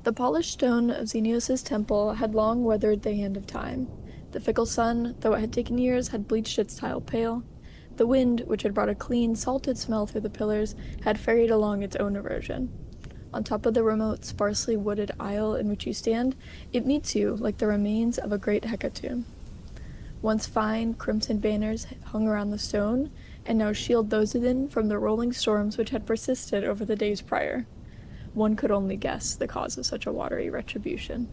The polished stone of Xenios' temple had long weathered the hand of time. The fickle sun, though it had taken years, had bleached its tile pale. The wind, which had brought a clean, salted smell through the pillars, had ferried along its own erosion. On top of the remote, sparsely wooded isle in which you stand, it meets you like the remains of a great hecatomb. Once fine, crimson banners hung around the stone, and now shield those within from the rolling storms which had persisted over the days prior. One could only guess the cause of such a watery retribution.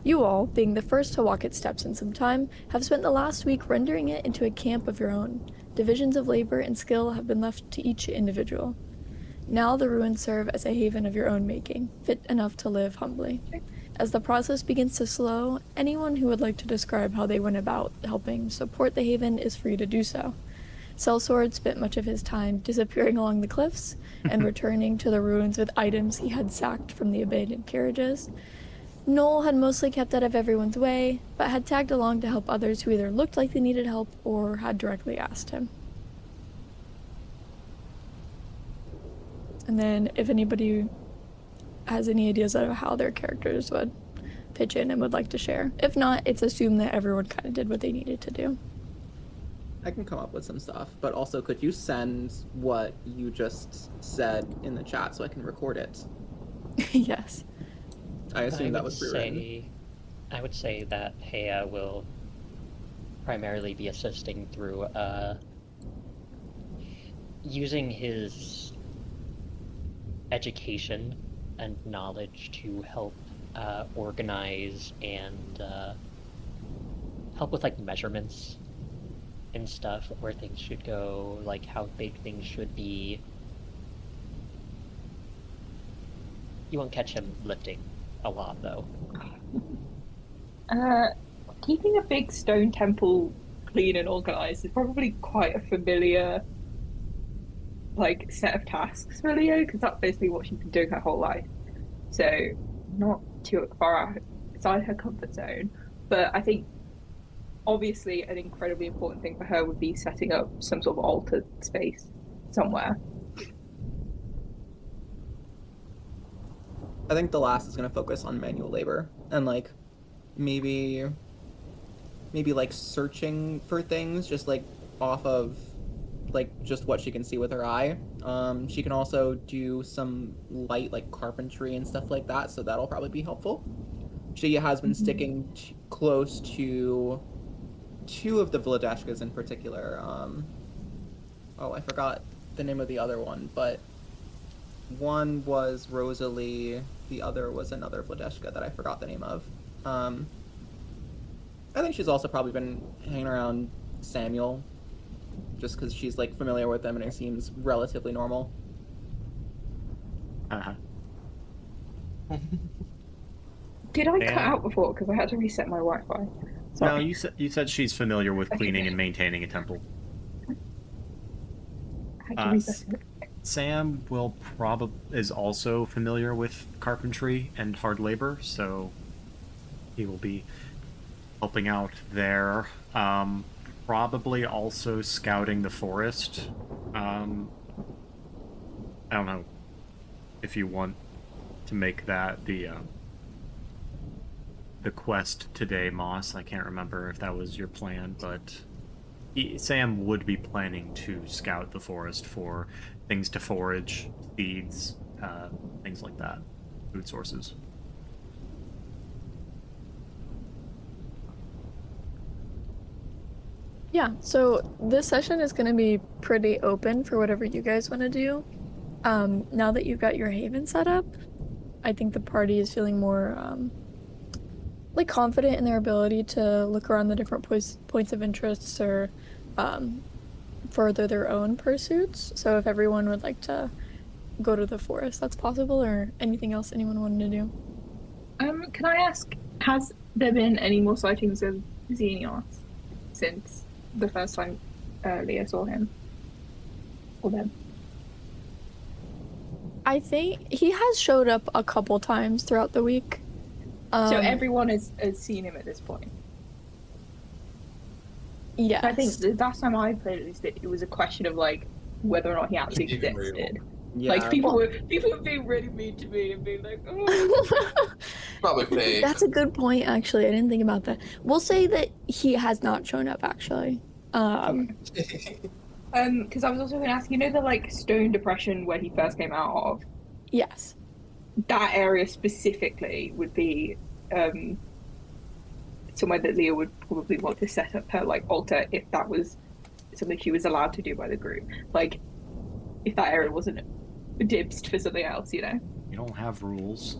You all, being the first to walk its steps in some time, have spent the last week rendering it into a camp of your own. Divisions of labor and skill have been left to each individual. Now the ruins serve as a haven of your own making, fit enough to live humbly. As the process begins to slow, anyone who would like to describe how they went about helping support the haven is free to do so. Sellsword spent much of his time disappearing along the cliffs and returning to the ruins with items he had sacked from the abandoned carriages. Noel had mostly kept out of everyone's way, but had tagged along to help others who either looked like they needed help or had directly asked him. And then if anybody has any ideas of how their characters would pitch in and would like to share. If not, it's assumed that everyone kind of did what they needed to do. I can come up with some stuff, but also could you send what you just said in the chat so I can record it? Yes. I assume that was pre-written. I would say that Hea will primarily be assisting through using his education and knowledge to help organize and help with like measurements and stuff, where things should go, like how big things should be. You won't catch him lifting a lot though. Keeping a big stone temple clean and organized is probably quite a familiar like set of tasks for Leo, because that's basically what she's been doing her whole life. So not too far outside her comfort zone. But I think obviously an incredibly important thing for her would be setting up some sort of altered space somewhere. I think the last is going to focus on manual labor and like maybe like searching for things just like off of like just what she can see with her eye. She can also do some light like carpentry and stuff like that, so that'll probably be helpful. She has been sticking close to two of the Vladeshkas in particular. Oh, I forgot the name of the other one, but one was Rosalie, the other was another Vladeshka that I forgot the name of. I think she's also probably been hanging around Samuel, just because she's like familiar with them and it seems relatively normal. Did I cut out before? Because I had to reset my Wi-Fi. Sorry. No, you said she's familiar with cleaning and maintaining a temple. Sam is also familiar with carpentry and hard labor, so he will be helping out there. Probably also scouting the forest. I don't know if you want to make that the quest today, Moss. I can't remember if that was your plan, but Sam would be planning to scout the forest for things to forage, seeds, things like that, food sources. Yeah, so this session is going to be pretty open for whatever you guys want to do. Now that you've got your haven set up, I think the party is feeling more like confident in their ability to look around the different points of interest or further their own pursuits. So if everyone would like to go to the forest, that's possible, or anything else anyone wanted to do. Can I ask, has there been any more sightings of Xenios since the first time Leah saw him? Or them? I think he has showed up a couple times throughout the week. So everyone has seen him at this point? Yes. I think the last time I played, at least, it was a question of like whether or not he actually existed. Yeah. Like people were being really mean to me and being like, oh. Probably fake. That's a good point, actually. I didn't think about that. We'll say that he has not shown up, actually. Because I was also going to ask, you know, the like Stone Depression where he first came out of, Yes. that area specifically would be somewhere that Leah would probably want to set up her like altar if that was something she was allowed to do by the group. Like, if that area wasn't dibsed for something else, you know. You don't have rules.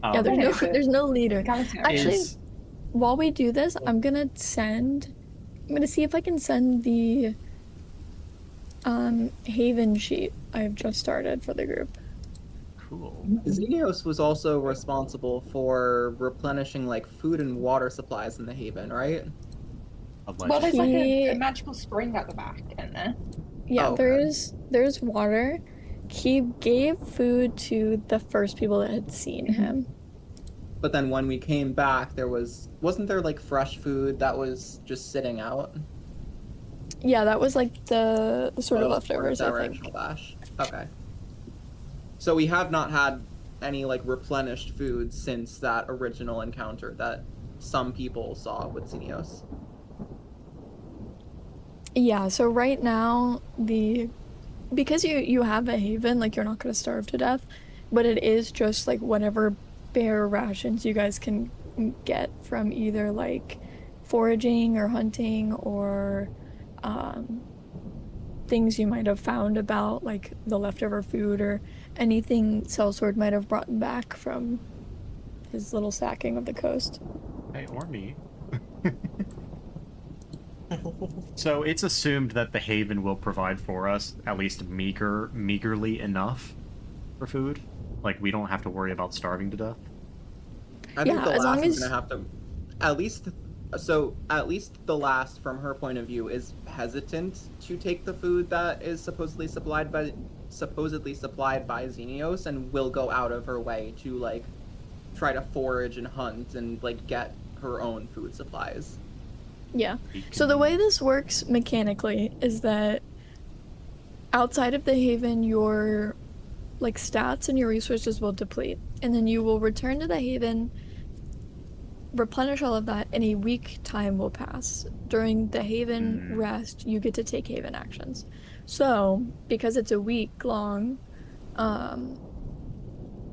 Yeah, there's no leader. Actually, Is- while we do this, I'm gonna see if I can send the Haven sheet I've just started for the group. Cool. Xenios was also responsible for replenishing like food and water supplies in the Haven, right? Well, there's like He- a magical spring at the back, isn't there? Yeah, Oh, okay. there's water. He gave food to the first people that had seen him. But then when we came back, wasn't there like fresh food that was just sitting out? Yeah, that was like the sort of Oh, leftovers, that I think. original batch. Okay. So we have not had any like replenished food since that original encounter that some people saw with Xenios. Yeah, so right now because you have a haven, like you're not gonna starve to death, but it is just like whatever bare rations you guys can get from either like foraging or hunting or things you might have found about like the leftover food or anything Sellsword might have brought back from his little sacking of the coast. Hey, or me. So it's assumed that the Haven will provide for us at least meagerly enough for food. Like, we don't have to worry about starving to death. I think Yeah, the as long last is as- gonna have to at least the last from her point of view is hesitant to take the food that is supposedly supplied by Xenios and will go out of her way to like try to forage and hunt and like get her own food supplies. Yeah. So the way this works mechanically is that outside of the haven, your like stats and your resources will deplete, and then you will return to the haven, replenish all of that, and a week time will pass. During the haven rest, you get to take haven actions. So because it's a week long,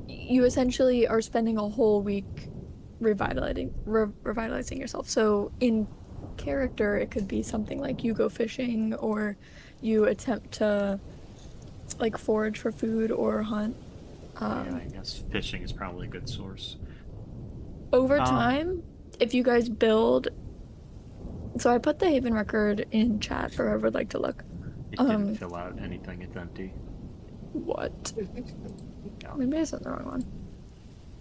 you essentially are spending a whole week revitalizing yourself. So in character, it could be something like you go fishing or you attempt to like forage for food or hunt. Yeah, I guess fishing is probably a good source. Over time, if you guys build, so I put the Haven record in chat for whoever would like to look. It didn't fill out anything, it's empty. What? Yeah. Maybe I sent the wrong one.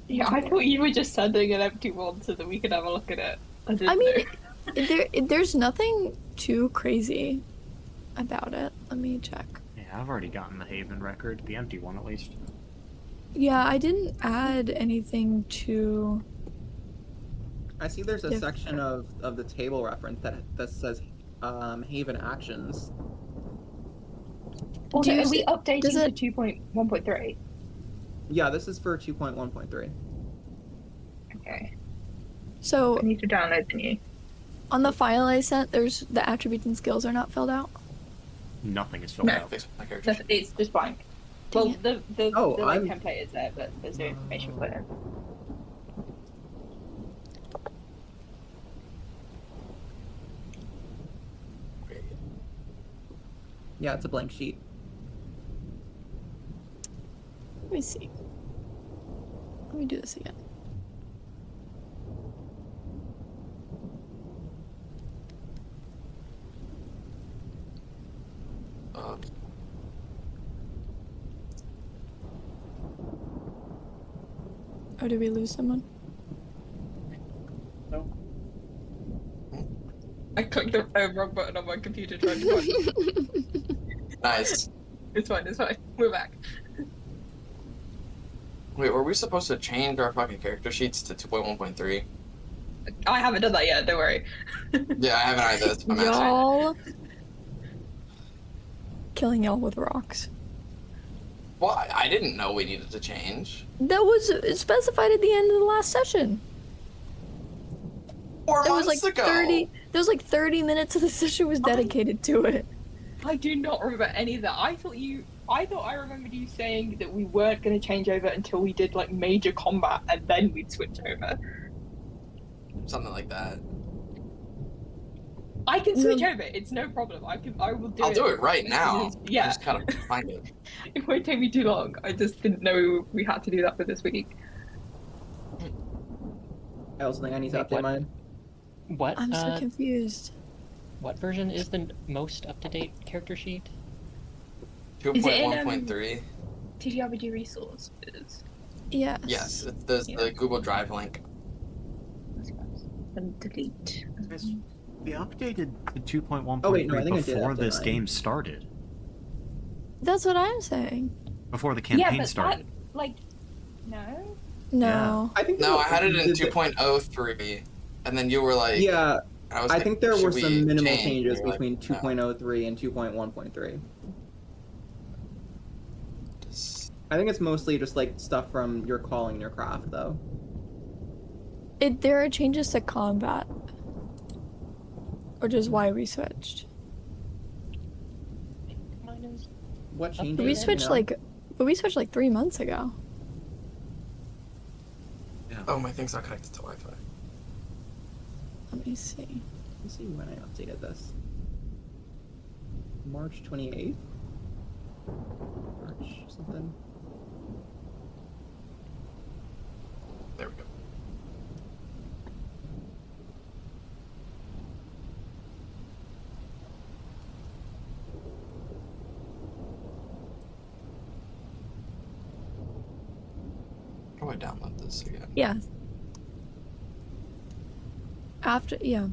Yeah, I thought you were just sending an empty one so that we could have a look at it. I mean, there's nothing too crazy about it. Let me check. Yeah, I've already gotten the Haven record, the empty one at least. Yeah, I didn't add anything to. I see there's a Yeah. section of the table reference that says Haven actions. Also, Do you are we see- updating does to it- 2.1.3? Yeah, this is for 2.1.3. Okay. So I need to download the new. on the file I sent, there's the attributes and skills are not filled out. Nothing is filled No. out. My character. It's just blank. Dang Well, it. the Oh, like, I'm- template is there, but there's no information put in. Yeah, it's a blank sheet. Let me see. Let me do this again. Oh, did we lose someone? I clicked the wrong button on my computer trying to find. Nice. It's fine, it's fine. We're back. Wait, were we supposed to change our fucking character sheets to 2.1.3? I haven't done that yet, don't worry. Yeah, I haven't either. That's what I'm asking. Y'all killing y'all with rocks. Well, I didn't know we needed to change. That was specified at the end of the last session. 4 There was months like ago. 30. There was like 30 minutes of the session was dedicated to it. I do not remember any of that. I thought I remembered you saying that we weren't going to change over until we did like major combat and then we'd switch over. Something like that. I can switch No. over. It's no problem. I will do I'll it. do it right as now. soon as- yeah. I just gotta find it. It won't take me too long. I just didn't know we had to do that for this week. I also think I need to Wait, update what? mine. What? I'm so confused. What version is the most up-to-date character sheet? Is it in, 2.1.3. TTRPG resources. Yes. Yes, there's the Google Drive link. And delete. We updated to 2.1.3 Oh, wait, no, I think I did before update this mine. game started. That's what I'm saying. Before the Yeah, campaign but started. that, like, no. No. I think No, I had it in did 2.03, and then you were like, Yeah, I was I like, think there should were we some minimal change? changes And you're between like, no. 2.03 and 2.1.3. Just- I think it's mostly just like stuff from your calling and your craft, though. There are changes to combat, which is why we switched. Mine is. What But changes? But we you switched know? like 3 months ago. Oh, my thing's not connected to Wi-Fi. Let me see. Let's see when I updated this. March 28th? March something. There we go. How do I download this again? Yeah. Yeah.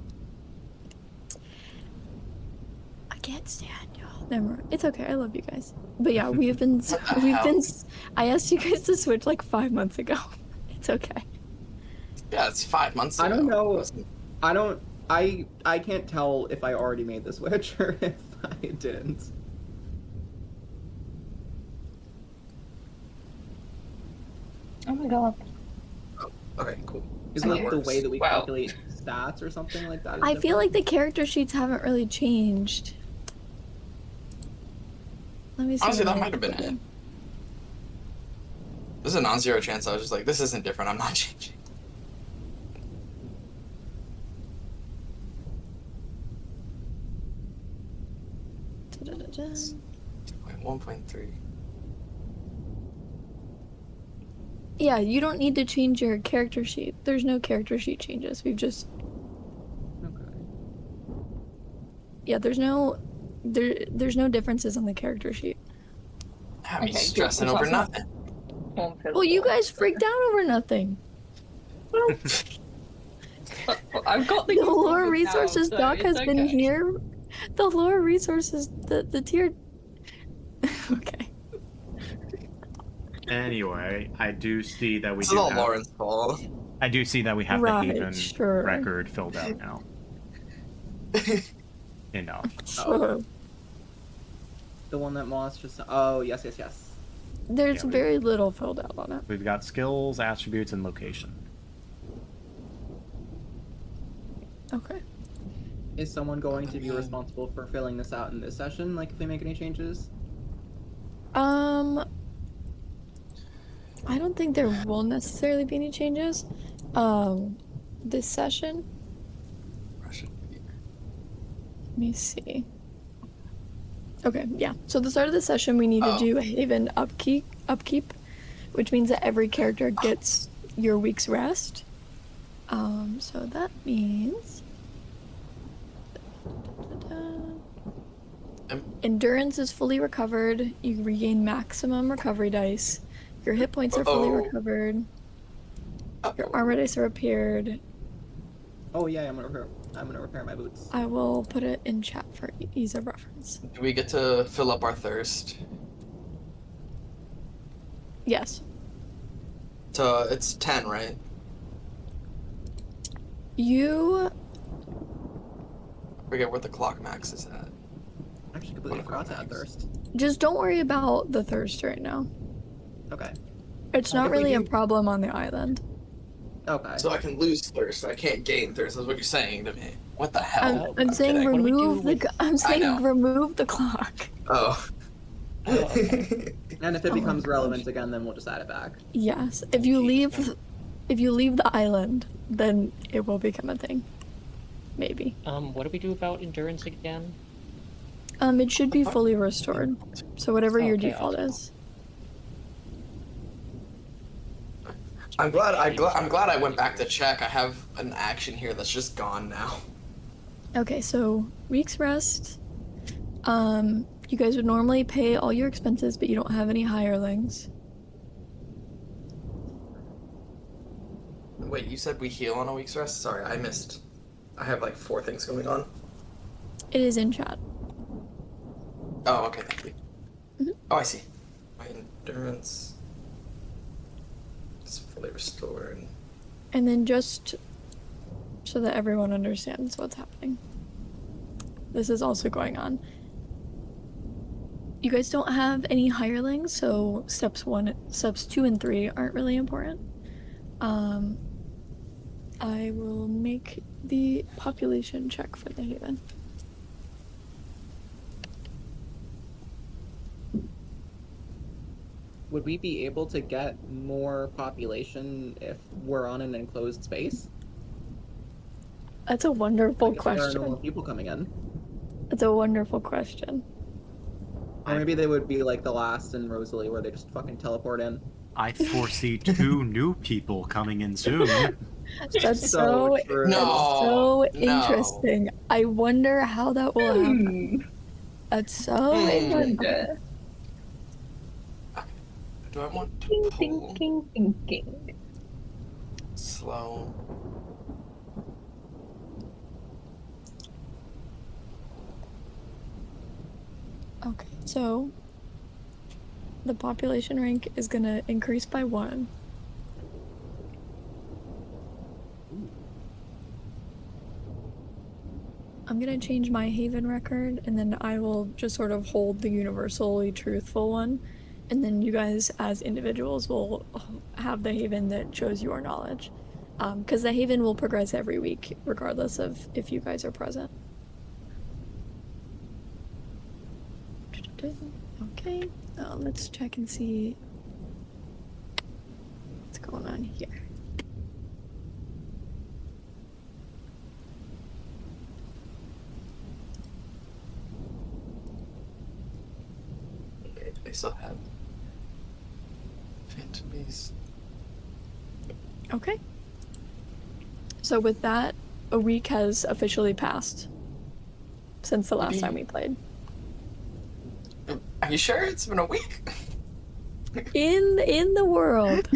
I can't stand y'all. Never mind. It's okay. I love you guys. But yeah, we've been. What the hell? I asked you guys to switch like 5 months ago. It's okay. Yeah, it's 5 months ago. I don't know. Wasn't- I can't tell if I already made the switch or if I didn't. Oh my god. Okay, cool. Is So it that like the works. way that we Wow. calculate stats or something like that? is I feel different? like the character sheets haven't really changed. Let me see. Honestly, what that I might have been did. it. There's a non-zero chance I was just like, this isn't different, I'm not changing. Da-da-da-da. 1.3. Yeah, you don't need to change your character sheet. There's no character sheet changes. We've just Okay. yeah. There's no differences on the character sheet. Have me Okay, good. stressing That's over not- nothing. Well, you guys freaked out over nothing. I've got the The lore now, resources so doc it's has been okay. here. The lore resources, the tier. Okay. Anyway, I do see that we This do is all have, Lauren's fault. I do see that we have Right, the Haven sure. record filled out now. Enough. Sure. The one that Moss just. Oh, yes, yes, yes. There's Yeah, we- very little filled out on it. We've got skills, attributes, and location. Okay. Is someone going to be responsible for filling this out in this session? Like, if we make any changes? I don't think there will necessarily be any changes. This session. Let me see. Okay, yeah. So the start of the session, we need to Oh. do Haven upkeep, which means that every character gets your week's rest. So that means endurance is fully recovered. You regain maximum recovery dice. Your hit points are fully Uh-oh. recovered. Your armor dice are repaired. Oh yeah, I'm gonna repair my boots. I will put it in chat for ease of reference. Do we get to fill up our thirst? Yes. It's 10, right? You I forget what the clock max is at. Actually, completely forgot to add thirst. Just don't worry about the thirst right now. Okay. It's Like, not if we really a do- problem on the island. Okay. So I can lose thirst. I can't gain thirst. That's what you're saying to me. What the hell? I'm saying kidding. What do we do remove the. with- I'm I saying know. remove the clock. Oh. Oh, okay. And if it Oh my becomes gosh. relevant again, then we'll just add it back. Yes, if you Jesus. leave the island, then it will become a thing. Maybe. What do we do about endurance again? It should be fully restored. So whatever your Okay, default awesome. is. I'm glad I went back to check. I have an action here that's just gone now. Okay, so week's rest. You guys would normally pay all your expenses, but you don't have any hirelings. Wait, you said we heal on a week's rest? Sorry, I missed. I have like 4 things going on. It is in chat. Oh, okay, thank you. Mhm. Oh, I see. My endurance is fully restored. And then just so that everyone understands what's happening. This is also going on. You guys don't have any hirelings, so steps 2 and 3 aren't really important. I will make the population check for the Haven. Would we be able to get more population if we're on an enclosed space? That's a wonderful Like, if there are no question. more people coming in. That's a wonderful question. Or maybe they would be like the last in Rosalie, where they just fucking teleport in. I foresee 2 new people coming in soon. That's So so, true. No. that's so No. interesting. I wonder how that will happen. Hmm. That's so Hmm. interesting. Wonder. Do I want to pull Thinking. slow? Okay, so the population rank is gonna increase by 1. I'm gonna change my Haven record, and then I will just sort of hold the universally truthful one, and then you guys as individuals will have the Haven that shows your knowledge. Because the Haven will progress every week, regardless of if you guys are present. Okay, let's check and see what's going on here. Okay, I still have Phantom Beast. Okay. So with that, a week has officially passed since the last time we played. Are you sure it's been a week? In the world.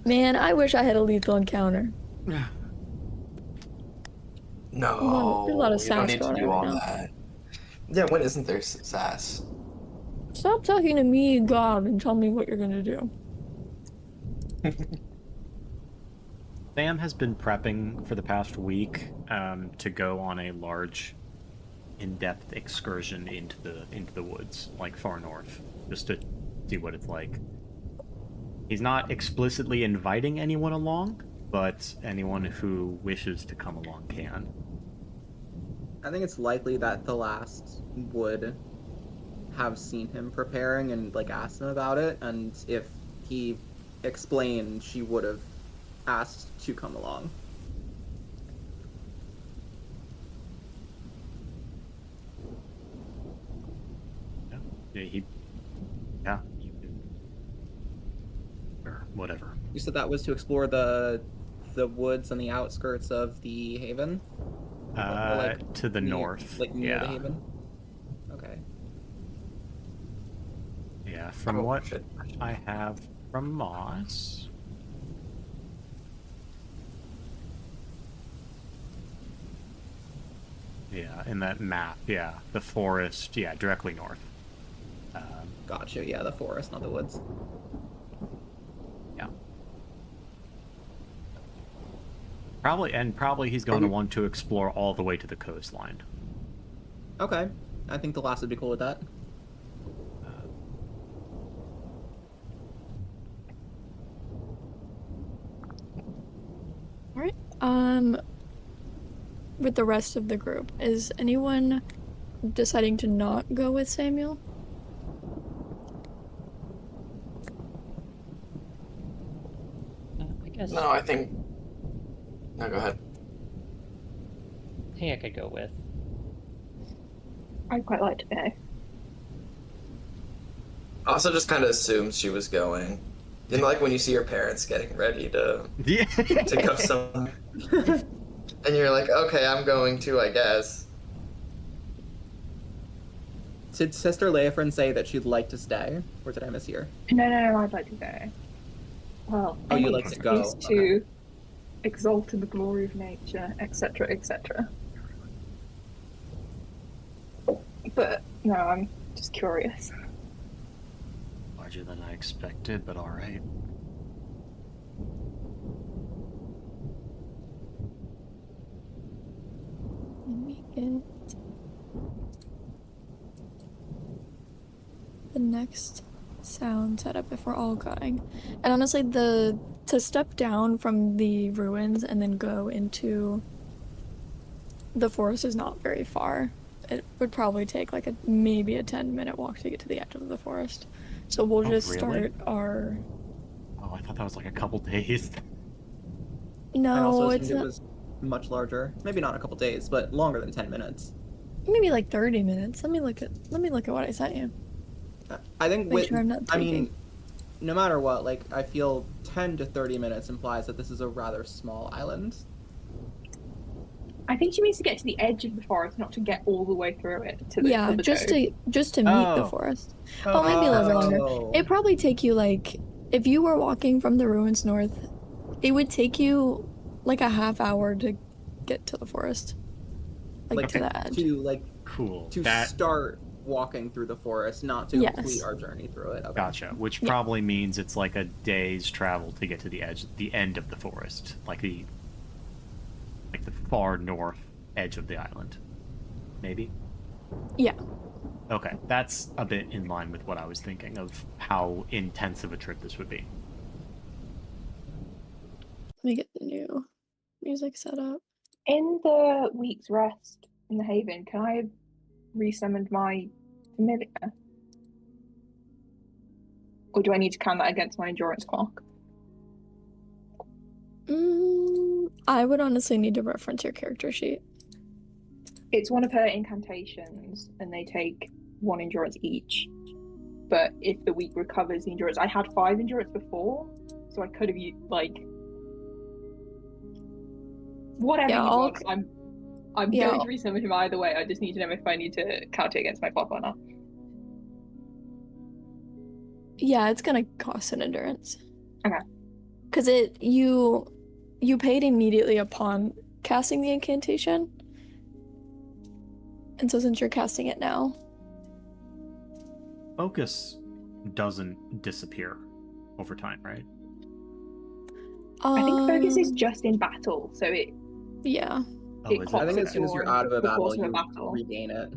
Man, I wish I had a lethal encounter. No, There's a lot of you don't sass need to going do on all right now. that. Yeah, when isn't there sass? Stop talking to me, God, and tell me what you're gonna do. Sam has been prepping for the past week to go on a large, in-depth excursion into the woods, like far north, just to see what it's like. He's not explicitly inviting anyone along, but anyone who wishes to come along can. I think it's likely that the last would have seen him preparing and like asked him about it, and if he explained, she would have asked to come along. Yeah, you can, or whatever. You said that was to explore the woods on the outskirts of the Haven? Or, like, To the near- north. Like near yeah. the Haven? Okay. Yeah, from Oh, what shit. I have from Moss. Yeah, in that map, yeah. The forest, yeah, directly north. Gotcha, yeah, the forest, not the woods. Yeah. Probably he's going to want to explore all the way to the coastline. Okay. I think the last would be cool with that. All right. With the rest of the group, is anyone deciding to not go with Samuel? I guess. No, I think. No, go ahead. I think I could go with. I'd quite like to go. I also just kind of assumed she was going. You know, like when you see your parents getting ready to Yeah. to go somewhere, and you're like, okay, I'm going too, I guess. Did Sister Leofrin say that she'd like to stay, or did I mishear? No, I'd like to go. Well, Oh, you'd like anything to go, is to exalt in the glory of nature, etc., etc. But no, I'm just curious. Larger than I expected, but all right. Let me get the next sound set up if we're all going. And honestly, to step down from the ruins and then go into the forest is not very far. It would probably take like maybe a 10-minute walk to get to the edge of the forest. So we'll Oh, just really? start our. Oh, I thought that was like a couple days. I also No, assumed it's it not, was much larger. Maybe not a couple days, but longer than 10 minutes. maybe like 30 minutes. Let me look at what I sent you. I think Make with, sure I'm not I mean, tweaking. no matter what, like, I feel 10 to 30 minutes implies that this is a rather small island. I think she means to get to the edge of the forest, not to get all the way through it to the Yeah, to the just cove. to meet the Oh. forest. Okay. Oh, maybe a little bit longer. Oh. It'd probably take you like, if you were walking from the ruins north, it would take you like a half hour to get to the forest. Like to the edge. To, like, Cool. to That start walking through the forest, not to Yes. complete our journey through it. Okay. gotcha. Which Yeah. probably means it's like a day's travel to get to the edge, the end of the forest, like the far north edge of the island. Maybe. Yeah. Okay, that's a bit in line with what I was thinking of how intense of a trip this would be. Let me get the new music set up. In the week's rest in the Haven, can I have resummoned my familiar? Or do I need to count that against my endurance clock? I would honestly need to reference your character sheet. It's one of her incantations, and they take 1 endurance each. But if the week recovers the endurance, I had 5 endurance before, so I could have used like whatever Yeah, you I'll- want. I'm yeah. going to resummon him either way. I just need to know if I need to count it against my clock or not. Yeah, it's gonna cost an endurance. Okay. Because you paid immediately upon casting the incantation. And so since you're casting it now. Focus doesn't disappear over time, right? I think focus is just in battle, so it Yeah. Oh, It is I clocks think it as soon as you're during out of a the battle, course of a you battle. regain it.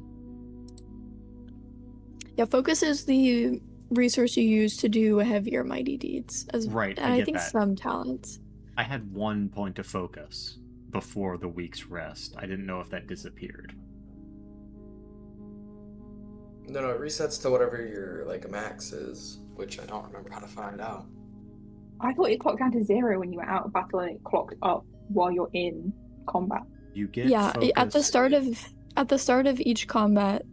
Yeah, focus is the resource you use to do heavier mighty deeds. Right, And I I get think that. some talents. I had 1 point of focus before the week's rest. I didn't know if that disappeared. No, it resets to whatever your like max is, which I don't remember how to find out. I thought it clocked down to 0 when you were out of battle, and it clocked up while you're in combat. You get Yeah, focus. at the start of each combat,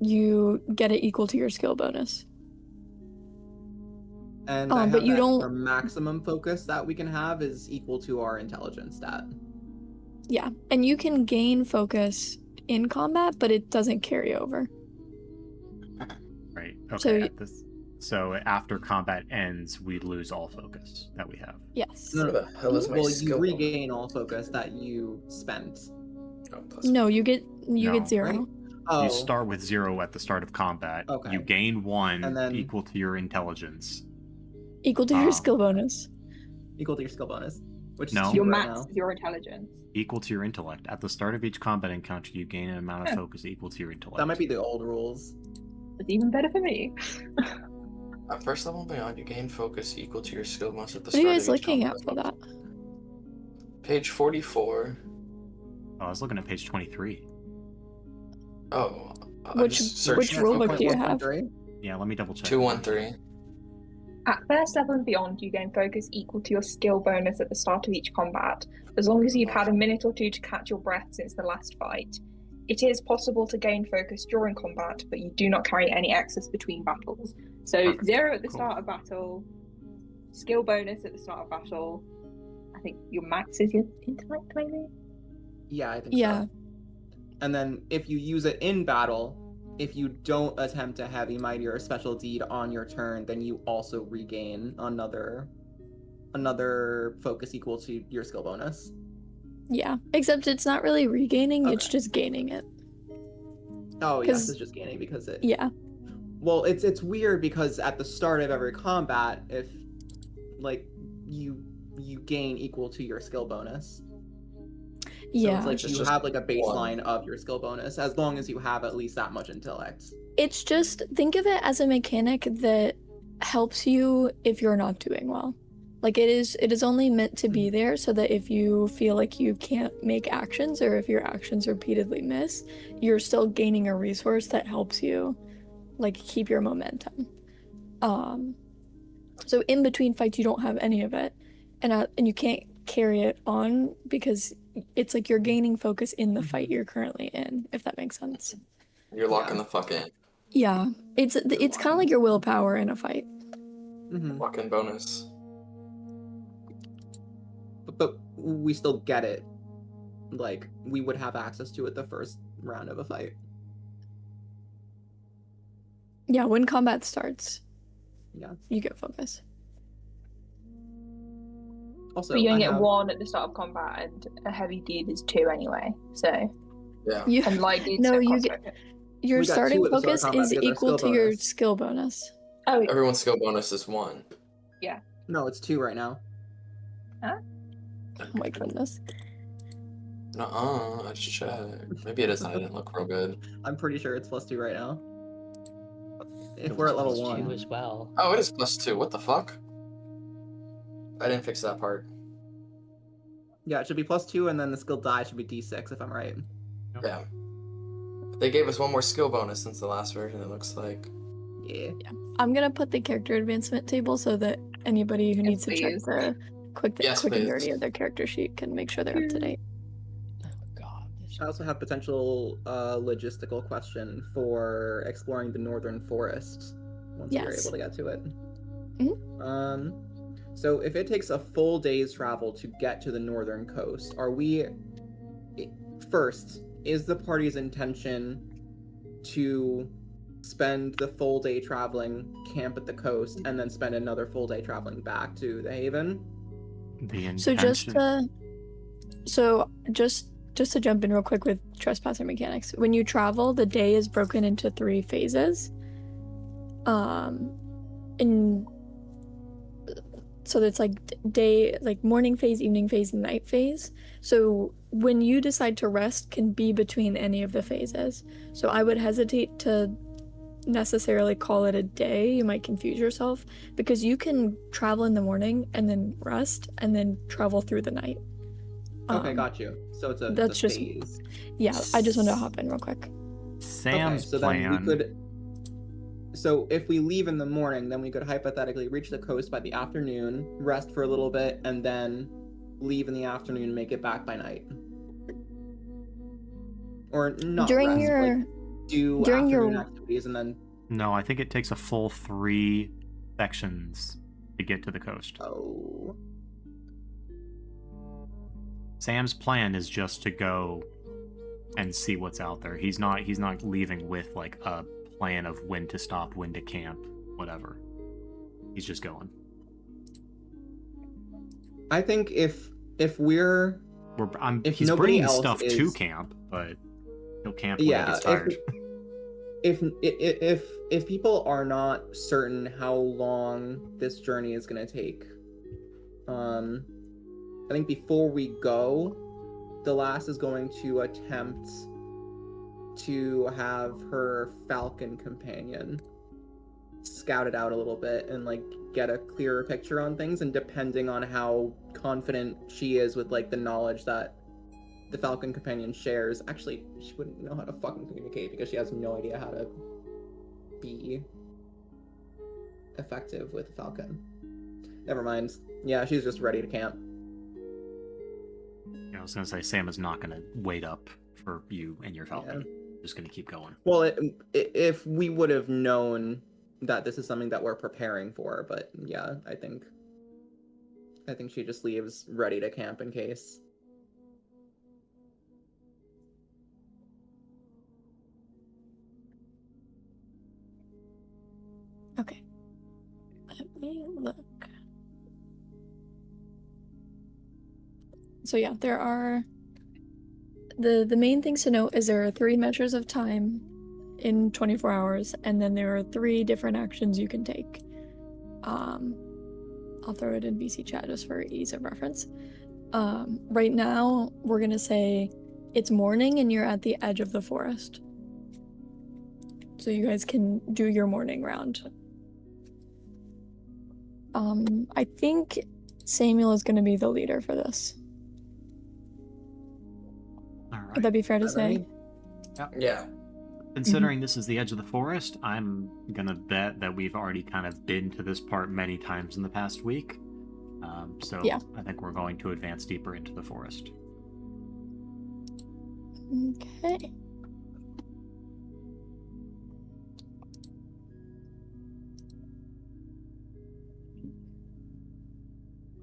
you get it equal to your skill bonus. And I have but you that don't- our maximum focus that we can have is equal to our intelligence stat. Yeah, and you can gain focus in combat, but it doesn't carry over. Right. So Okay. y- So after combat ends, we lose all focus that we have. Yes. Where the hell is my Well, you skill? regain all focus that you spent. Oh, plus No, you get No, 0. right? Oh, You start with 0 at the start of combat. Okay. You gain 1 And then- equal to your intelligence. Equal to your skill bonus. equal to your skill bonus. which No. is 2 Your right max now. is your intelligence. Equal to your intellect. At the start of each combat encounter, you gain an amount of focus equal to your intellect. That might be the old rules. It's even better for me. At first level beyond, you gain focus equal to your skill bonus at the What are you start guys of each looking combat. at for that? Page 44. Oh, I was looking at page 23. Oh, I'm Which just searching rule for book do you have? 2.1.3? Yeah, let me double check. 213. At first level and beyond, you gain focus equal to your skill bonus at the start of each combat, as long as you've had a minute or two to catch your breath since the last fight. It is possible to gain focus during combat, but you do not carry any excess between battles. So Perfect. 0 at the Cool. start of battle, skill bonus at the start of battle. I think your max is your intellect, maybe? Yeah, I think Yeah. so. And then if you use it in battle, if you don't attempt a heavy, mighty, or special deed on your turn, then you also regain another focus equal to your skill bonus. Yeah, except it's not really regaining, it's Okay. just gaining it. Oh yes, 'Cause- it's just gaining because it. Yeah. Well, it's weird because at the start of every combat, if like you gain equal to your skill bonus. So Yeah. it's like It's you just have like a baseline one. of your skill bonus as long as you have at least that much intellect. It's just, think of it as a mechanic that helps you if you're not doing well. Like it is only meant to be there so that if you feel like you can't make actions or if your actions repeatedly miss, you're still gaining a resource that helps you like keep your momentum. So in between fights you don't have any of it, and you can't carry it on because it's like you're gaining focus in the fight you're currently in, if that makes sense. You're locking Yeah. the fuck in. Yeah, it's kind of like your willpower in a fight. Mm-hmm. Fucking bonus. But we still get it. Like we would have access to it the first round of a fight. Yeah, when combat starts, Yeah. you get focus. Also, But you I only get have 1 at the start of combat, and a heavy deed is 2 anyway. So, Yeah. You and light deeds no, don't you cost get focus. your We got 2 starting at the start of focus combat is because our equal skill to your bonus. skill bonus. Oh, Everyone's skill bonus is 1. No, it's 2 right now. Oh my goodness. I just checked. Maybe it isn't. I didn't look real good. I'm pretty sure it's +2 right now. If It's we're at level plus 2 1. as well. Oh, it is +2. What the fuck? I didn't fix that part. Yeah, it should be +2, and then the skill die should be D6 if I'm right. Yeah. They gave us 1 more skill bonus since the last version, it looks like. Yeah. I'm gonna put the character advancement table so that anybody who needs to check please. the quick Yes, and please. dirty of their character sheet can make sure they're up to date. Oh god. I also have potential logistical question for exploring the northern forest once we're Yes. able to get to it. Mhm. So if it takes a full day's travel to get to the northern coast, are we first, is the party's intention to spend the full day traveling, camp at the coast, and then spend another full day traveling back to the haven? The intention. Just to jump in real quick with Trespasser mechanics. When you travel, the day is broken into 3 phases. So it's like morning phase, evening phase, and night phase. So when you decide to rest can be between any of the phases. So I would hesitate to necessarily call it a day. You might confuse yourself because you can travel in the morning and then rest and then travel through the night. Okay, got you. So it's a that's just- phase. Yeah, I just want to hop in real quick. Sam's Okay, so plan. then we could. So if we leave in the morning, then we could hypothetically reach the coast by the afternoon, rest for a little bit, and then leave in the afternoon and make it back by night. Or not During rest, your like do during afternoon your- activities and then No, I think it takes a full 3 sections to get to the coast. oh. Sam's plan is just to go and see what's out there. He's not leaving with like a plan of when to stop, when to camp, whatever. He's just going. I think if If he's nobody bringing else stuff to is- camp, but he'll camp when he yeah, gets tired. if people are not certain how long this journey is going to take, I think before we go, the lass is going to attempt to have her falcon companion scout it out a little bit and like get a clearer picture on things, and depending on how confident she is with like the knowledge that the falcon companion shares, actually she wouldn't know how to fucking communicate because she has no idea how to be effective with a falcon. Never mind. Yeah, she's just ready to camp. I was gonna say Sam is not gonna wait up for you and your falcon. Just gonna keep going. Well, if we would have known that this is something that we're preparing for, but yeah, I think she just leaves ready to camp in case. Okay. Let me look. So yeah, there are the main things to note is there are 3 measures of time in 24 hours, and then there are 3 different actions you can take. I'll throw it in VC chat just for ease of reference. Right now, we're gonna say it's morning and you're at the edge of the forest. So you guys can do your morning round. I think Samuel is gonna be the leader for this. All right. Would that be fair to say? Yeah. Considering this is the edge of the forest, I'm gonna bet that we've already kind of been to this part many times in the past week. So Yeah. I think we're going to advance deeper into the forest. Okay.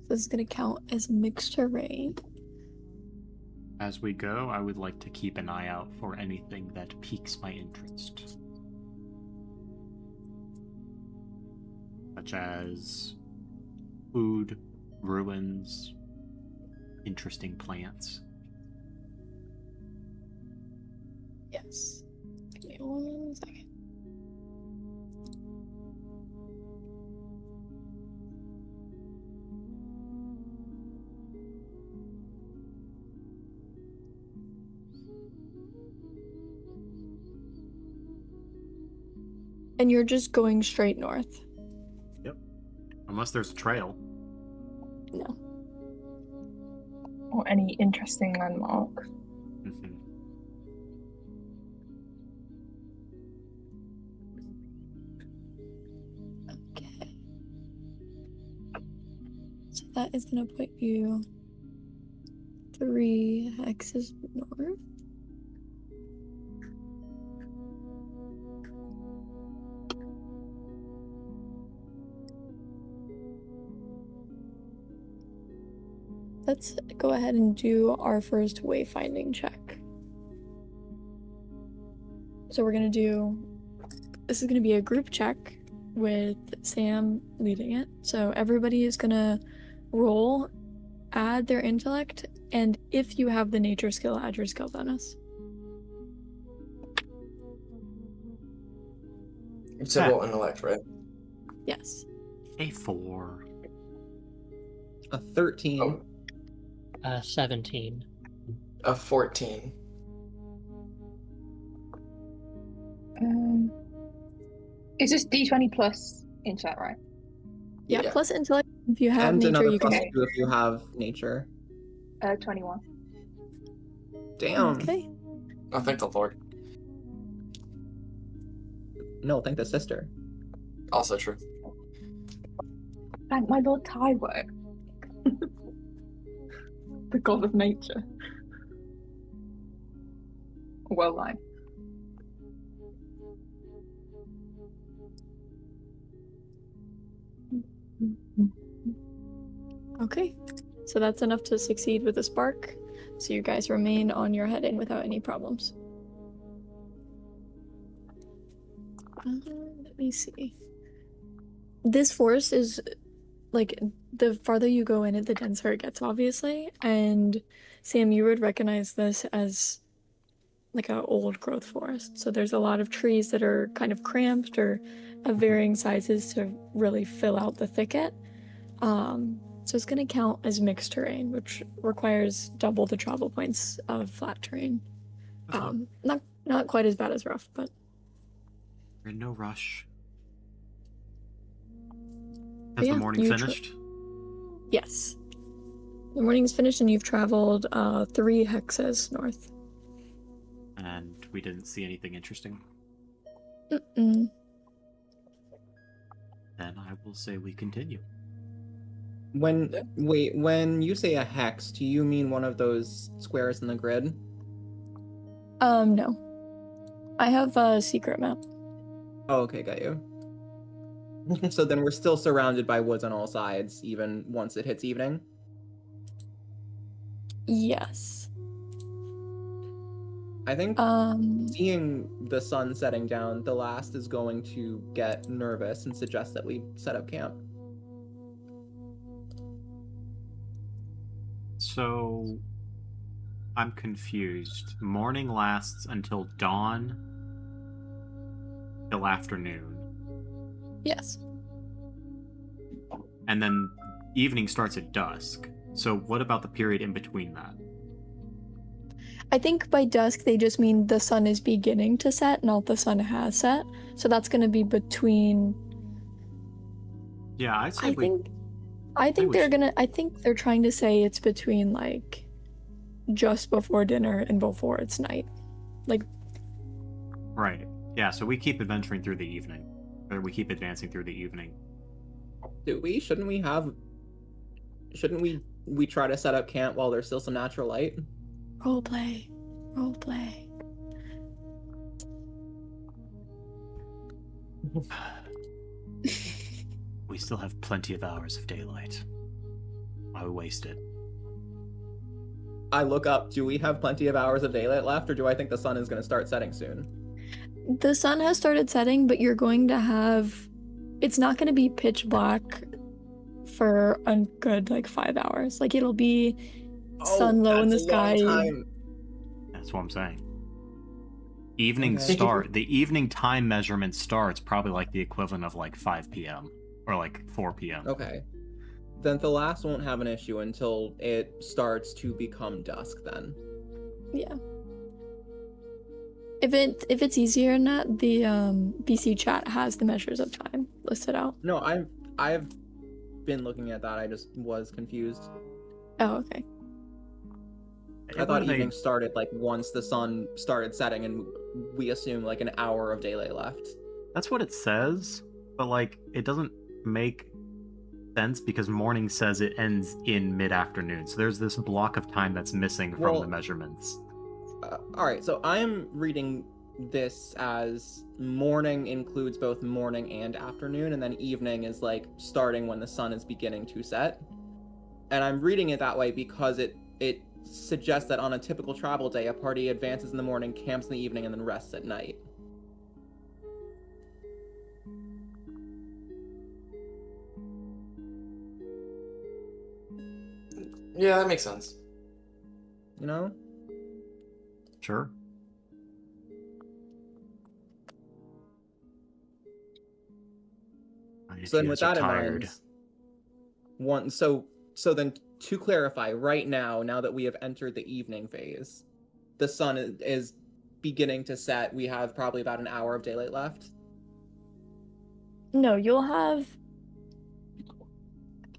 This is gonna count as mixed terrain. As we go, I would like to keep an eye out for anything that piques my interest. Such as food, ruins, interesting plants. Yes. Give me 1 second. And you're just going straight north. Yep. Unless there's a trail. No. Or any interesting landmarks. Mhm. Okay. So that is gonna put you 3 hexes north. Let's go ahead and do our first wayfinding check. So we're gonna do, this is gonna be a group check with Sam leading it. So everybody is gonna roll, add their intellect, and if you have the nature skill, add your skill bonus. It's about intellect, right? Yes. A 4. A 13. Oh, 17. a 14. Is this D20 plus intellect, right? Yeah, Yeah. plus intellect. If you have And nature, another you can. plus 2 if you have nature. 21. Damn. Okay. Oh, thank the Lord. No, thank the sister. Also true. Thank my Lord Tyward. The god of nature. Well, like. Okay. So that's enough to succeed with the spark. So you guys remain on your heading without any problems. Let me see. This forest is like the farther you go in it, the denser it gets, obviously. And Sam, you would recognize this as like an old growth forest. So there's a lot of trees that are kind of cramped or of varying sizes to really fill out the thicket. So it's going to count as mixed terrain, which requires double the travel points of flat terrain. That's fine. Not quite as bad as rough, but We're in no rush. But Has yeah, the morning you finished? yes. The morning's finished and you've traveled 3 hexes north. And we didn't see anything interesting? Mm-mm. Then I will say we continue. When you say a hex, do you mean one of those squares in the grid? No. I have a secret map. Oh, okay, got you. So then we're still surrounded by woods on all sides, even once it hits evening? Yes. I think seeing the sun setting down, the last is going to get nervous and suggest that we set up camp. So I'm confused. Morning lasts until dawn till afternoon. Yes. And then evening starts at dusk. So what about the period in between that? I think by dusk they just mean the sun is beginning to set, not the sun has set. So that's going to be between. Yeah, I'd say I think we I think they're trying to say it's between like just before dinner and before it's night. Like Right. Yeah, so we keep adventuring through the evening. Or we keep advancing through the evening. Do we? Shouldn't we try to set up camp while there's still some natural light? roleplay. We still have plenty of hours of daylight. Why waste it? I look up, do we have plenty of hours of daylight left, or do I think the sun is going to start setting soon? The sun has started setting, but you're going to have. It's not going to be pitch black for a good like 5 hours. Like it'll be sun low in the that's a long sky. time. That's what I'm saying. Evening Okay. start. The evening time measurement starts probably like the equivalent of like 5 p.m. or like 4 p.m. Okay. Then the last won't have an issue until it starts to become dusk then. Yeah. If it's easier than that, the BC chat has the measures of time listed out. No, I've been looking at that. I just was confused. Oh, okay. I thought evening started like once the sun started setting, and we assume like an hour of daylight left. That's what it says, but like it doesn't make sense because morning says it ends in mid-afternoon. So there's this block of time that's missing from the measurements. All right, so I'm reading this as morning includes both morning and afternoon, and then evening is like starting when the sun is beginning to set. And I'm reading it that way because it suggests that on a typical travel day, a party advances in the morning, camps in the evening, and then rests at night. Yeah, that makes sense. You know? Sure. So then with that in mind, so then to clarify, right now that we have entered the evening phase, the sun is beginning to set. We have probably about an hour of daylight left. No, you'll have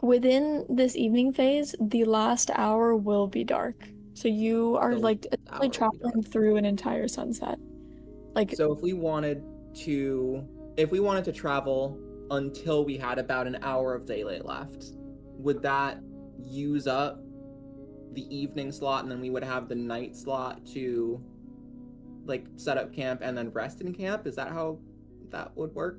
within this evening phase, the last hour will be dark. So you are like essentially traveling through an entire sunset. Like so if we wanted to travel until we had about an hour of daylight left, would that use up the evening slot, and then we would have the night slot to like set up camp and then rest in camp? Is that how that would work?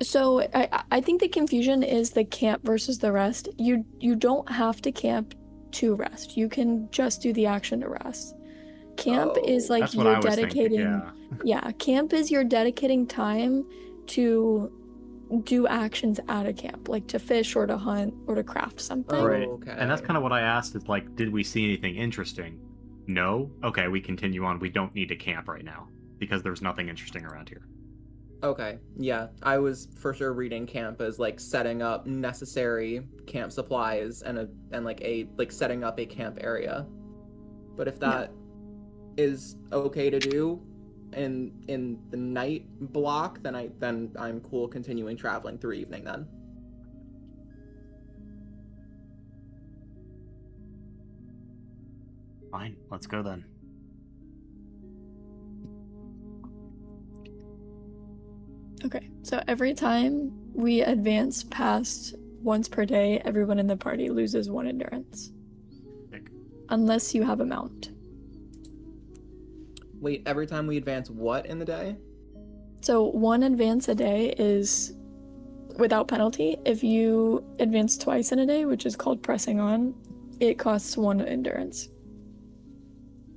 So I think the confusion is the camp versus the rest. You don't have to camp to rest. You can just do the action to rest. Camp is like that's what you're I was dedicating. Thinking, yeah, camp is you're dedicating time to do actions at a camp, like to fish or to hunt or to craft something. Right. Okay. And that's kind of what I asked is like, did we see anything interesting? No? Okay, we continue on. We don't need to camp right now because there's nothing interesting around here. Okay, yeah. I was for sure reading camp as like setting up necessary camp supplies and like setting up a camp area. But if that is okay to do in the night block, then I'm cool continuing traveling through evening then. Fine, let's go then. Okay, so every time we advance past once per day, everyone in the party loses 1 endurance. Sick. Unless you have a mount. Wait, every time we advance what in the day? So 1 advance a day is without penalty. If you advance twice in a day, which is called pressing on, it costs 1 endurance.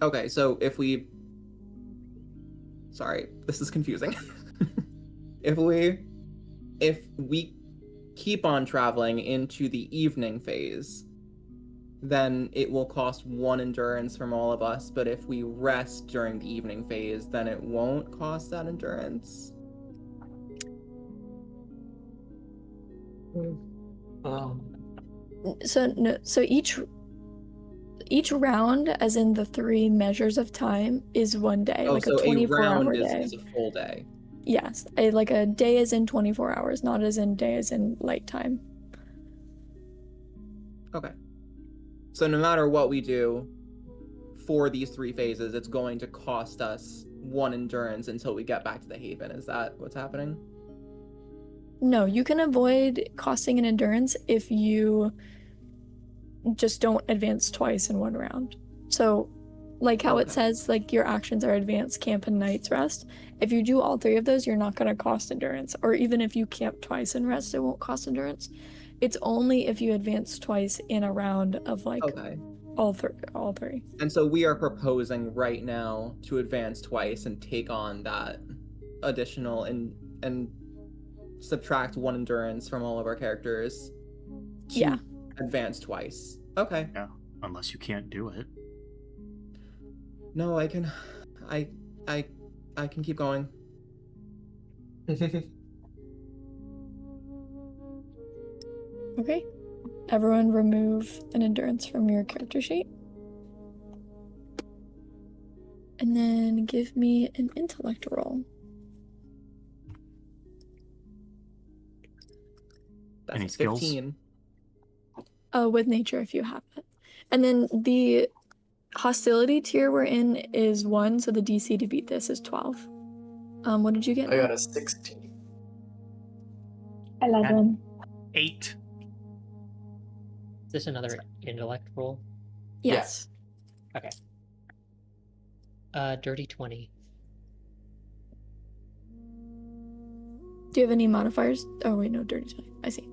Okay, so sorry, this is confusing. if we keep on traveling into the evening phase, then it will cost 1 endurance from all of us, but if we rest during the evening phase, then it won't cost that endurance. So each round, as in the 3 measures of time, is 1 day, Oh, like so a 24-hour round day. is a full day. Yes, like a day is in 24 hours, not as in day as in light time. Okay. So no matter what we do for these 3 phases, it's going to cost us 1 endurance until we get back to the Haven. Is that what's happening? No, you can avoid costing an endurance if you just don't advance twice in 1 round. So, like how it Okay. says, like your actions are advance, camp, and night's rest. If you do all 3 of those, you're not going to cost endurance. Or even if you camp twice and rest, it won't cost endurance. It's only if you advance twice in a round of like Okay. all 3. And so we are proposing right now to advance twice and take on that additional and subtract 1 endurance from all of our characters to Yeah. advance twice. Okay. Yeah, unless you can't do it. No, I can I can keep going. Okay. Everyone remove an endurance from your character sheet. And then give me an intellect roll. That's Any a skills? 15. With nature if you have it. And then the hostility tier we're in is 1, so the DC to beat this is 12. What did you get? I got a 16. 11. 8. Is this another intellect roll? Yes. Okay. Dirty 20. Do you have any modifiers? Oh wait, no, dirty 20. I see.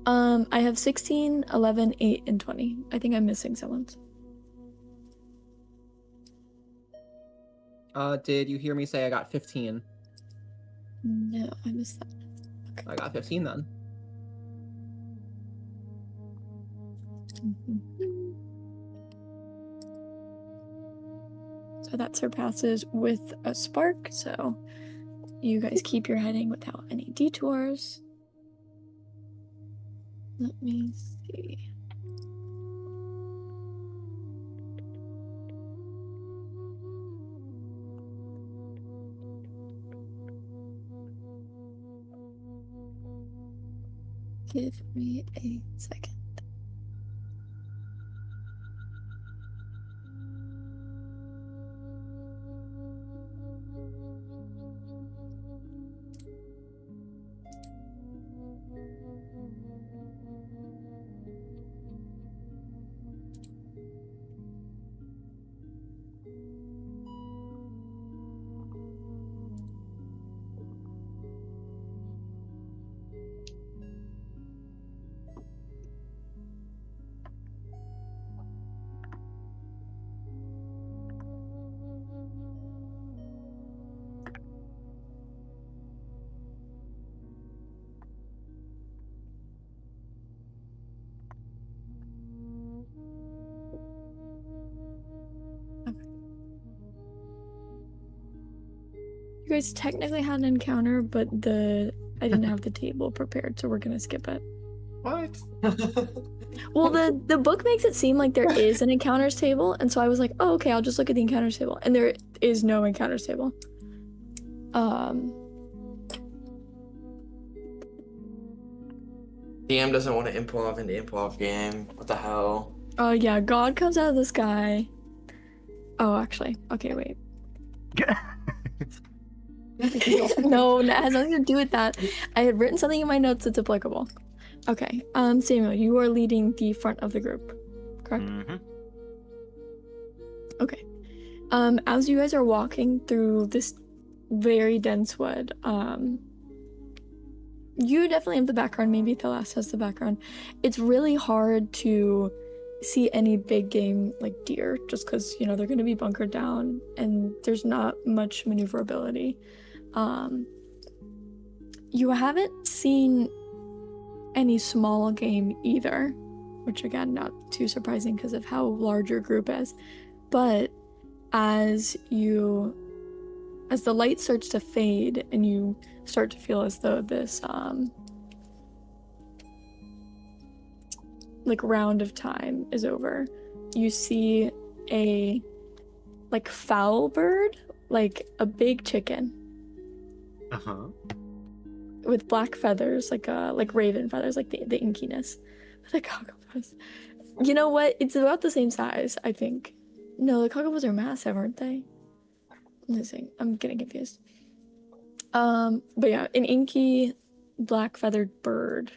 I have 16, 11, 8, and 20. I think I'm missing someone's. Did you hear me say I got 15? No, I missed that. Okay. I got 15 then. So that surpasses with a spark, so you guys keep your heading without any detours. Let me see. Give me a second. guys technically had an encounter, but I didn't have the table prepared, so we're gonna skip it. What? Well, the book makes it seem like there is an encounters table, and so I was like, oh, okay, I'll just look at the encounters table, and there is no encounters table. DM doesn't want to improv in the improv game. What the hell? Oh yeah, God comes out of the sky. Oh, actually, okay, wait. No, that has nothing to do with that. I had written something in my notes that's applicable. Okay, Samuel, you are leading the front of the group, correct? Mm-hmm. Okay. As you guys are walking through this very dense wood, you definitely have the background, maybe Thalas has the background. It's really hard to see any big game like deer, just because, you know, they're going to be bunkered down and there's not much maneuverability. You haven't seen any small game either, which again, not too surprising because of how large your group is. But as the light starts to fade and you start to feel as though this like round of time is over, you see a like fowl bird, like a big chicken Uh-huh. with black feathers, like raven feathers, like the inkiness, the cockapus. You know what? It's about the same size, I think. No, the cockapus are massive, aren't they? Listen, I'm getting confused. But yeah, an inky black feathered bird.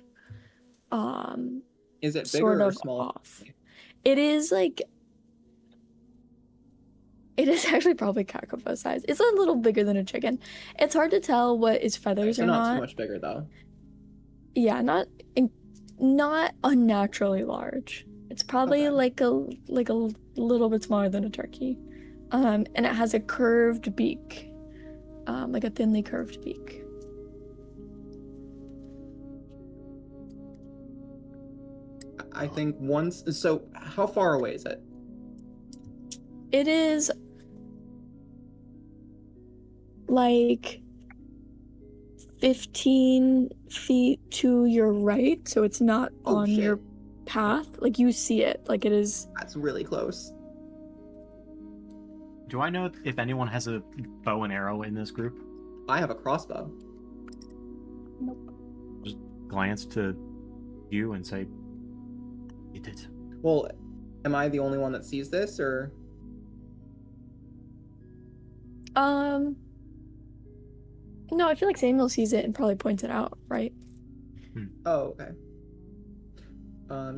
Is it bigger Sort or of smaller? off. It is actually probably cockapus size. It's a little bigger than a chicken. It's hard to tell what is feathers So or not not. too much bigger though. Yeah, not unnaturally large. It's probably Okay. like a little bit smaller than a turkey. And it has a curved beak. Like a thinly curved beak. I think once. So how far away is it? It is like 15 feet to your right, so it's not Oh, on shit. your path. Like you see it, like it is. That's really close. Do I know if anyone has a bow and arrow in this group? I have a crossbow. Just glance to you and say, "You did." Well, am I the only one that sees this, or? No, I feel like Samuel sees it and probably points it out, right? Oh, okay.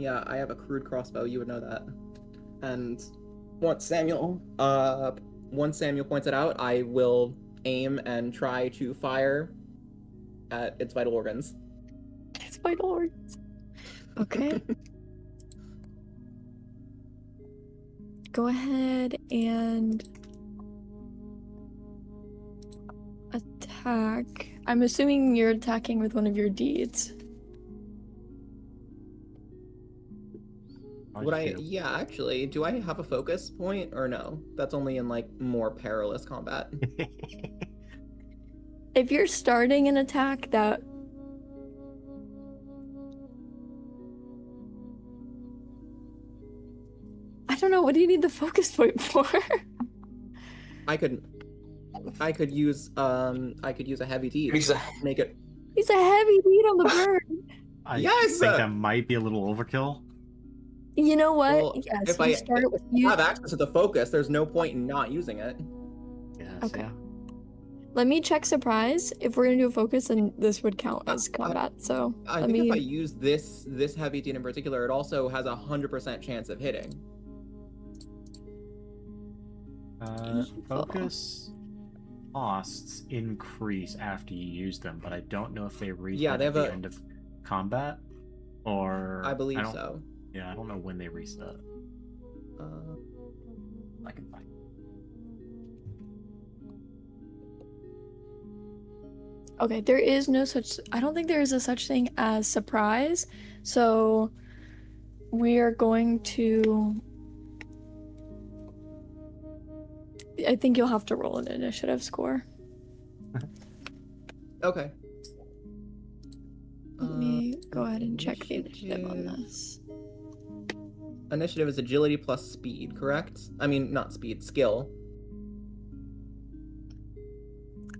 Yeah, I have a crude crossbow. You would know that. And once Samuel points it out, I will aim and try to fire at its vital organs. It's vital organs. Okay. Go ahead and attack. I'm assuming you're attacking with one of your deeds. Would I? Yeah, actually, do I have a focus point or no? That's only in like more perilous combat. If you're starting an attack, that I don't know. What do you need the focus point for? I could use a heavy deed. He's a- Make it. He's a heavy beat on the bird. I Yes! think that might be a little overkill. You know what? Well, Yes, if you I start with you. have access to the focus, there's no point in not using it. Yes, Okay. yeah. Let me check surprise. If we're gonna do a focus, then this would count as combat. So I let think if I me. use this heavy deed in particular, it also has 100% chance of hitting. Focus costs increase after you use them, but I don't know if they reset Yeah, they at have the a- end of combat, or I believe don't- so. Yeah, I don't know when they reset. I can find. Okay, there is no such. I don't think there is a such thing as surprise. So we are going to. I think you'll have to roll an initiative score. Okay. Let me go ahead and check the initiative on Initiative. this. Initiative is agility plus speed, correct? I mean, not speed, skill.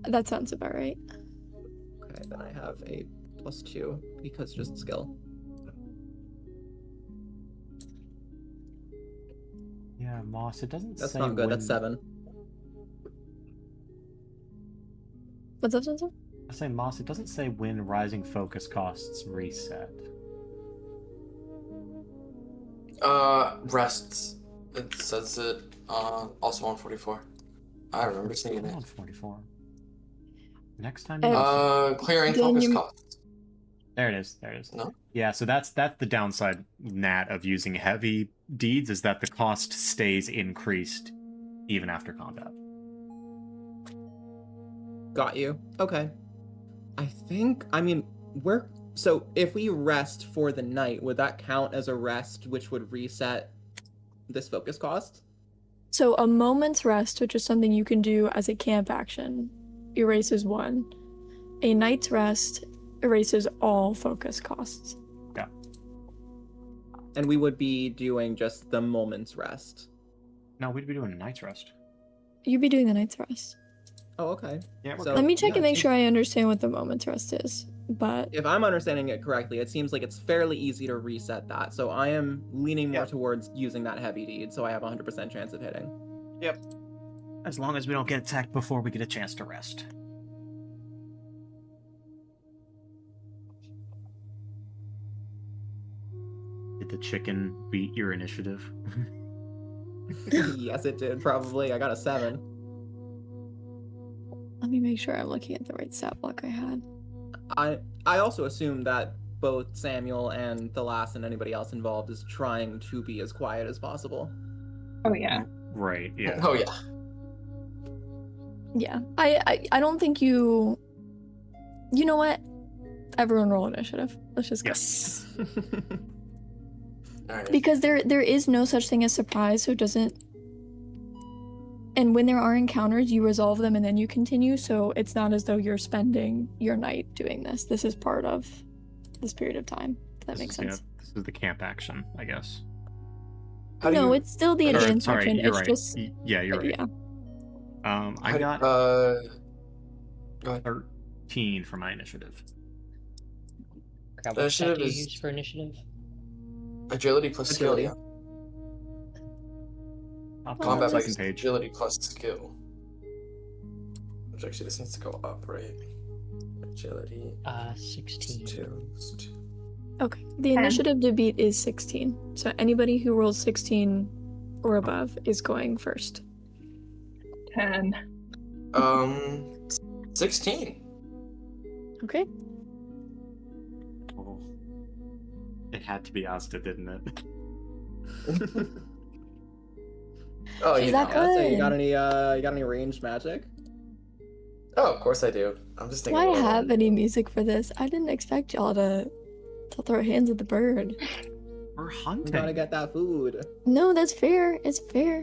That sounds about right. Okay, then I have a +2 because just skill. Yeah, Moss, it doesn't That's say not good. when... That's 7. What's up, Sensor? I say, Moss, it doesn't say when rising focus costs reset. Rests. It says it, also on 44. I remember seeing I'm it. on 44. Next time you... Clearing Dan, focus you- costs. There it is. There it is. No? Yeah, so that's the downside, Nat, of using heavy deeds, is that the cost stays increased even after combat. Got you. Okay. I mean, so if we rest for the night, would that count as a rest, which would reset this focus cost? So a moment's rest, which is something you can do as a camp action, erases 1. A night's rest erases all focus costs. Yeah. And we would be doing just the moment's rest. No, we'd be doing a night's rest. You'd be doing the night's rest. Oh, okay. Yeah, we're So, Let me check yeah, and it make seems- sure I understand what the moment's rest is. But If I'm understanding it correctly, it seems like it's fairly easy to reset that. So I am leaning more towards using that heavy deed, so I have a 100% chance of hitting. Yep. As long as we don't get attacked before we get a chance to rest. Did the chicken beat your initiative? Yes, it did, probably. I got a 7. let me make sure I'm looking at the right stat block I had. I also assume that both Samuel and the last and anybody else involved is trying to be as quiet as possible. Oh yeah. Right, yeah. Oh, yeah. Yeah. I don't think you know what? Everyone roll initiative. Let's just go. Yes. Alright. Because there is no such thing as surprise, so it doesn't. And when there are encounters, you resolve them and then you continue, so it's not as though you're spending your night doing this. This is part of this period of time. If that makes sense. Yeah, this is the camp action, I guess. How do No, you- it's still the Or, advanced sorry, action. you're It's right. just Yeah, you're right. yeah. I how do- got Go ahead. 13 for my initiative. Forgot what stat Initiative do you is- use for initiative? Agility plus skill, Agility. yeah. Off the Combat second bikes, page. agility plus skill. Which actually this needs to go up, right? Agility 16. 2. Okay. The 10. initiative to beat is 16. So anybody who rolls 16 or above is going first. 10. 16. Okay. Oh. It had to be Asta, didn't it? Oh, She's you that know. good. So you got any ranged magic? Oh, of course I do. I'm just Do thinking. I about it. have any music for this? I didn't expect y'all to throw hands at the bird. We're We hunting. gotta get that food. No, that's fair. It's fair.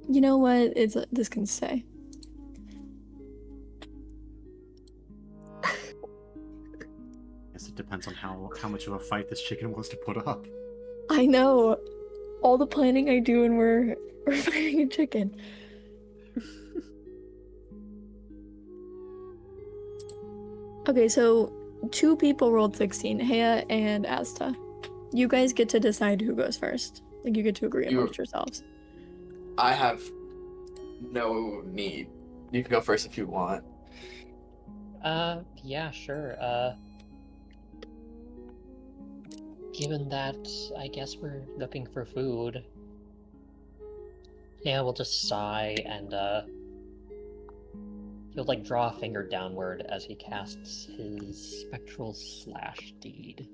You know what? This can stay. Guess it depends on how much of a fight this chicken wants to put up. I know. All the planning I do when we're fighting a chicken. Okay, so 2 people rolled 16, Hea and Asta. You guys get to decide who goes first. Like, you get to agree amongst yourselves. I have no need. You can go first if you want. Yeah, sure. Given that, I guess we're looking for food. Yeah, we'll just sigh and, he'll, like, draw a finger downward as he casts his Spectral Slash deed.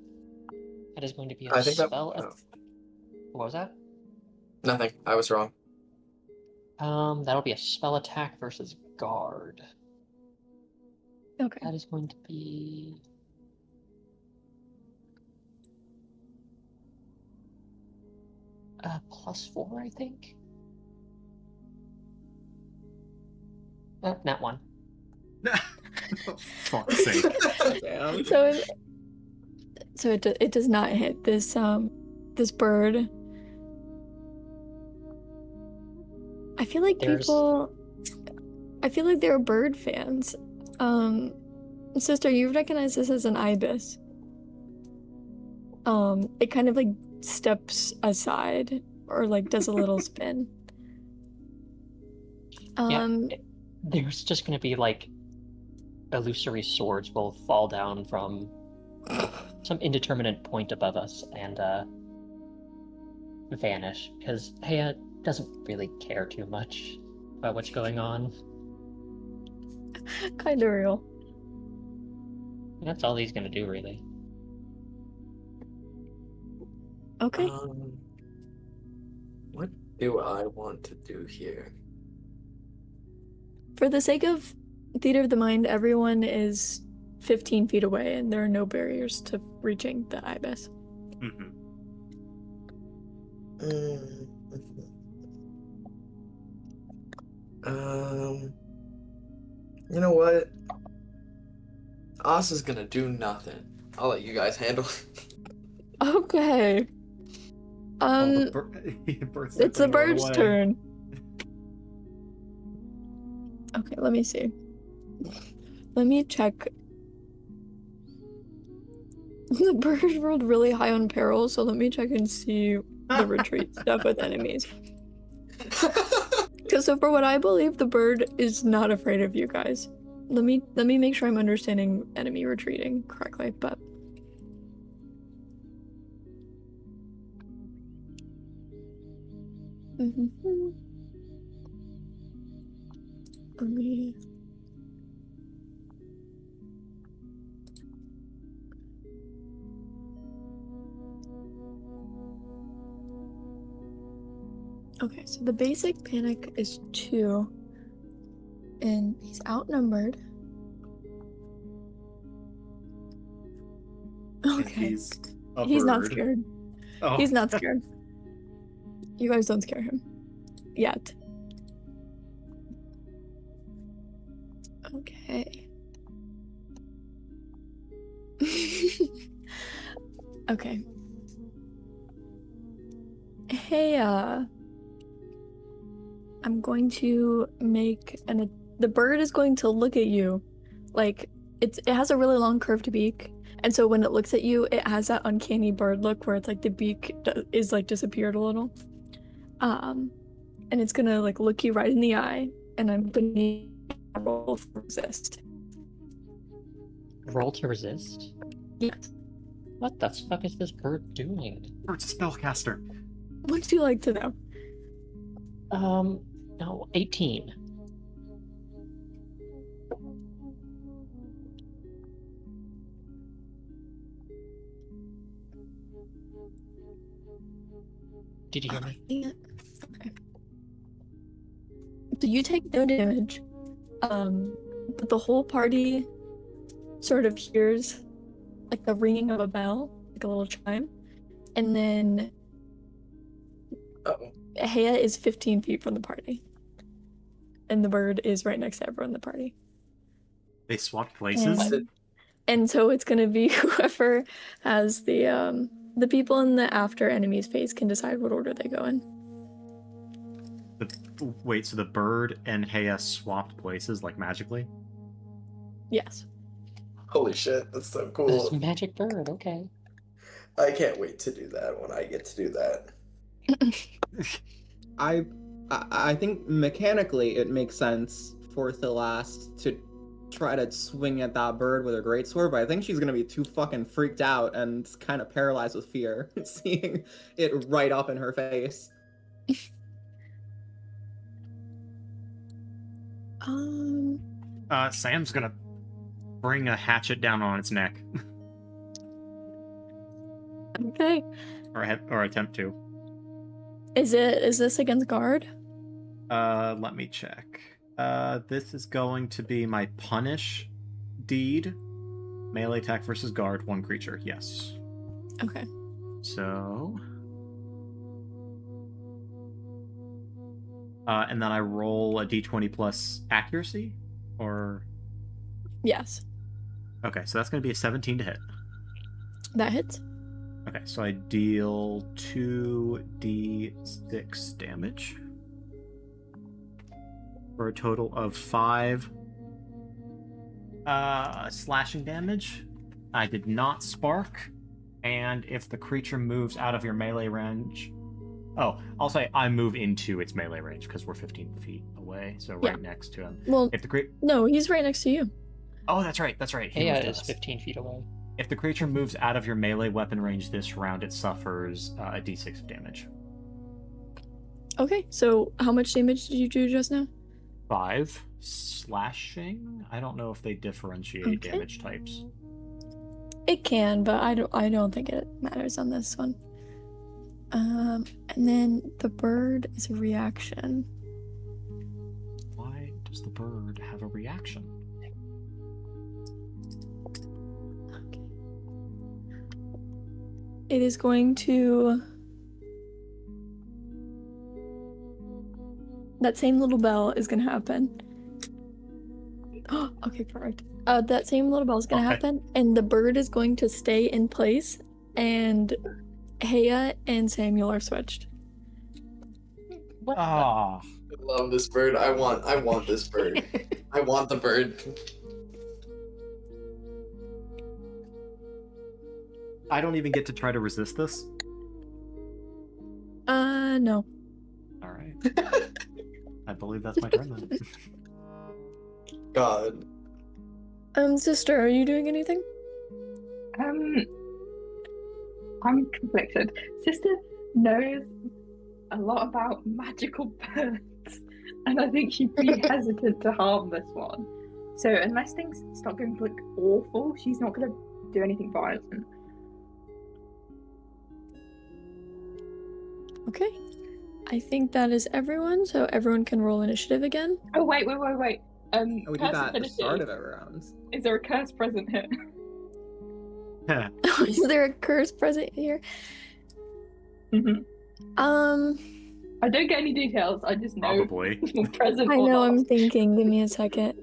That is going to be a I think that- spell... oh. What was that? Nothing. I was wrong. That'll be a spell attack versus guard. Okay. That is going to be... +4, I think? Nat 1. Fuck's sake. Damn. So it does not hit this this bird. I feel like they're bird fans. Sister, you recognize this as an ibis. It kind of like steps aside or like does a little spin. There's just gonna be like illusory swords will fall down from some indeterminate point above us and vanish because Hea doesn't really care too much about what's going on. Kind of real. That's all he's gonna do, really. Okay. What do I want to do here? For the sake of theater of the mind, everyone is 15 feet away and there are no barriers to reaching the ibis. Mm-hmm. You know what? Us is gonna do nothing. I'll let you guys handle it. Okay. Bird's It's the definitely run bird's away. turn. Okay, let me see. Let me check. The bird rolled really high on peril, so let me check and see the retreat stuff with enemies. Because so for what I believe, the bird is not afraid of you guys. Let me make sure I'm understanding enemy retreating correctly, but let me. Okay, so the basic panic is 2, and he's outnumbered. And Okay, he's a he's not bird. scared. Oh. He's not scared. You guys don't scare him. Yet. Okay. Okay. Hey, I'm going to make the bird is going to look at you. Like, it has a really long curved beak. And so when it looks at you, it has that uncanny bird look where it's like the beak is like disappeared a little. And it's gonna like look you right in the eye, and I'm gonna need a roll to resist. Roll to resist? Yes. What the fuck is this bird doing? Bird's a spellcaster. What do you like to know? No, 18. Did you hear me? Okay. So you take no damage, but the whole party sort of hears like the ringing of a bell, like a little chime, and then Uh-oh. Hea is 15 feet from the party, and the bird is right next to everyone in the party. They swapped places? And so it's gonna be whoever has the people in the after enemy's phase can decide what order they go in. Wait, so the bird and Hea swapped places, like magically? Yes. Holy shit, that's so This cool. magic bird, okay. I can't wait to do that when I get to do that. I think mechanically it makes sense for Thelast to try to swing at that bird with her greatsword, but I think she's gonna be too fucking freaked out and kind of paralyzed with fear, seeing it right up in her face. Sam's gonna bring a hatchet down on its neck. Okay. or attempt to. Is this against guard? Let me check. This is going to be my punish deed. Melee attack versus guard, one creature. Yes. Okay. So And then I roll a d20 plus accuracy, or Yes, okay, so that's going to be a 17 to hit. that hits. Okay, so I deal 2d6 damage for a total of 5 slashing damage. I did not spark, and if the creature moves out of your melee range... Oh, I'll say I move into its melee range because we're 15 feet away, so right next to him. Well, If the no, he's right next to you. Oh, that's right. He Heya moved is us. 15 feet away. If the creature moves out of your melee weapon range this round, it suffers a d6 of damage. Okay, so how much damage did you do just now? 5 slashing. I don't know if they differentiate Okay. damage types. It can, but I don't think it matters on this one. And then the bird is a reaction. Why does the bird have a reaction? Okay. It is going to... That same little bell is gonna happen. Okay, perfect. That same little bell is gonna happen, and the bird is going to stay in place, and Heya and Samuel are switched. Ah, I love this bird. I want this bird. I want the bird. I don't even get to try to resist this. No. All right. I believe that's my turn then. God. Sister, are you doing anything? I'm conflicted. Sister knows a lot about magical birds, and I think she'd be hesitant to harm this one. So unless things start going like awful, she's not gonna do anything violent. Okay. I think that is everyone, so everyone can roll initiative again. Oh wait. We did Curse that at the affinity. start of every round. Is there a curse present here? Is there a curse present here? Mm-hmm. I I don't get any details. I just know Probably. present. or know, not. I'm thinking. Give me a second.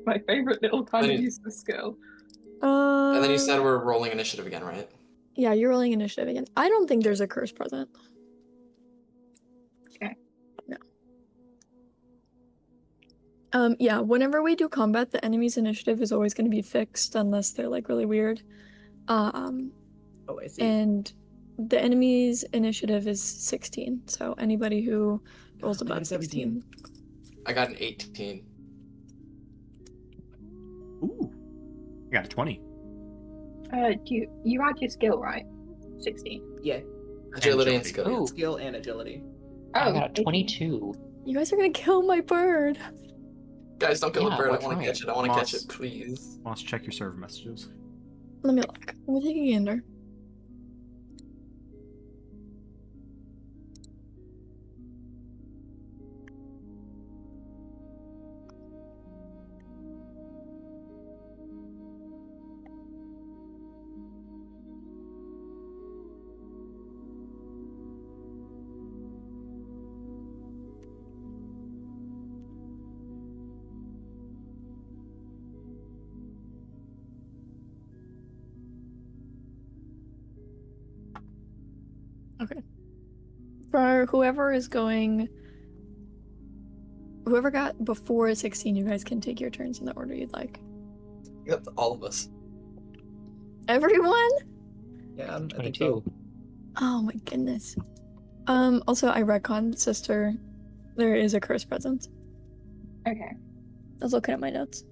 My favorite little tiny Then- useless skill. And then you said we're rolling initiative again, right? Yeah, you're rolling initiative again. I don't think there's a curse present. Okay. No. Yeah, whenever we do combat, the enemy's initiative is always going to be fixed unless they're like really weird. Oh, I see. And the enemy's initiative is 16, so anybody who rolls I got above a 17. 16. I got an 18. Ooh. I got a 20. Do you add your skill, right? 16. Yeah, Agility and Agility. skill. Ooh. skill and agility. I Oh, got a 18. 22. You guys are going to kill my bird. Guys, don't kill Yeah, the bird. we're I want to trying. catch it. I want to catch Moss. it, please. Let's check your server messages. Let me look. Let me take a gander. Okay. For whoever got before 16, you guys can take your turns in the order you'd like. Yep, all of us. Everyone? Yeah, I think 22. so. Oh my goodness. Also, I retconned, sister. There is a curse present. Okay. I was looking at my notes.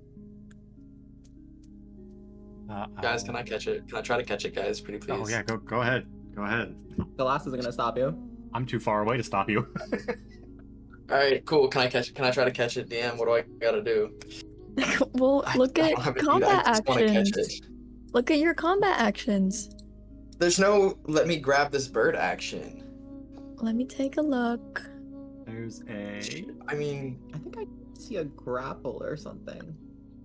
Guys, can I catch it? Can I try to catch it, guys? Pretty please. Oh yeah, go ahead. Go ahead. The last isn't gonna stop you. I'm too far away to stop you. All right, cool. Can I catch it? Can I try to catch it? DM, what do I gotta do? Well, look I at don't have it, dude. combat I just want to catch actions. it. Look at your combat actions. There's no let me grab this bird action. Let me take a look. There's a... I mean, I think I see a grapple or something.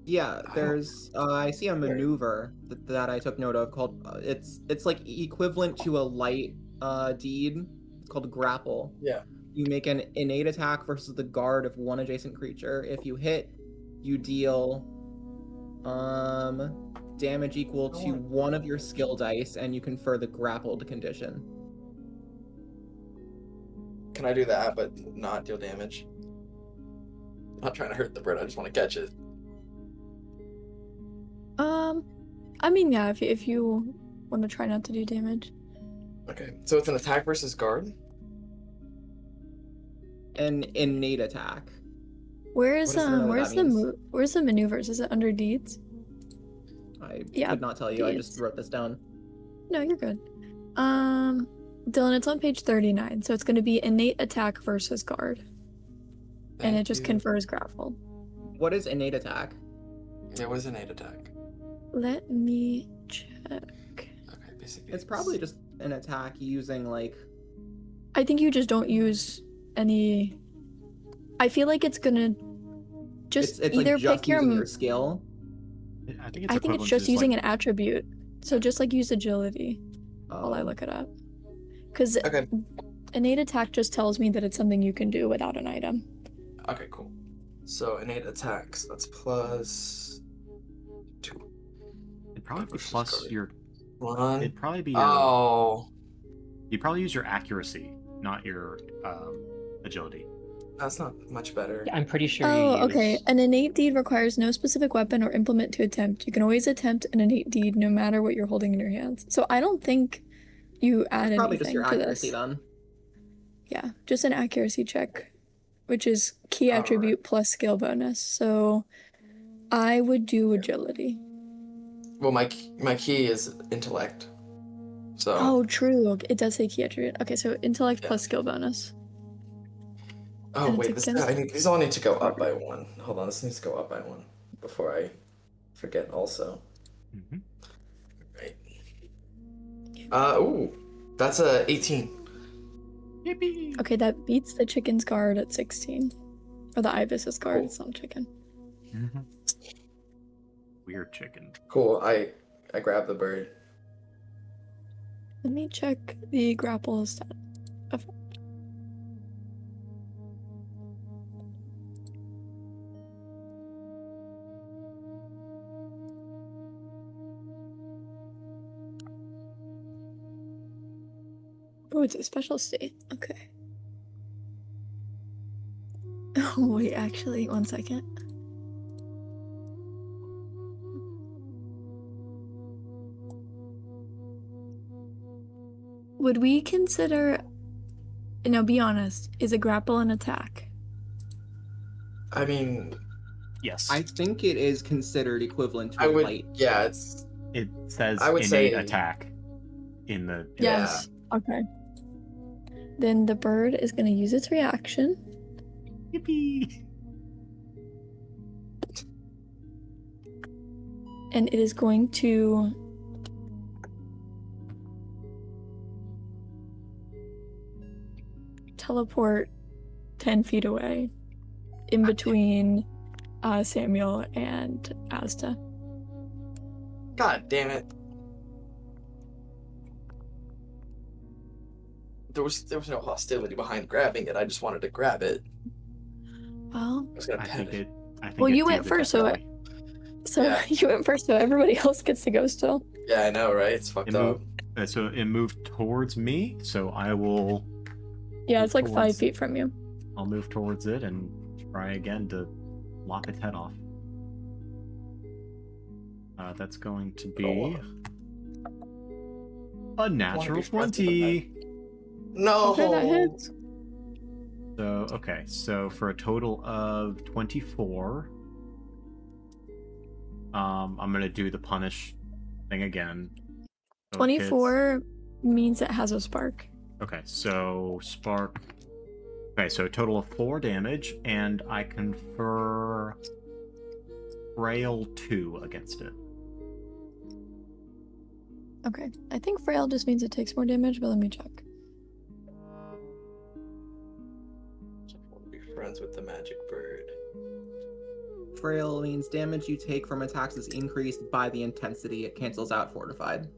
Yeah, I there's. I see a maneuver that I took note of called. It's like equivalent to a light deed. It's called Grapple. Yeah. You make an innate attack versus the guard of one adjacent creature. If you hit, you deal damage equal to one of your skill dice, and you confer the grappled condition. Can I do that, but not deal damage? I'm not trying to hurt the bird. I just want to catch it. I mean, yeah, if you want to try not to do damage. Okay, so it's an attack versus guard. An innate attack. Where's I don't know what where's that the means. where's the maneuvers? Is it under deeds? I Yeah, could not tell you. I deeds. just wrote this down. No, you're good. Dylan, it's on page 39, so it's going to be innate attack versus guard, and it just confers grapple. What is innate attack? Yeah, what is innate attack? Let me check. Okay, basically. It's probably just an attack using like. I think you just don't use any. I feel like it's gonna just It's either like just pick your. using your skill. I think I think it's just using an attribute. So just like use agility while I look it up. Because Okay. innate attack just tells me that it's something you can do without an item. Okay, cool. So innate attacks. That's plus 2. It'd probably be versus plus guard. your. 1. It'd probably be your. Oh, You'd probably use your accuracy, not your agility. that's not much better. I'm pretty sure Oh, you use... okay. An innate deed requires no specific weapon or implement to attempt. You can always attempt an innate deed no matter what you're holding in your hands. So I don't think you add Probably just anything your to accuracy this. then. Yeah, just an accuracy check, which is key attribute plus skill bonus. So I would do agility. Well, my key is intellect. So. Oh, true. It does say key attribute. Okay, so intellect plus skill bonus. Oh and wait, it's these all need to go up by 1. Hold on, this needs to go up by 1 before I forget. Also. Mm-hmm. Right. Ooh, that's a 18. Yippee! Okay, that beats the chicken's guard at 16. Or the ibis's guard, Cool. it's not chicken. Mm-hmm. Weird chicken. Cool. I grabbed the bird. Let me check the grapple stat effect. Oh, it's a special state. Okay. Oh, wait, actually, one second. Would we consider... Now, be honest. Is a grapple an attack? I mean, Yes. I think it is considered equivalent to I a would. light. Yeah, it's. It says I would innate say- attack in the. Yes. Okay. Then the bird is going to use its reaction. Yippee! And it is going to... teleport 10 feet away. In between Samuel and Asta. God damn it. There was no hostility behind grabbing it. I just wanted to grab it. Well, I was gonna I pet think it. it. I think Well, it you did went the first, so technically. Yeah. you went first, so everybody else gets to go still. Yeah, I know, right? It's fucked It up. moved, so it moved towards me, so I will. Yeah, it's like Towards- 5 feet from you. I'll move towards it and try again to lop its head off. That's going to be a natural be friends with 20. No. Okay, that hits. So okay, so for a total of 24, I'm gonna do the punish thing again. So it hits- 24 means it has a spark. Okay, so spark. Okay, so a total of 4 damage, and I confer frail 2 against it. Okay, I think frail just means it takes more damage, but let me check. Just want to be friends with the magic bird. Frail means damage you take from attacks is increased by the intensity. It cancels out fortified.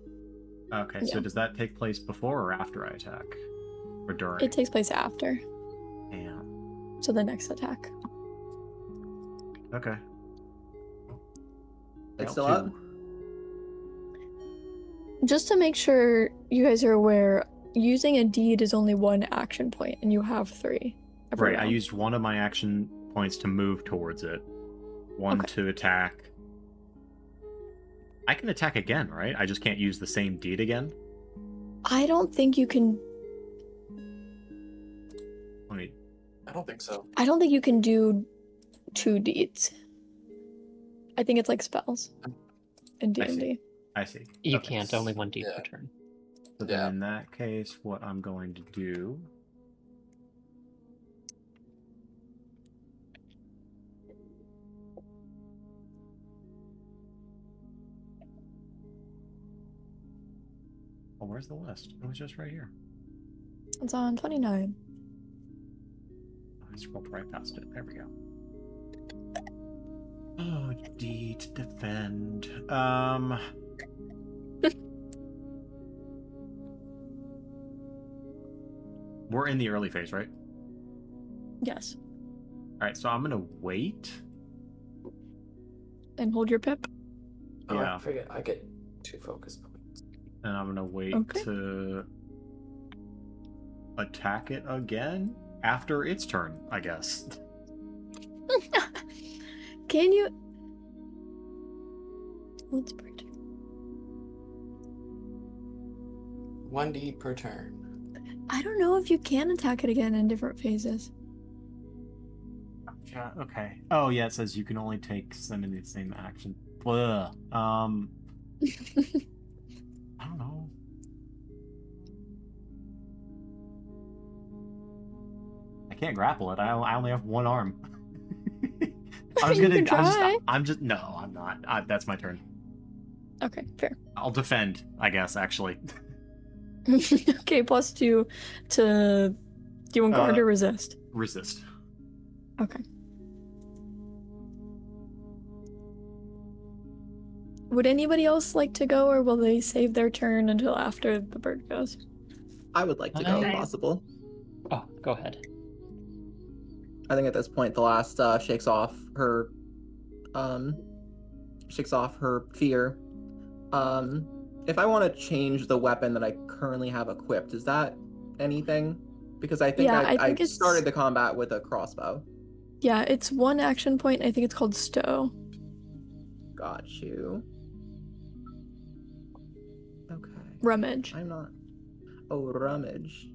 Okay, Yeah. so does that take place before or after I attack? Or during? It takes place after, Damn. so the next attack. Okay. It's Fail still 2. up? Just to make sure you guys are aware, using a deed is only 1 action point, and you have 3. every Right, I round. used one of my action points to move towards it. One Okay. to attack. I can attack again, right? I just can't use the same deed again? I don't think you can. Let me... I don't think so. I don't think you can do 2 deeds. I think it's like spells in I see. D&D. I see. You Okay. can't, only 1 deed Yeah. per turn. So then in that case, what I'm going to do... Oh, where's the list? It was just right here. It's on 29. I scrolled right past it. There we go. Oh, deed, defend. We're in the early phase, right? Yes. Alright, so I'm gonna wait. And hold your pip. Oh, Yeah. I forget. I get 2 focus points. And I'm gonna wait Okay. to attack it again after its turn, I guess. Can you? Let's break it. 1d per turn. I don't know if you can attack it again in different phases. Yeah, okay. Oh, yeah, it says you can only take some in the same action. Blah. I don't know. I can't grapple it. I only have 1 arm. I was You gonna. can try. I'm just. No, I'm not. That's my turn. Okay, fair. I'll defend, I guess, actually. Okay, +2 to. Do you want guard or resist? Resist. Okay. Would anybody else like to go, or will they save their turn until after the bird goes? I would like to go if Okay. possible. Oh, go ahead. I think at this point the last shakes off her fear. If I want to change the weapon that I currently have equipped, is that anything? Because I think Yeah, I I think it's- started the combat with a crossbow. Yeah, it's 1 action point. I think it's called stow. Got you. Okay. Rummage. I'm not. Oh, rummage.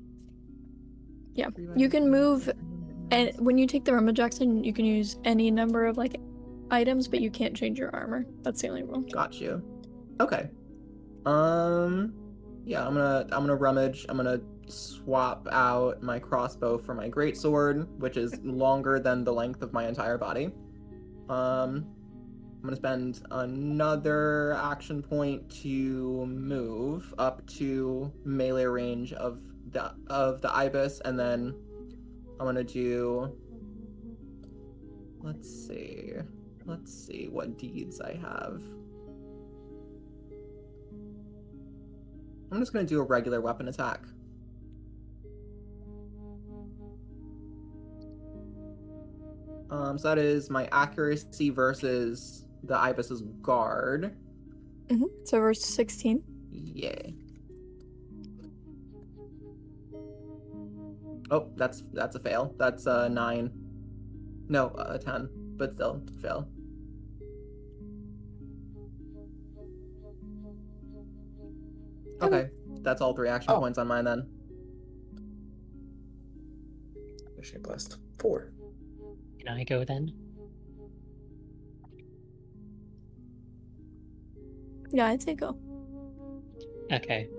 Yeah, you can move, and when you take the rummage action, you can use any number of like items, but you can't change your armor. That's the only rule. Got you. Okay. Yeah, I'm gonna rummage. I'm gonna swap out my crossbow for my greatsword, which is longer than the length of my entire body. I'm gonna spend another action point to move up to melee range of the ibis, and then I'm gonna do. Let's see what deeds I have. I'm just going to do a regular weapon attack. So that is my accuracy versus the Ibis's guard. So verse 16. Yeah. Oh, that's a fail. That's a 9. No, a 10, but still fail. Okay, that's all 3 action points on mine then. Shape blast 4. Can I go then? Yeah, I'd say go. Okay.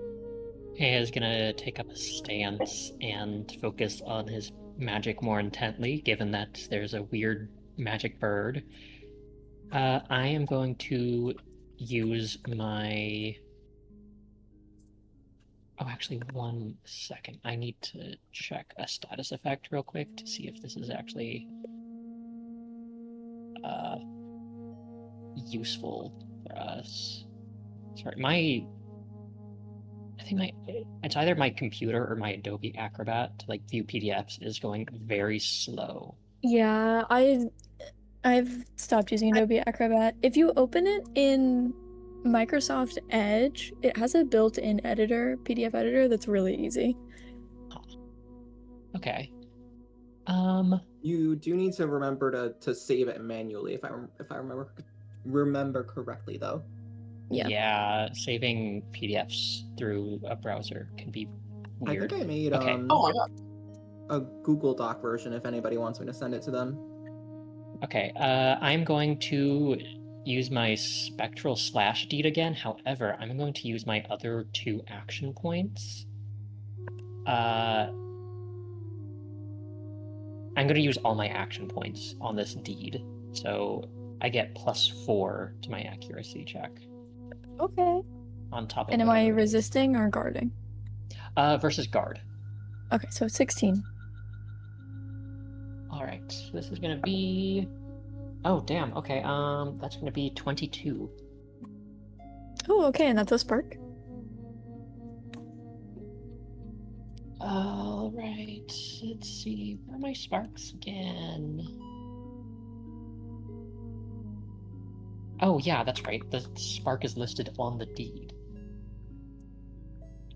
He is gonna take up a stance and focus on his magic more intently, given that there's a weird magic bird. I am going to use my... Oh, actually, 1 second. I need to check a status effect real quick to see if this is actually useful for us. Sorry, I think think it's either my computer or my Adobe Acrobat to like view PDFs is going very slow. Yeah, I've stopped using Adobe Acrobat. If you open it in Microsoft Edge, it has a built-in editor, PDF editor that's really easy. Okay. You do need to remember to save it manually if I remember correctly though. Yeah. Yeah, saving PDFs through a browser can be weird. I think I made Okay. Oh my god. a Google Doc version if anybody wants me to send it to them. Okay, I'm going to use my spectral slash deed again. However, I'm going to use my other 2 action points. I'm going to use all my action points on this deed, so I get +4 to my accuracy check Okay. on top of And am I whatever it is. resisting or guarding? Versus guard. Okay, so 16. All right, so this is going to be... Oh, damn. Okay, that's going to be 22. Oh, okay, and that's a spark. All right, let's see. Where are my sparks again? Oh, yeah, that's right. The spark is listed on the deed.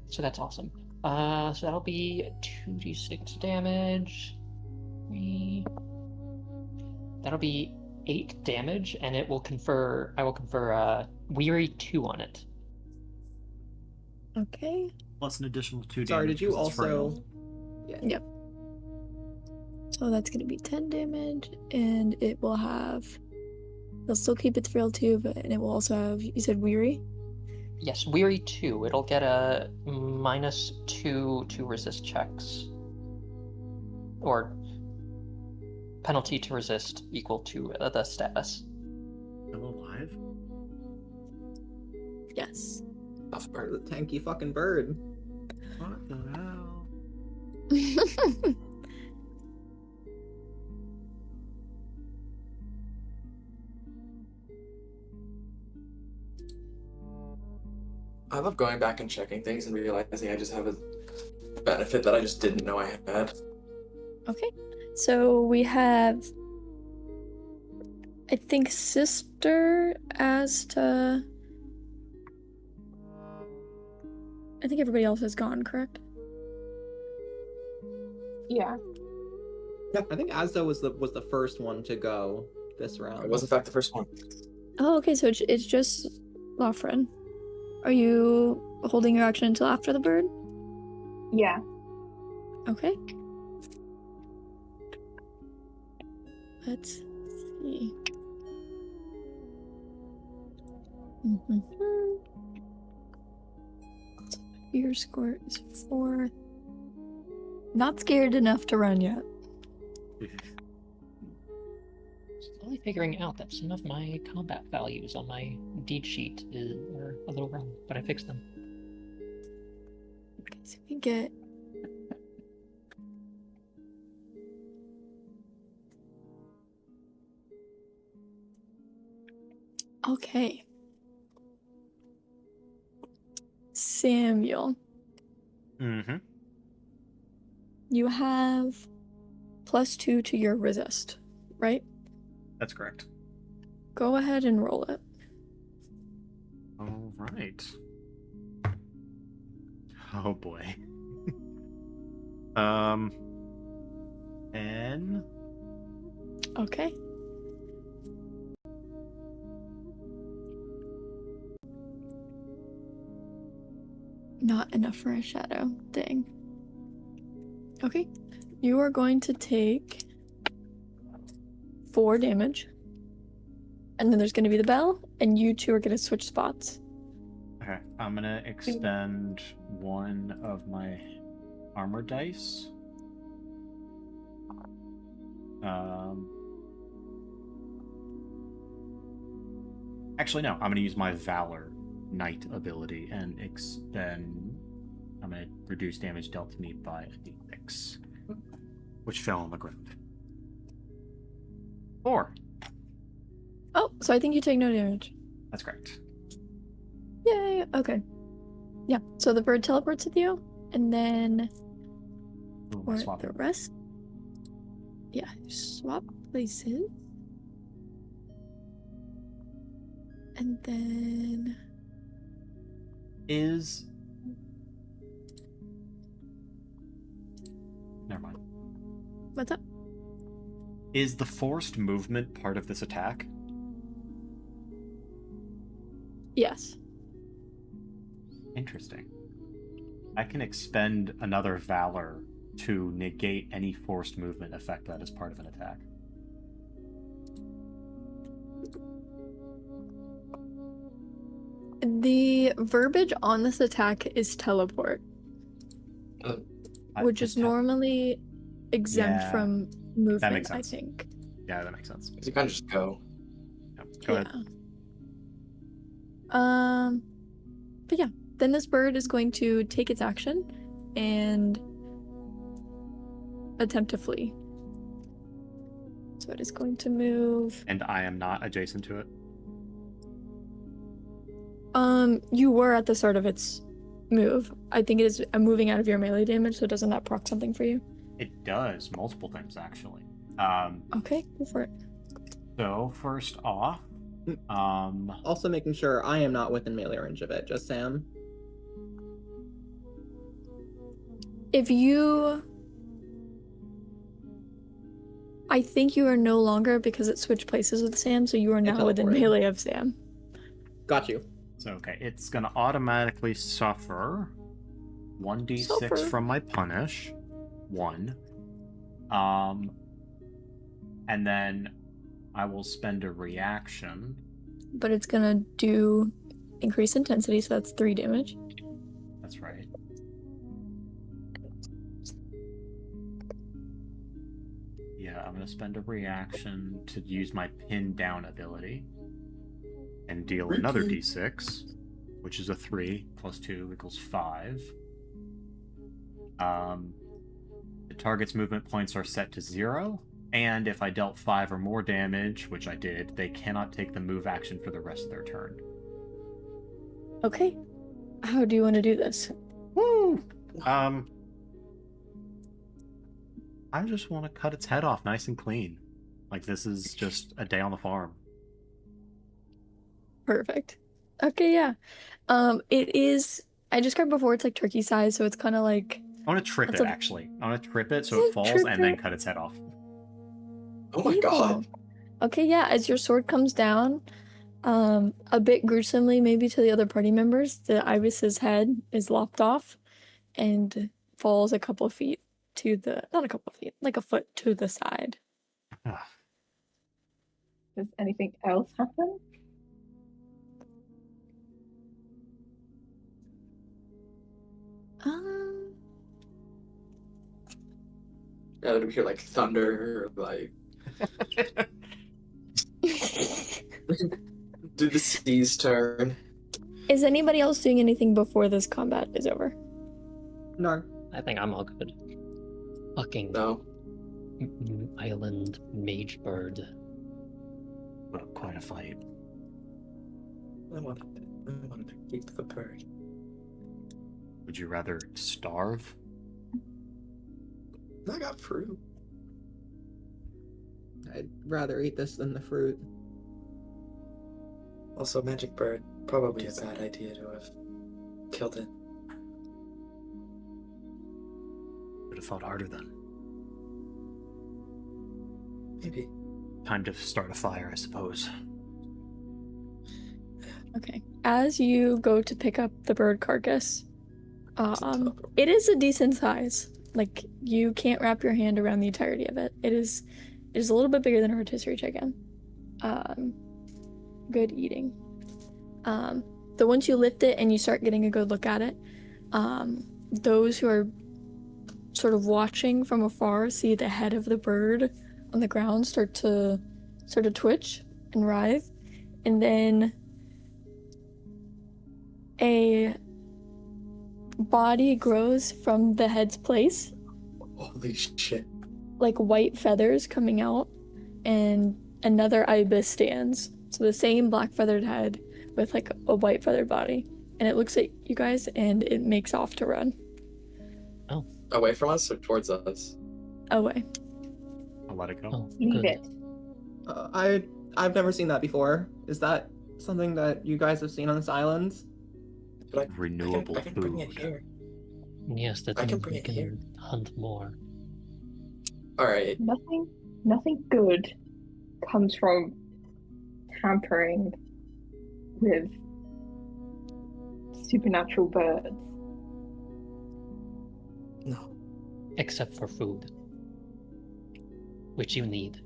So that's awesome. So that'll be 2d6 damage. 3. That'll be 8 damage, and it will confer. I will confer Weary 2 on it. Okay. Plus an additional 2 Sorry, damage. did you 'cause it's frail. also? Yeah. Yep. So that's gonna be 10 damage, and it will have. It'll still keep its frail too, and it will also have. You said weary. Yes, Weary 2. It'll get a -2 to resist checks, or penalty to resist equal to the status. Still alive? Yes. Tough Or bird. the tanky fucking bird. What the hell? I love going back and checking things and realizing I just have a benefit that I just didn't know I had. Okay. So we have. I think sister as to. I think everybody else has gone, correct? Yeah. Yeah, I think Asda was the first one to go this round. It was in fact the first one. Oh, okay, so it's just Lawfren. Are you holding your action until after the bird? Yeah. Okay. Let's see. Your score is 4. Not scared enough to run yet. Slowly figuring out that some of my combat values on my deed sheet are a little wrong, but I fixed them. Okay, so we get. Okay. Samuel, Mm-hmm. you have +2 to your resist, right? That's correct. Go ahead and roll it. All right. Oh boy. N. Okay. Not enough for a shadow. Dang. Okay. You are going to take 4 damage. And then there's going to be the bell, and you two are going to switch spots. Okay, I'm gonna expend 1 of my armor dice. Actually, no. I'm gonna use my Valor Knight ability and expend. I'm gonna reduce damage dealt to me by a d6, which fell on the ground. 4. Oh, so I think you take no damage. That's correct. Yay, okay. Yeah, so the bird teleports with you, and then Ooh, for I the swapped it. rest, yeah, swap places. And then Is never mind. what's up? Is the forced movement part of this attack? Yes. Interesting. I can expend another Valor to negate any forced movement effect that is part of an attack. The verbiage on this attack is teleport, which is normally exempt Yeah, from movement, makes I sense. think. Yeah, that makes sense. You kind of just go. Yep, go ahead. But yeah, then this bird is going to take its action and attempt to flee. So it is going to move. And I am not adjacent to it. You were at the start of its move. I think it is moving out of your melee damage, so doesn't that proc something for you? It does multiple things actually. Okay, go for it. So first off, Also making sure I am not within melee range of it, just Sam. If you... I think you are no longer, because it switched places with Sam, so you are now within teleported. melee of Sam. Got you. so okay, it's gonna automatically suffer 1d6 Suffer. from my punish. 1. And then I will spend a reaction. But it's gonna do increased intensity, so that's 3 damage. That's right. Yeah, I'm gonna spend a reaction to use my pin down ability and deal another d6, which is a 3 plus 2 equals 5. The target's movement points are set to 0, and if I dealt 5 or more damage, which I did, they cannot take the move action for the rest of their turn. Okay. How do you want to do this? Woo! I just want to cut its head off nice and clean. Like this is just a day on the farm. Perfect. Okay, yeah. It is... I described before it's like turkey size, so it's kind of like... I want to trip That's it, a- actually. I want to trip it so Yeah, it falls trip and then it. cut its head off. Oh my god. Okay, yeah, as your sword comes down, a bit gruesomely maybe to the other party members, the ibis's head is lopped off and falls a couple of feet to the... Not a couple of feet, like a foot to the side. Does anything else happen? Yeah, would we hear like thunder or like did the seas turn? Is anybody else doing anything before this combat is over? No. I think I'm all good. Fucking No. island mage bird. But quite a fight. I wanted to keep the bird. Would you rather starve? I got fruit. I'd rather eat this than the fruit. Also, magic bird. Probably a bad idea to have killed it. Would have fought harder then. Maybe. Time to start a fire, I suppose. Okay. As you go to pick up the bird carcass, it is a decent size. Like, you can't wrap your hand around the entirety of it. It is a little bit bigger than a rotisserie chicken. Good eating. But once you lift it and you start getting a good look at it, those who are sort of watching from afar see the head of the bird on the ground start to twitch and writhe, and then a body grows from the head's place, Holy shit. like white feathers coming out, and another ibis stands. So the same black feathered head with like a white feathered body. and it looks at you guys and it makes off to run Away from us or towards us? away. I'll let it go. Oh, Leave good. it. I've never seen that before. Is that something that you guys have seen on this island? But Renewable I can bring it food. here. Yes, that I can means bring we it here. can hunt more. All right. Nothing good comes from tampering with supernatural birds. No. Except for food. Which you need.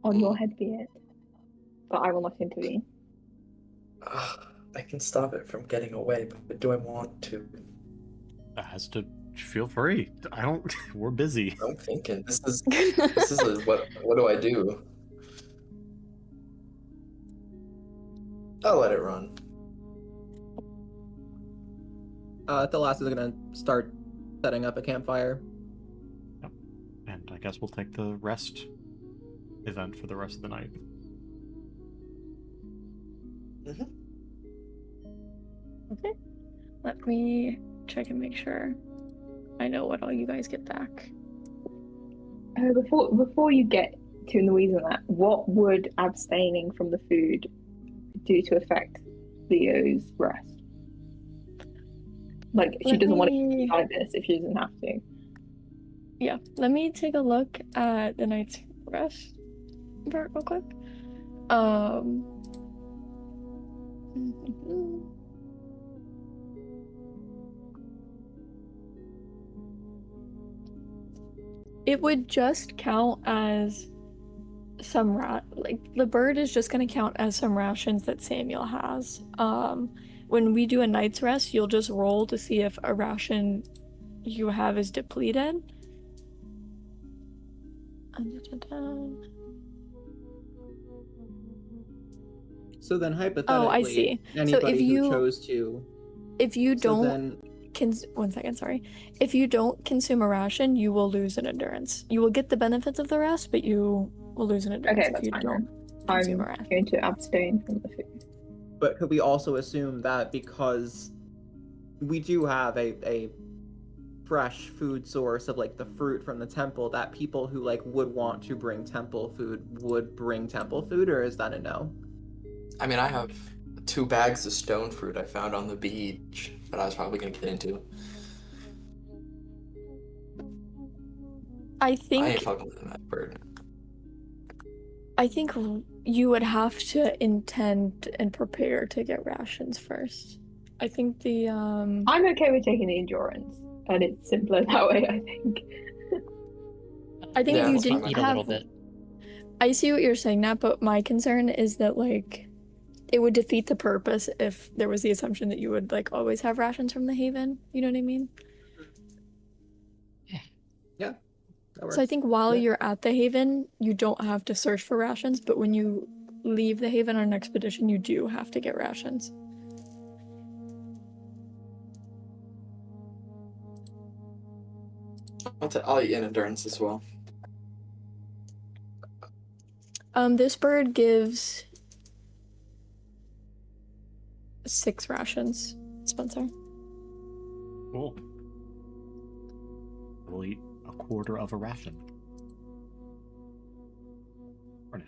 On your head be it. But I will not intervene. I can stop it from getting away, but do I want to? Has to feel free. I don't. We're busy. I'm thinking this is what do I do? I'll let it run. Thalas is gonna start setting up a campfire. And I guess we'll take the rest event for the rest of the night. Mm-hmm. Okay. Let me check and make sure I know what all you guys get back. Before you get to Louise on that, what would abstaining from the food do to affect Leo's rest? Like, she Let doesn't want to me- decide this if she doesn't have to. Yeah, let me take a look at the night's rest part real quick. It would just count as some like the bird is just gonna count as some rations that Samuel has. When we do a night's rest, you'll just roll to see if a ration you have is depleted. So then hypothetically, Oh, I see. So anybody who chose to. If you So don't then, one second, sorry. If you don't consume a ration, you will lose an endurance. You will get the benefits of the rest, but you will lose an endurance Okay, if that's you fine don't then. consume I'm a ration. going to abstain from the food. but could we also assume that because we do have a fresh food source of like the fruit from the temple, that people who like would want to bring temple food would bring temple food, or is that a no? I mean, I have 2 bags of stone fruit I found on the beach that I was probably gonna get into. I I ain't think fucking with that bird. you would have to intend and prepare to get rations first. I think the I'm okay with taking the endurance, and it's simpler that way, I think. I think Yeah, if you that's fine. didn't Eat a have little bit. I see what you're saying, Nat, but my concern is that like it would defeat the purpose if there was the assumption that you would like always have rations from the haven. You know what I mean? Yeah, that works. So I think while Yeah. you're at the haven, you don't have to search for rations, but when you leave the haven on an expedition, you do have to get rations. I'll eat an endurance as well. This bird gives 6 rations, Spencer. Cool. We'll eat a quarter of a ration. For now.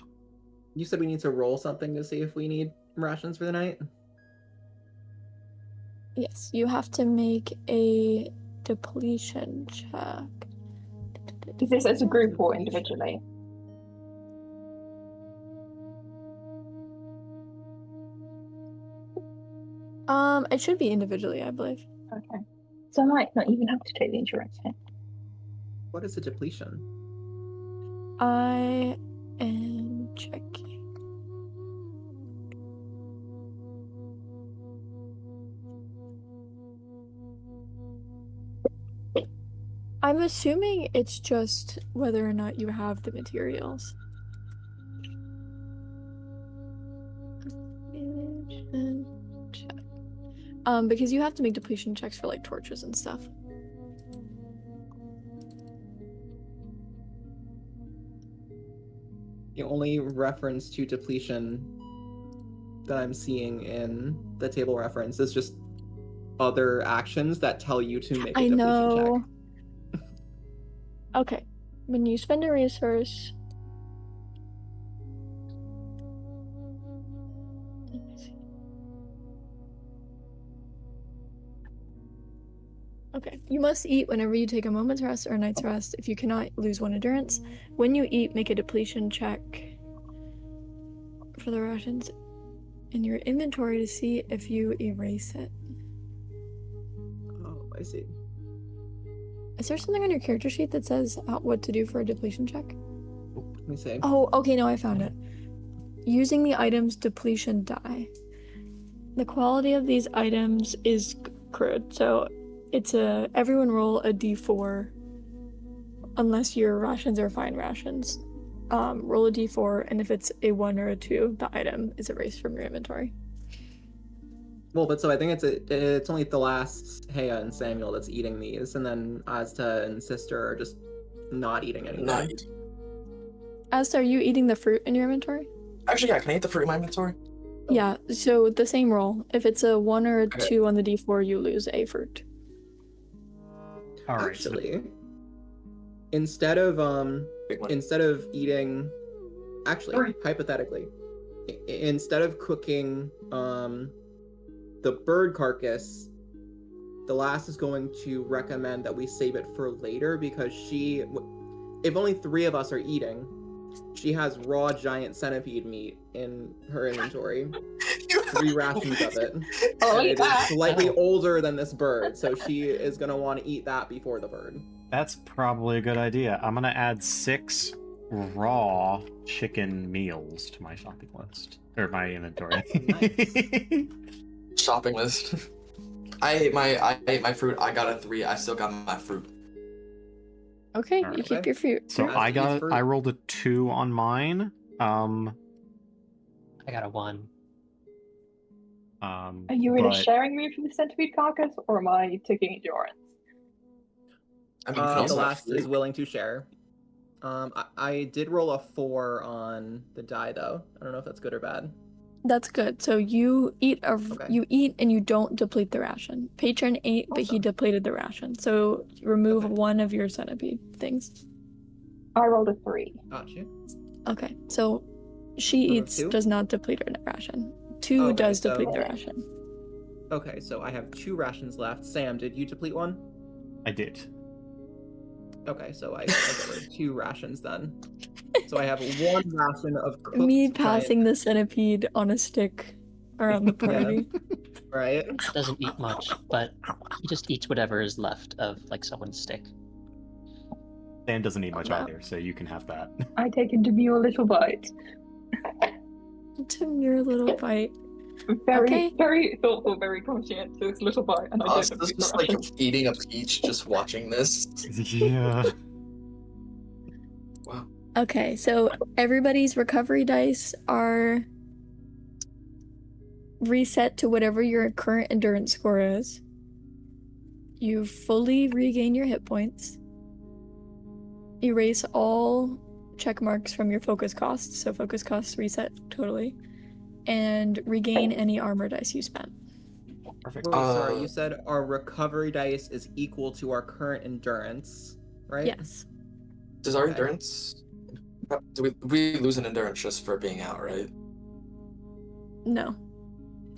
You said we need to roll something to see if we need rations for the night. Yes, you have to make a depletion check. Is this as a group or individually? It should be individually, I believe. Okay. So I might not even have to take the endurance hit. What is a depletion? I am checking. I'm assuming it's just whether or not you have the materials. Check. Because you have to make depletion checks for like torches and stuff. You only reference to depletion that I'm seeing in the table reference is just other actions that tell you to make a I depletion know. check. Okay. When you spend a resource. Let me see. Okay. You must eat whenever you take a moment's rest or a night's rest. If you cannot, lose 1 endurance. When you eat, make a depletion check for the rations in your inventory to see if you erase it. Oh, I see. Is there something on your character sheet that says what to do for a depletion check? Let me see. Oh, okay, no, I found it. Using the item's depletion die. The quality of these items is crude, so it's everyone roll a d4 unless your rations are fine rations. Roll a d4, and if it's a 1 or a 2, the item is erased from your inventory. Well, but so I think it's only the last Hea and Samuel that's eating these, and then Azta and Sister are just not eating anything. Not Asta, are you eating the fruit in your inventory? Actually, yeah. Can I eat the fruit in my inventory? Yeah, so the same roll. If it's a 1 or a Okay. 2 on the d4, you lose a fruit. All right. Actually, instead of Big one. eating, actually, hypothetically, instead of cooking the bird carcass, the last is going to recommend that we save it for later because if only 3 of us are eating, she has raw giant centipede meat in her inventory. 3 rations of it. Oh, And it yeah. is slightly older than this bird, so she is going to want to eat that before the bird. That's probably a good idea. I'm gonna add 6 raw chicken meals to my shopping list. Or my inventory. Shopping list. I ate my fruit. I got a 3. I still got my fruit. Okay, you Alright. keep your fruit. So Yeah, I rolled a 2 on mine. I got a 1. Are you in a but sharing mood for the centipede carcass, or am I taking endurance? I mean, you can The also have last is fruit. willing to share. I did roll a 4 on the die though. I don't know if that's good or bad. That's good. So you eat Okay. you eat and you don't deplete the ration. Patron ate, but he Awesome. depleted the ration. So remove Okay. 1 of your centipede things. I rolled a 3. Gotcha. Okay, so she Remove eats, 2? does not deplete her ration. 2 Okay, does so- deplete the ration. Okay, so I have 2 rations left. Sam, did you deplete 1? I did. Okay, so I get rid of 2 rations then. So I have 1 ration of cooked Me giant- passing the centipede on a stick around the party. right? Doesn't eat much, but he just eats whatever is left of like someone's stick. Dan doesn't eat much Wow. either, so you can have that. I take into me your little bite. To your little bite. Very, Okay. very thoughtful, very conscientious little bite, and I Us don't this deplete the just like ration. eating a peach, just watching this. Yeah. Wow. Okay, so everybody's recovery dice are reset to whatever your current endurance score is. You fully regain your hit points. Erase all check marks from your focus costs, so focus costs reset totally. And regain any armor dice you spent. Perfect. Wait, sorry, you Uh, said our recovery dice is equal to our current endurance, right? Yes. Does our Okay. endurance? Do we lose an endurance just for being out, right? No.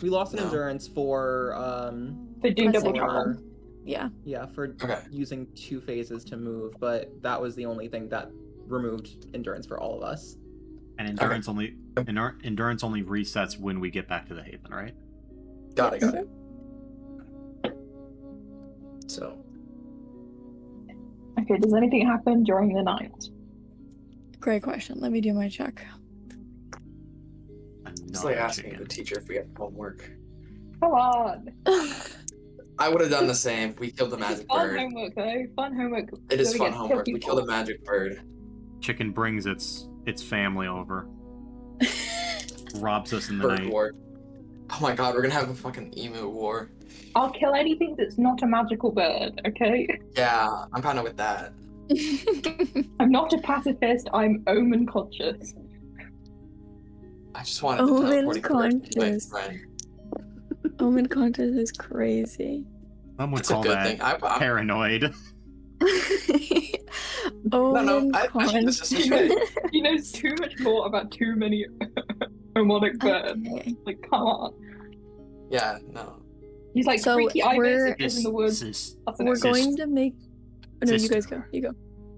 We lost an No. endurance for For doing double Pressing trouble. on. Yeah. for Okay. using 2 phases to move, but that was the only thing that removed endurance for all of us. And endurance endurance only resets when we get back to the Haven, right? Got Yes. it. So Okay, does anything happen during the night? Great question. Let me do my check. it's like asking the teacher if we have homework. Come on! I would have done the same. We killed the magic Fun bird. homework, though. Fun homework. It is So we fun get to kill homework. We people. killed a magic bird. Chicken brings its family over, robs us in the Bird night. war. Oh my god, we're gonna have a fucking emu war. I'll kill anything that's not a magical bird, okay? Yeah, I'm kind of with that. I'm not a pacifist, I'm omen conscious. I just wanted to Omen teleport my conscious. friend. Omen conscious is crazy. Some would That's a call good that thing. I'm paranoid. Omen I think this is conscious. He knows too much more about too many demonic birds. Okay. Like, come on. Yeah, no. He's like So freaky ibis we're- that lives in the woods. That's the We're next going to make. Oh, no, you guys go. Sister. You go.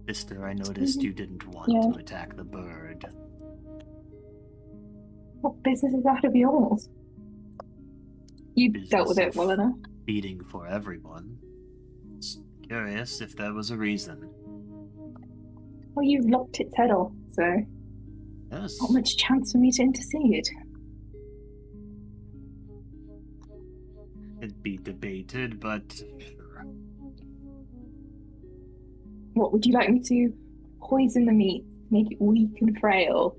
Sister, I noticed you didn't want Yeah. to attack the bird. What business is that of yours? You dealt with Business it well of enough. Feeding for everyone. Just curious if there was a reason. Well, you lopped its head off, so Yes. not much chance for me to intercede. It'd be debated, but sure. What, would you like me to poison the meat, make it weak and frail?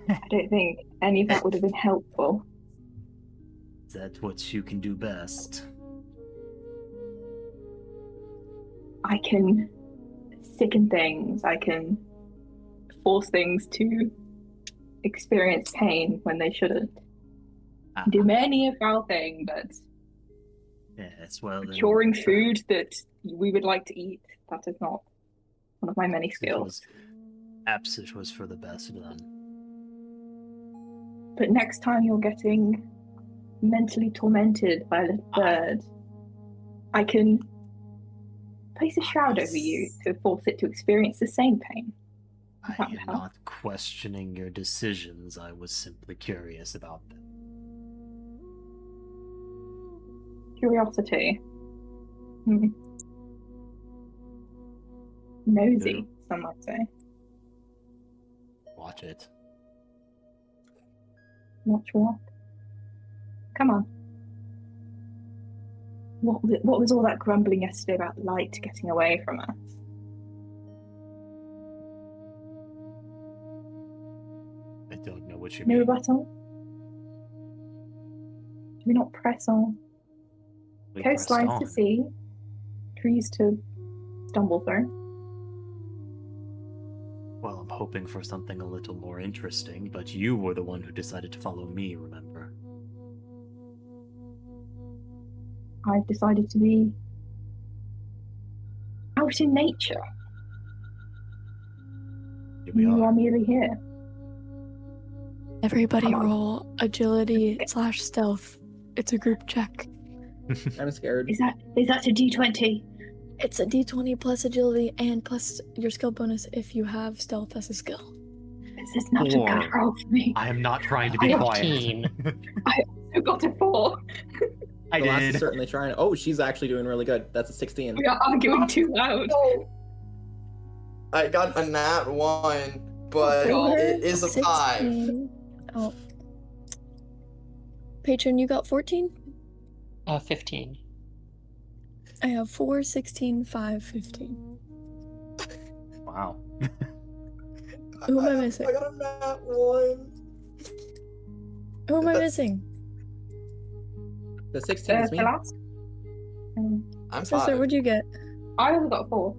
I don't think any of that would have been helpful. Is that what you can do best? I can sicken things, I can force things to experience pain when they shouldn't. Ah, Do many a foul thing, but yes, well, then, curing food that we would like to eat, that is not one of my many skills. Perhaps it was for the best then. But next time you're getting mentally tormented by a little bird, I can place a shroud over you to force it to experience the same pain. I That would am help. not questioning your decisions. I was simply curious about them. Curiosity. Hmm. Nosy, True. some might say. Watch it. Watch what? Come on. What was all that grumbling yesterday about light getting away from us? I don't know what you No mean. rebuttal? Do we not press on? We pressed Coastlines on. to sea, trees to stumble through. Well, I'm hoping for something a little more interesting, but you were the one who decided to follow me, remember? I've decided to be out in nature. Here we You are. are merely here. Everybody Come on. roll agility / stealth. It's a group check. I'm scared. Is that a D20? It's a d20 plus agility and plus your skill bonus if you have stealth as a skill. This is not a good 4. roll for me. I am not trying to be I- quiet. 15. I got a 4. I The last is did. certainly trying. Oh, she's actually doing really good. That's a 16. We are arguing too loud. No. I got a nat 1, but Four, it is a 5. 16. Oh. Patron, you got 14? 15. I have 4, 16, 5, 15. Wow. Who am I missing? I got a nat 1. Who am I That's- missing? The 16 is me. The last? I'm Sister, 5. what'd you get? I only got a 4.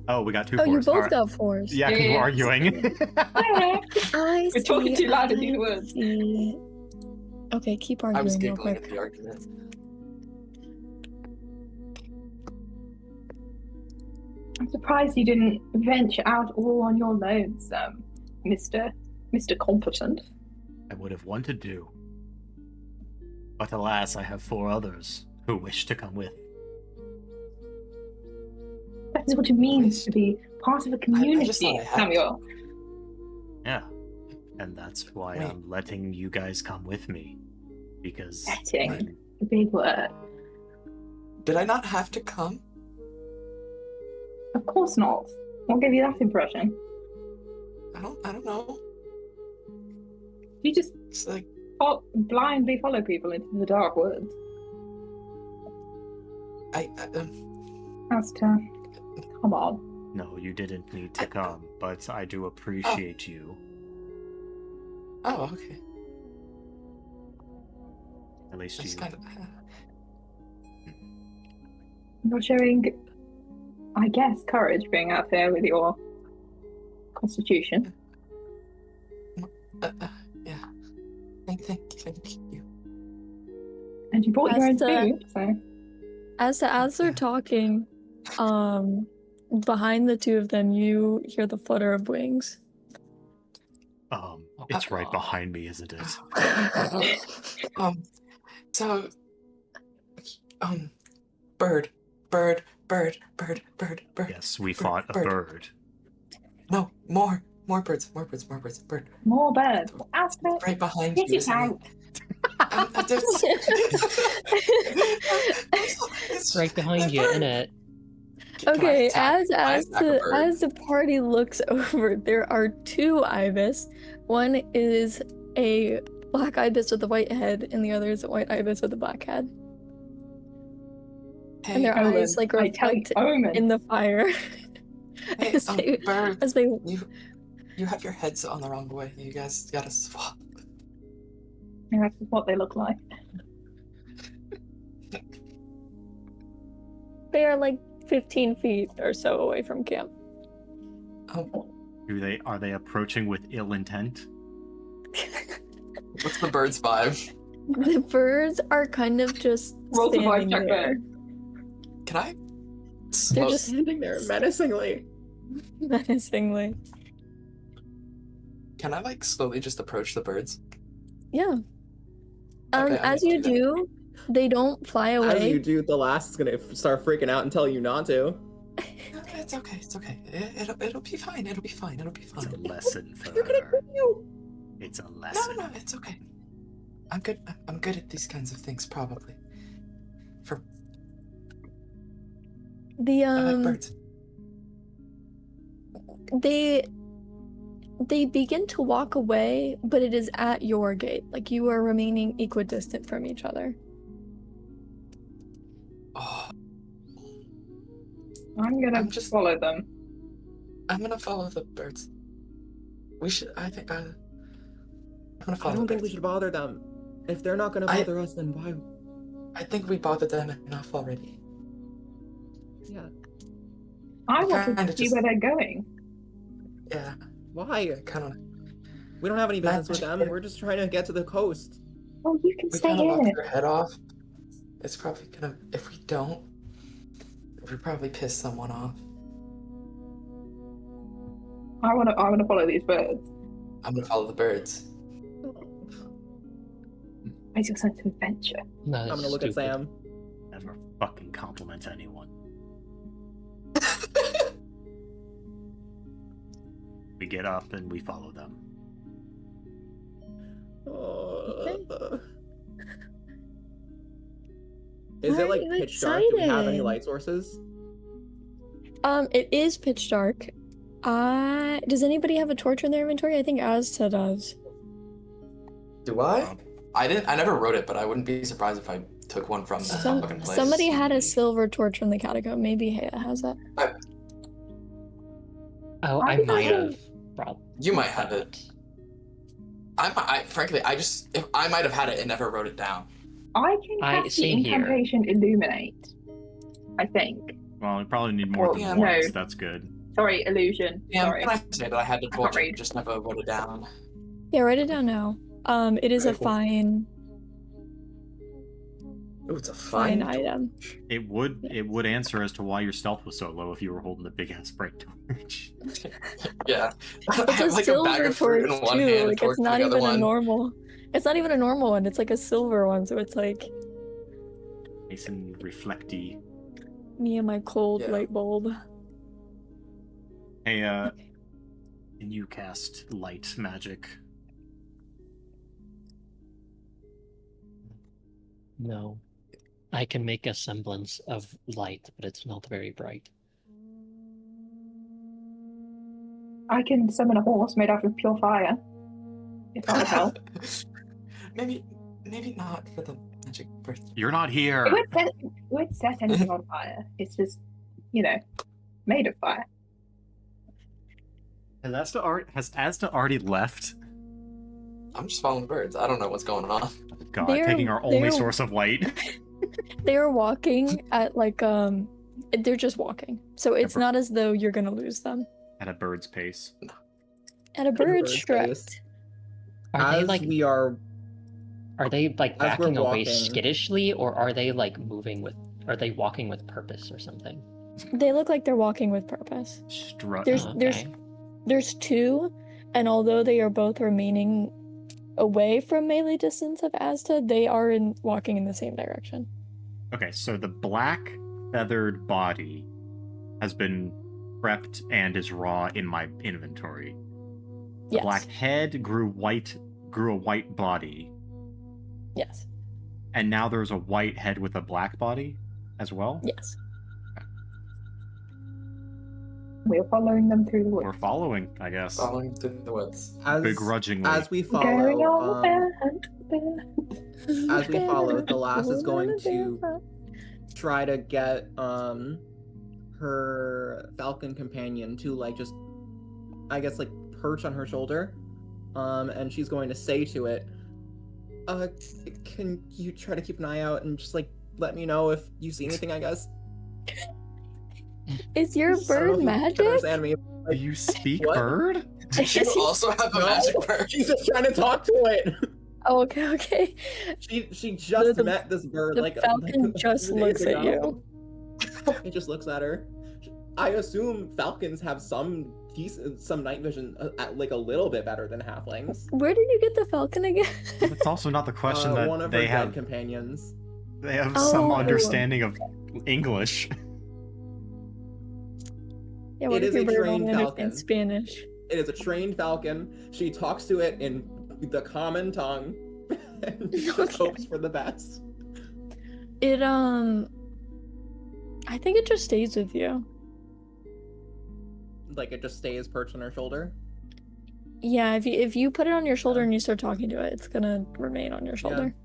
Oh, we got 2 Oh, you fours. both Alright. got 4s. Yeah, because Yeah. we're arguing. I We're talking see, too loud in these I words. see. Okay, keep I was arguing real giggling quick. at the argument. I'm surprised you didn't venture out all on your loans, Mr. Competent. I would have wanted to. But alas, I have 4 others who wish to come with. That is what it means to be part of a just community, thought I had Samuel. Yeah. And that's why Wait. I'm letting you guys come with me. Because Letting. A big word. Did I not have to come? Of course not. What gave you that impression? I don't know. You just It's like blindly follow people into the dark woods. As to, come on. no, you didn't need to come, but I do appreciate you. oh, okay. At least That's you. kind of. You're showing, I guess, courage being out there with your constitution. Thank you. And you brought your own As the- food, so As they're talking, behind the two of them, you hear the flutter of wings. It's right behind me, isn't it? So, bird. Yes, we fought a bird. No, more birds. Bird. more birds. Ask her. Right behind Get you, it isn't out. It's Right behind you, bird. innit? Can I Okay, attack- can I attack a bird? as the party looks over, there are two ibis. One is a black ibis with a white head, and the other is a white ibis with a black head. Hey, And their Omen. eyes like I tell you, reflect Omen. in the fire. hey, bird. as they You have your heads on the wrong way. You guys gotta swap. And that's what they look like. they are like 15 feet or so away from camp. Are they approaching with ill intent? What's the bird's vibe? The birds are kind of just Roll the vibe standing check there. Can I? They're just Standing there menacingly. menacingly. Can I like slowly just approach the birds? Yeah. Okay, I'm As gonna you do do, they don't fly As away. you do, the last is gonna start freaking out and tell you not to. It's okay. It'll be fine. It'll be fine. It's a lesson for They're gonna her. kill you. It's a lesson. No, it's okay. I'm good. I'm good at these kinds of things, probably. The I like birds. they begin to walk away, but it is at your gate. Like you are remaining equidistant from each other. Oh, I'm gonna I'm just- follow them. I'm gonna follow the birds. We should. I think. I'm gonna I follow don't the think we birds. should bother them. If they're not gonna bother us, then why? I think we bothered them enough already. Yeah. I I want to kinda see just- where they're going. Yeah, Why? kind of. We don't have any business with Magic them. We're just trying to get to the coast. Oh, you can We stay kind of here. locked their head off. It's probably gonna. If we don't, we probably piss someone off. I wanna follow these birds. I'm gonna follow the birds. Where's your sense of adventure? No, I'm that's gonna look at stupid. Sam. Never fucking compliment anyone. We get up and we follow them. Is it Why like are you pitch dark? Do we have any excited? light sources? It is pitch dark. Does anybody have a torch in their inventory? I think Azta does. Do I? I didn't. I never wrote it, but I wouldn't be surprised if I took one from the fucking place. Somebody had a silver torch from the catacomb. Maybe Hea has that. Oh, I I might don't- have. Probably. You might have it. Frankly, if I might have had it and never wrote it down. I can cast the same here. incantation illuminate. I think. Well, we probably need more Well, than yeah, one, no. so that's good. Sorry, illusion. Yeah, Sorry. can I say that I had the I can't torch, read. just never wrote it down. Yeah, write it down now. It is a Okay, cool. fine Ooh, it's a fine fine. item. It would answer as to why your stealth was so low if you were holding the big ass bright torch. Yeah. I It's a have like a bag silver of fruit torch in one too. hand, a Like torch it's in not the other even a one. normal. It's not even a normal one. It's like a silver one. So it's like Nice and reflecty. me and my cold Yeah. light bulb. Hey, can you cast light magic? No. I can make a semblance of light, but it's not very bright. I can summon a horse made out of pure fire. If that would help. maybe not for the magic birth. It You're not here. would set anything on fire. It's just, made of fire. Has Asda already left? I'm just following birds. I don't know what's going on. God, They're- taking our only they're- source of light. They are walking at like they're just walking. So it's Never- not as though you're gonna lose them. At a bird's pace. At a bird's bird's strut. pace. Are they As like we are Are they like As we're backing away walking- skittishly, or are they like moving with? Are they walking with purpose or something? They look like they're walking with purpose. Strut. There's Oh, there's okay. there's two, and although they are both remaining away from melee distance of Asta, they are walking in the same direction. Okay, so the black feathered body has been prepped and is raw in my inventory. The Yes. black head grew a white body, Yes. and now there's a white head with a black body as well. Yes. We're following them through the woods. We're following, I guess. Following through the woods. Begrudgingly. As we Going follow, on as we follow, the lass is going to try to get her falcon companion to like just, I guess, like perch on her shoulder, and she's going to say to it, can you try to keep an eye out and just like let me know if you see anything, I guess. Is your I don't know bird if you magic? understand me. Do you speak What? bird? Did you also have a No. magic bird? She's just trying to talk to it. Oh, okay. She just The- met this bird The like falcon just days looks at ago. you. It just looks at her. I assume falcons have some night vision, like a little bit better than halflings. Where did you get the falcon again? It's also not the question that One of they her dead have. companions. They have some Oh. understanding of English. Yeah, what It if is your a bird trained only falcon. understands Spanish? It is a trained falcon. She talks to it in the common tongue and just Okay. hopes for the best. It I think it just stays with you. Like it just stays perched on her shoulder. Yeah, if you put it on your shoulder and you start talking to it, it's gonna remain on your shoulder.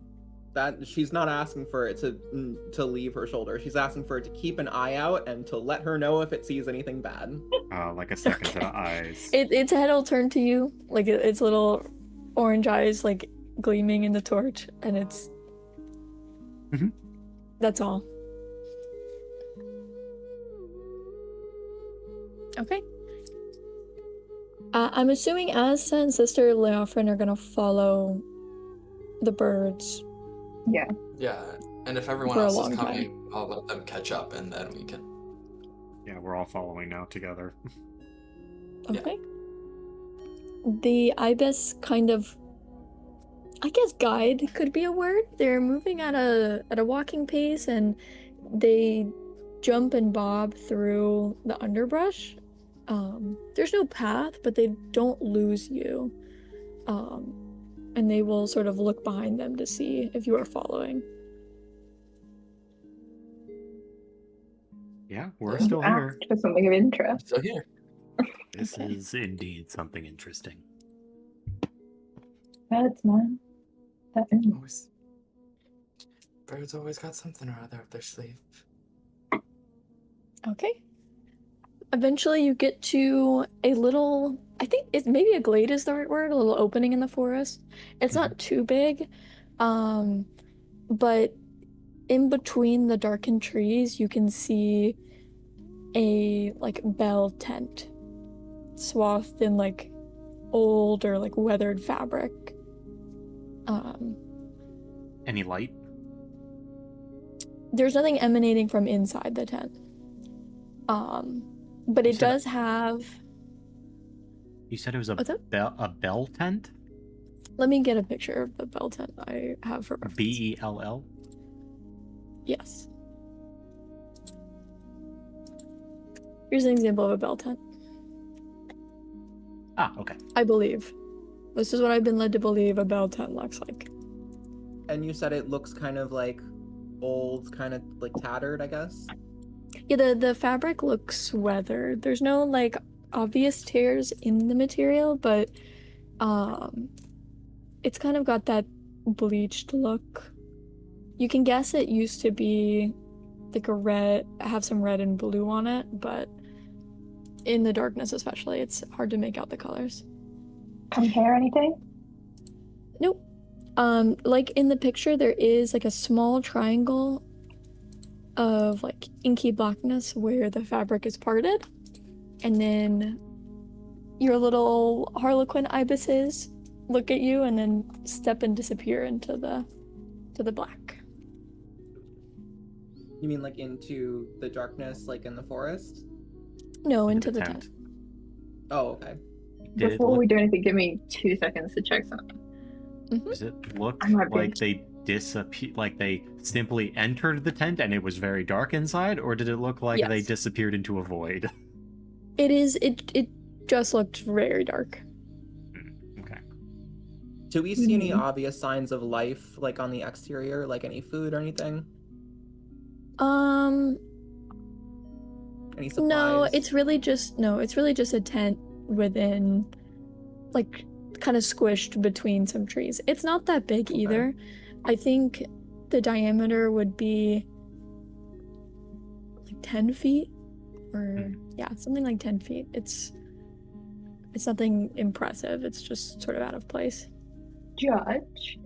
That she's not asking for it to leave her shoulder. She's asking for it to keep an eye out and to let her know if it sees anything bad. Like a second set of eyes. Its head will turn to you, like its little orange eyes like gleaming in the torch, and it's Mhm. That's all. Okay. I'm assuming Asta and Sister Leofrin are gonna follow the birds. Yeah. Yeah, and if everyone For a else is long coming, I'll let them catch up, and then we can. Yeah, we're all following now together. Yeah. Okay. The ibis kind of, I guess, guide could be a word. They're moving at a walking pace, and they jump and bob through the underbrush. There's no path, but they don't lose you. And they will sort of look behind them to see if you are following. Yeah, we're Yeah. still here. Asked for something of interest. So here. This is indeed something interesting. Birds, man. Always. Birds always got something or other up their sleeve. Okay. Eventually you get to a little, I think maybe a glade is the right word, a little opening in the forest. It's not too big, but in between the darkened trees you can see a like bell tent swathed in like old or like weathered fabric. Any light? There's nothing emanating from inside the tent. But You it said does have. You said it was a What's up? bell tent? Let me get a picture of the bell tent I have for reference. Bell? Yes. Here's an example of a bell tent. Ah, okay. I believe. This is what I've been led to believe a bell tent looks like. And you said it looks kind of like old, kind of like tattered, I guess. Yeah, the fabric looks weathered. There's no like obvious tears in the material, but it's kind of got that bleached look. You can guess it used to be like a red, have some red and blue on it, but in the darkness especially, it's hard to make out the colors. Can you hear anything? Nope. Like in the picture, there is like a small triangle of like inky blackness where the fabric is parted, and then your little harlequin ibises look at you and then step and disappear into the black. You mean like into the darkness, like in the forest? No, Into into the the tent. tent. Oh, okay. Did it Before look, we do anything, give me 2 seconds to check something. does it look I might be like they disappeared, like they simply entered the tent and it was very dark inside, or did it look like they Yes. disappeared into a void? It just looked very dark. Okay. Do we see any Mhm. obvious signs of life, like on the exterior, like any food or anything? Any supplies? No, it's really just a tent within, like, kind of squished between some trees. It's not that big Okay. either. I think the diameter would be like 10 feet, or yeah, something like 10 feet. It's nothing impressive. It's just sort of out of place. Judge,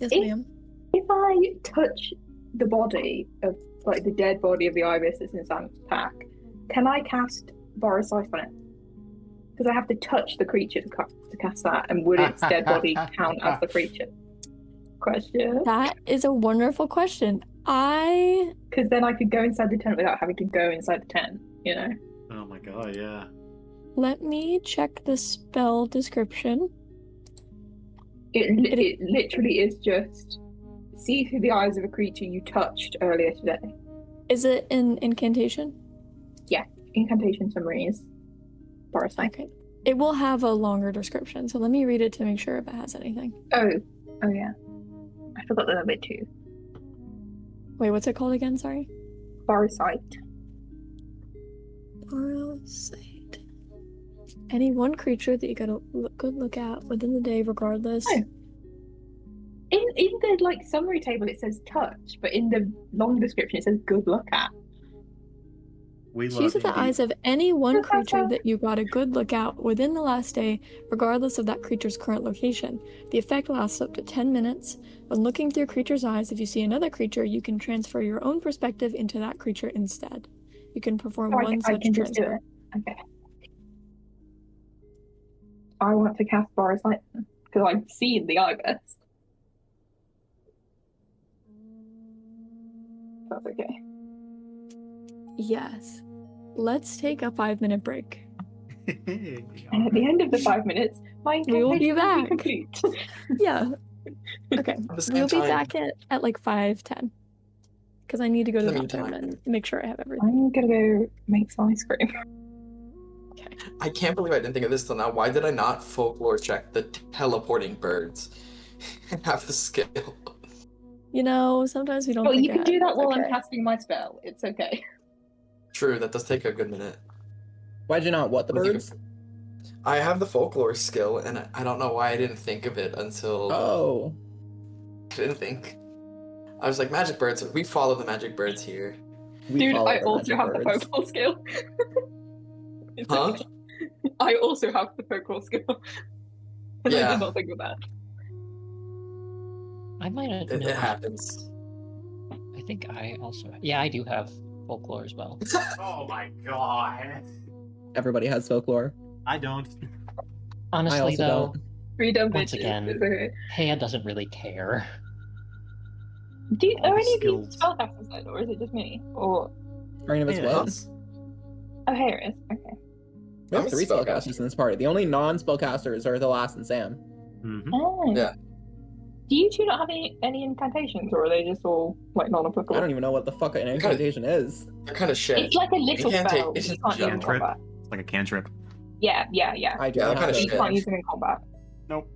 Yes, If- ma'am. if I touch the body of, like, the dead body of the ibis that's in Sam's pack, can I cast Borosight on it? Because I have to touch the creature to cast that, and would its dead body count as the creature? Question. That is a wonderful question. Because then I could go inside the tent without having to go inside the tent, you know? Oh my god, yeah. Let me check the spell description. It literally is just see through the eyes of a creature you touched earlier today. Is it an incantation? Incantation summaries. Borosight. Okay. It will have a longer description, so let me read it to make sure if it has anything. Oh yeah. I forgot the number 2. Wait, what's it called again? Sorry. Borosight. Borosight. Any one creature that you got a good look at within the day, regardless. Oh. In the like summary table it says touch, but in the long description it says good look at. We See love through the indie. eyes of any one Trespasser. creature that you got a good look at within the last day, regardless of that creature's current location. The effect lasts up to 10 minutes. When looking through a creature's eyes, if you see another creature, you can transfer your own perspective into that creature instead. You can perform Oh, one I such can just do transfer. it. Okay. I want to cast Borosight because I've seen the ibis. That's okay. Yes. Let's take a 5-minute break. And at the end of the 5 minutes, my We will be incantation back. complete. Yeah. Okay. At the same We'll be time, back at like 5:10. Because I need to go to In the the bathroom meantime- and make sure I have everything. I'm gonna go make some ice cream. I can't believe I didn't think of this till now. Why did I not folklore check the teleporting birds and have the skill? You know, sometimes we don't Well, think you can ahead. do that It's while okay. I'm casting my spell. It's okay. True, that does take a good minute. Why'd you not? What, the What do you- birds? I have the folklore skill, and I don't know why I didn't think of it until Oh. I didn't think. I was like, magic birds. We follow the magic birds here. We Dude, follow I the also magic have the birds. folklore skill. It's Huh? okay. I also have the folklore skill. And I Yeah. did not think of that. I might have It known. happens. I think I also. Yeah, I do have folklore as well. Oh my god. Everybody has folklore. I don't. I Honestly, also though, don't. Freedom Once bitches. again- It's okay. Haya doesn't really care. All Are the any of you skills. spellcasters then, or is it just me? Or Are any of us Yeah, what? it's- oh, here it is. Okay. We have I'm a 3 spellcaster. spellcasters in this party. The only non-spellcasters are the Last and Sam. Mhm. Oh. Yeah. Do you two not have any incantations, or are they just all like I non-applicable? don't even know what the fuck an incantation is. They're kind of shit. It's like a little spell. You Incantation- can't use it in Cantrip. combat. It's like a cantrip. Yeah. I do Yeah, not they're have kinda those shit. You can't things. use them in combat. Nope.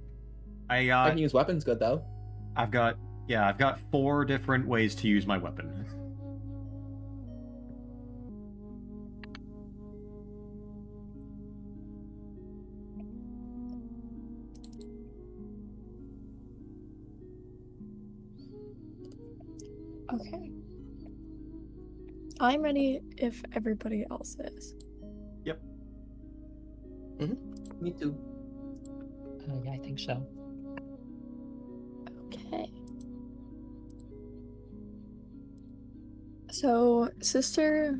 I can use weapons good though. I've got 4 different ways to use my weapon. Okay. I'm ready if everybody else is. Me too. Yeah, I think so. Okay. So, Sister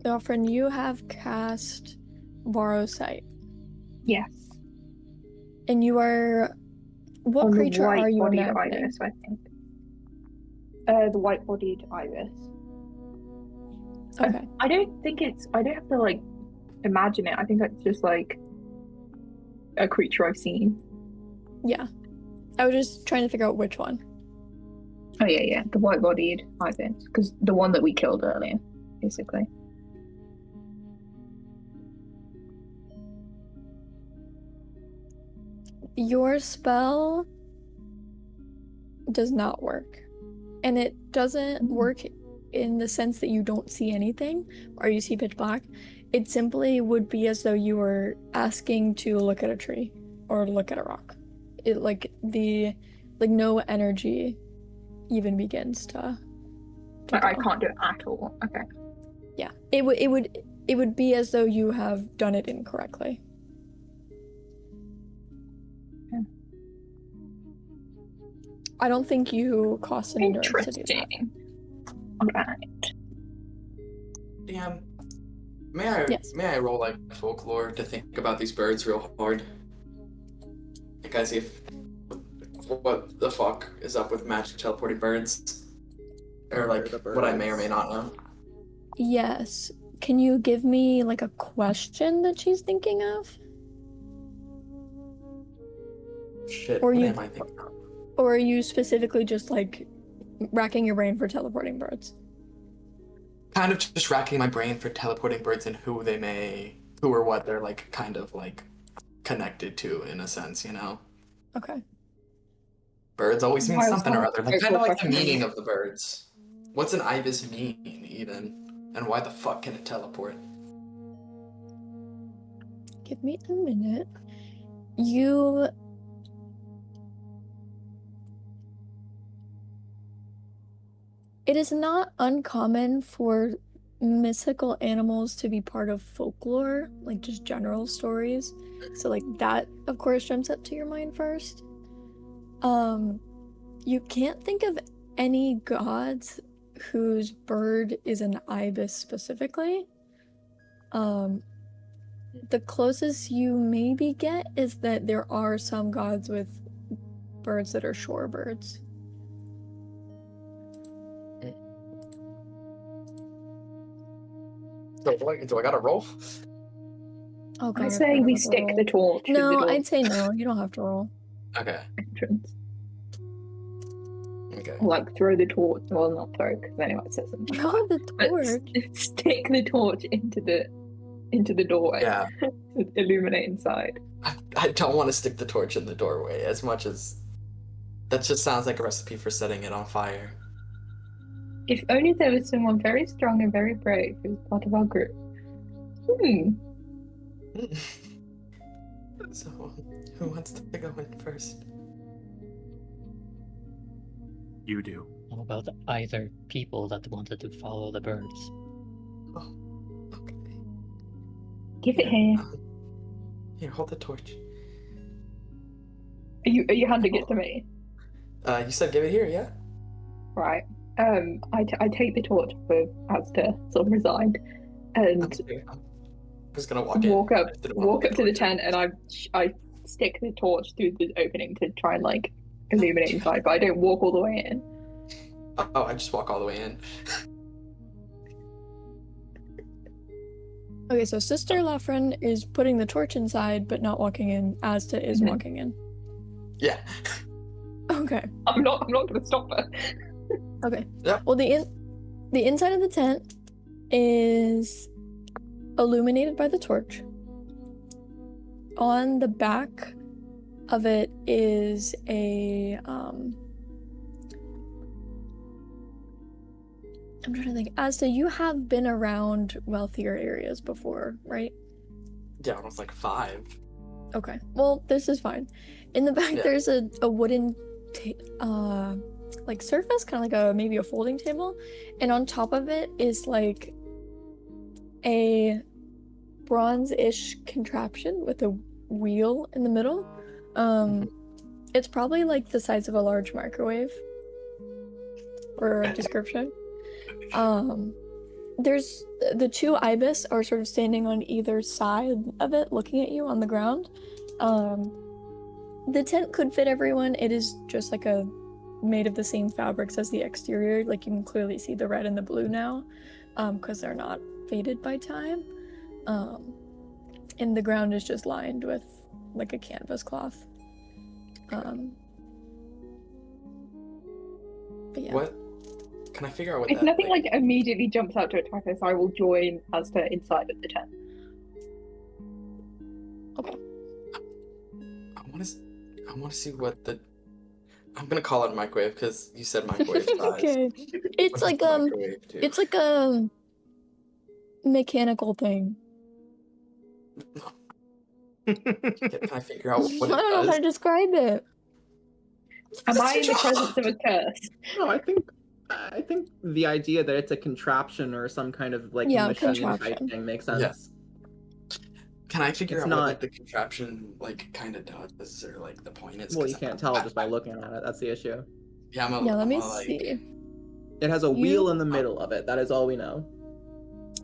Girlfriend, you have cast Borrow Sight. Yes. And you are What On the creature are you white-bodied imagining? ibis, I think. The white-bodied ibis. Okay. I don't think it's. I don't have to like imagine it. I think it's just like a creature I've seen. Yeah. I was just trying to figure out which one. Oh yeah, the white-bodied ibis, because the one that we killed earlier, basically. Your spell does not work. And it doesn't work in the sense that you don't see anything or you see pitch black. It simply would be as though you were asking to look at a tree or look at a rock. It like no energy even begins to I flow. can't do it at all. Okay. Yeah. It would be as though you have done it incorrectly. I don't think you cost an endurance to do that. Interesting. Alright. Damn. Yes. May I roll like folklore to think about these birds real hard? Like I see if what the fuck is up with magic teleporting birds? Or like the what I may or birds? may not know. Yes. Can you give me like a question that she's thinking of? Shit, Or what you- am I thinking of? Or are you specifically just like racking your brain for teleporting birds? Kind of just racking my brain for teleporting birds and who or what they're like kind of like connected to in a sense, you know? Okay. Birds always mean Why was something or that other. a Like kind of cool like the question? meaning of the birds. What's an ibis mean even? And why the fuck can it teleport? Give me a minute. It is not uncommon for mythical animals to be part of folklore, like just general stories. So like that, of course, jumps up to your mind first. You can't think of any gods whose bird is an ibis specifically. The closest you maybe get is that there are some gods with birds that are shorebirds. Do I gotta roll? Oh god, I I say forgot we about stick roll. the torch to the No, door I'd say no. You don't have to roll. Okay. entrance. Okay. Like throw the torch. Well, not throw, because anyway it says in the Throw card. the But torch. stick the torch into the doorway. Yeah. To illuminate inside. I don't want to stick the torch in the doorway as much as that just sounds like a recipe for setting it on fire. If only there was someone very strong and very brave who was part of our group. So, who wants to go in first? You do. How about either people that wanted to follow the birds? Oh, okay. Give it here. Here, hold the torch. Are you handing it to me? You said give it here, yeah? Right. I take the torch with Asta sort of resigned, and Okay. I'm just gonna walk walk in. up I didn't wanna walk hold up to the torch. tent, and I stick the torch through the opening to try and like illuminate inside, but I don't walk all the way in. Oh, I just walk all the way in. Okay, so Sister Lafren is putting the torch inside, but not walking in. Asta is Mhm. walking in. Yeah. Okay. I'm not gonna stop her. Okay. Yep. Well, the inside of the tent is illuminated by the torch. On the back of it is a I'm trying to think. Asta, you have been around wealthier areas before, right? Yeah, when I was like 5. Okay. Well, this is fine. In the back, Yeah. there's a wooden, like surface, kind of like maybe a folding table, and on top of it is like a bronze-ish contraption with a wheel in the middle. It's probably like the size of a large microwave. For a description. There's the two ibis are sort of standing on either side of it, looking at you on the ground. The tent could fit everyone. It is just like made of the same fabrics as the exterior. Like you can clearly see the red and the blue now, because they're not faded by time. And the ground is just lined with like a canvas cloth. But yeah. What? Can I figure out what If that nothing like immediately jumps out to attack us, I will join Asta inside of the tent. Okay. I want to see what the. I'm gonna call it microwave because you said microwave size. Okay. It's What like does microwave do? it's like a mechanical thing. Can I figure out what I it don't know how does? to describe it. Am I in the presence of a curse? No, I think the idea that it's a contraption or some kind of like Yeah, machine contraption. type thing makes sense. Yeah. Can I figure It's out not- what like the contraption like kind of does or like the point is? Well, 'Cause you can't tell just by looking at it. That's the issue. Yeah, I'm a. Yeah, let I'm me a, like, see. It has a You- wheel in the middle of it. That is all we know.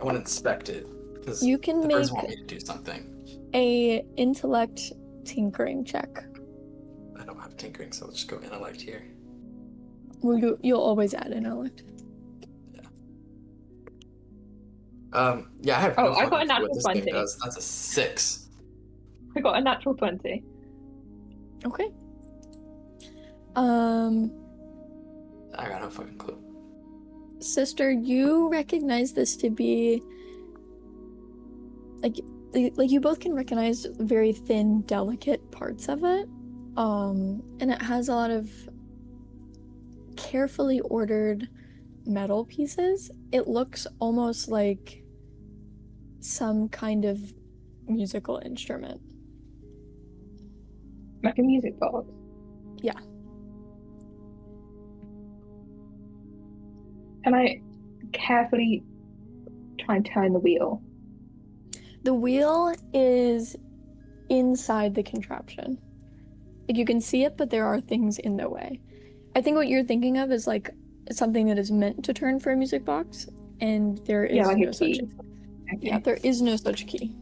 I want to inspect it because You can the birds make want me to do something. a intellect tinkering check. I don't have tinkering, so I'll just go intellect here. Well, you'll always add intellect. Yeah, I have. Oh, no I got a fucking clue natural what this thing 20. does. That's a 6. I got a natural 20. Okay. I got no fucking clue. Sister, you recognize this to be like you both can recognize very thin, delicate parts of it. And it has a lot of carefully ordered metal pieces. It looks almost like some kind of musical instrument. Like a music box. Yeah. Can I carefully try and turn the wheel? The wheel is inside the contraption. Like you can see it, but there are things in the way. I think what you're thinking of is like something that is meant to turn for a music box, and there is Yeah, like no a such. key. Okay. Yeah, there is no such key.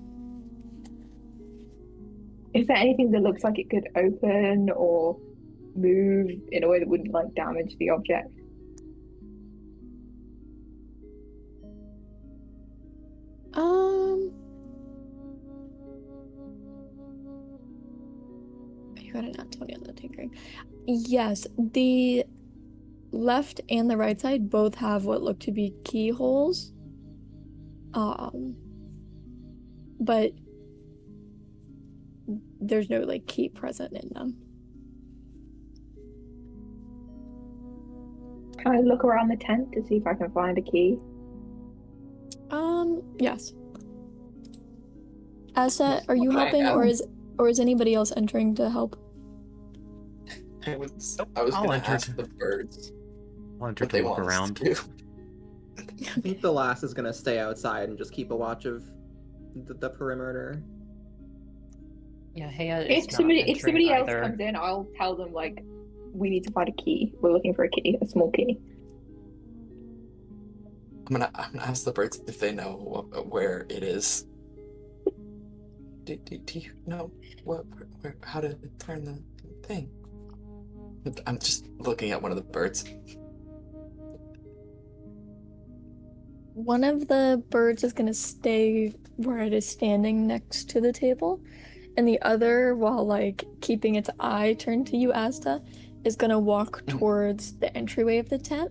Is there anything that looks like it could open or move in a way that wouldn't like damage the object? You got a nat 20 on the tinkering. Yes, the left and the right side both have what look to be keyholes. But there's no like key present in them. Can I look around the tent to see if I can find a key? Yes. Asa, are you I helping, am. or is anybody else entering to help? I was I'll gonna enter ask to- the birds I'll enter what to they look want us around. to do. I think the lass is gonna stay outside and just keep a watch of the perimeter. Yeah, Heya If is not somebody entering else either. comes in, I'll tell them like we need to find a key. We're looking for a key, a small key. I'm gonna ask the birds if they know where it is. Do you know how to turn the thing? I'm just looking at one of the birds. One of the birds is gonna stay where it is standing next to the table, and the other, while like keeping its eye turned to you, Asta, is gonna walk towards the entryway of the tent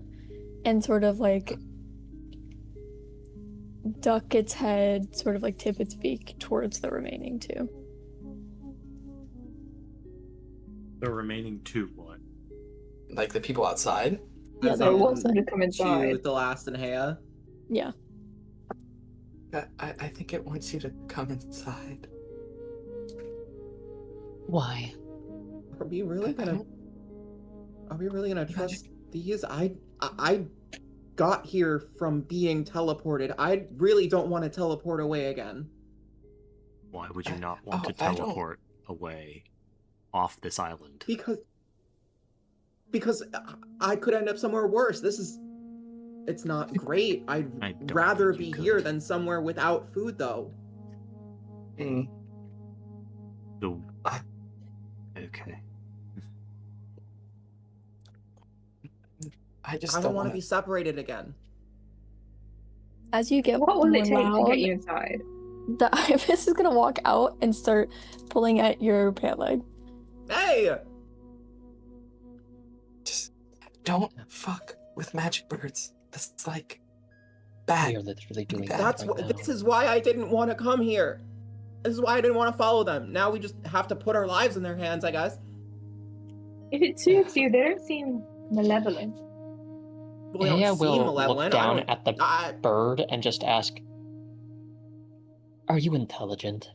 and sort of like duck its head, sort of like tip its beak towards the remaining two. The remaining 2 what? Like the people outside. Yeah, As there It in wants them to come inside. to the last and Hea. Yeah. I think it wants you to come inside. Why? Are we really I gonna? don't- Are we really gonna Magic. trust these? I got here from being teleported. I really don't want to teleport away again. Why would you not want to I don't- teleport away off this island? Because I could end up somewhere worse. It's not great. I I'd don't rather think you be here could. than somewhere without food, though. Mm, The Okay. I just I don't don't want want to be separated again. As you get What will more it take to loud, get you inside? the ibis is gonna walk out and start pulling at your pant leg. Hey! Just don't fuck with magic birds. That's like We bad. are literally doing That's that That's right what. now. This is why I didn't want to come here. This is why I didn't want to follow them. Now we just have to put our lives in their hands, I guess. If it suits you, they don't seem malevolent. Well, they don't Aya seem will malevolent. look down at the I, bird and just ask, "Are you intelligent?"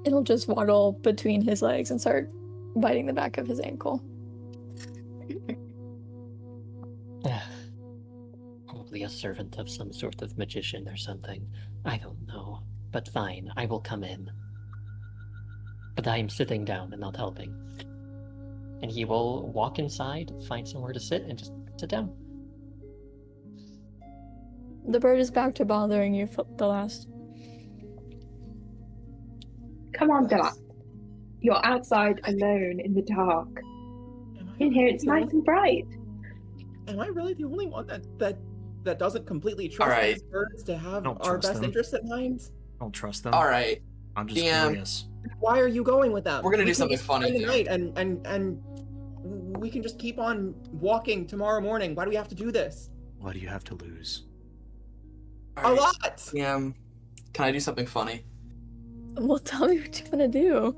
It'll just waddle between his legs and start biting the back of his ankle. Probably a servant of some sort of magician or something. I don't know. But fine, I will come in. But I am sitting down and not helping. And he will walk inside, find somewhere to sit, and just sit down. The bird is back to bothering you, the last. Come on, Della. You're outside alone in the dark. am I In here, really it's the nice only- and bright. Am I really the only one that doesn't completely trust Alright. these birds to have Don't our trust best them. interests at mind? I don't trust them. All right, I'm just DM. curious. Why are you going with them? We're gonna We do can something just funny spend the here. night and we can just keep on walking tomorrow morning. Why do we have to do this? What do you have to lose? A All right, lot. DM, can I do something funny? Well, tell me what you want to do.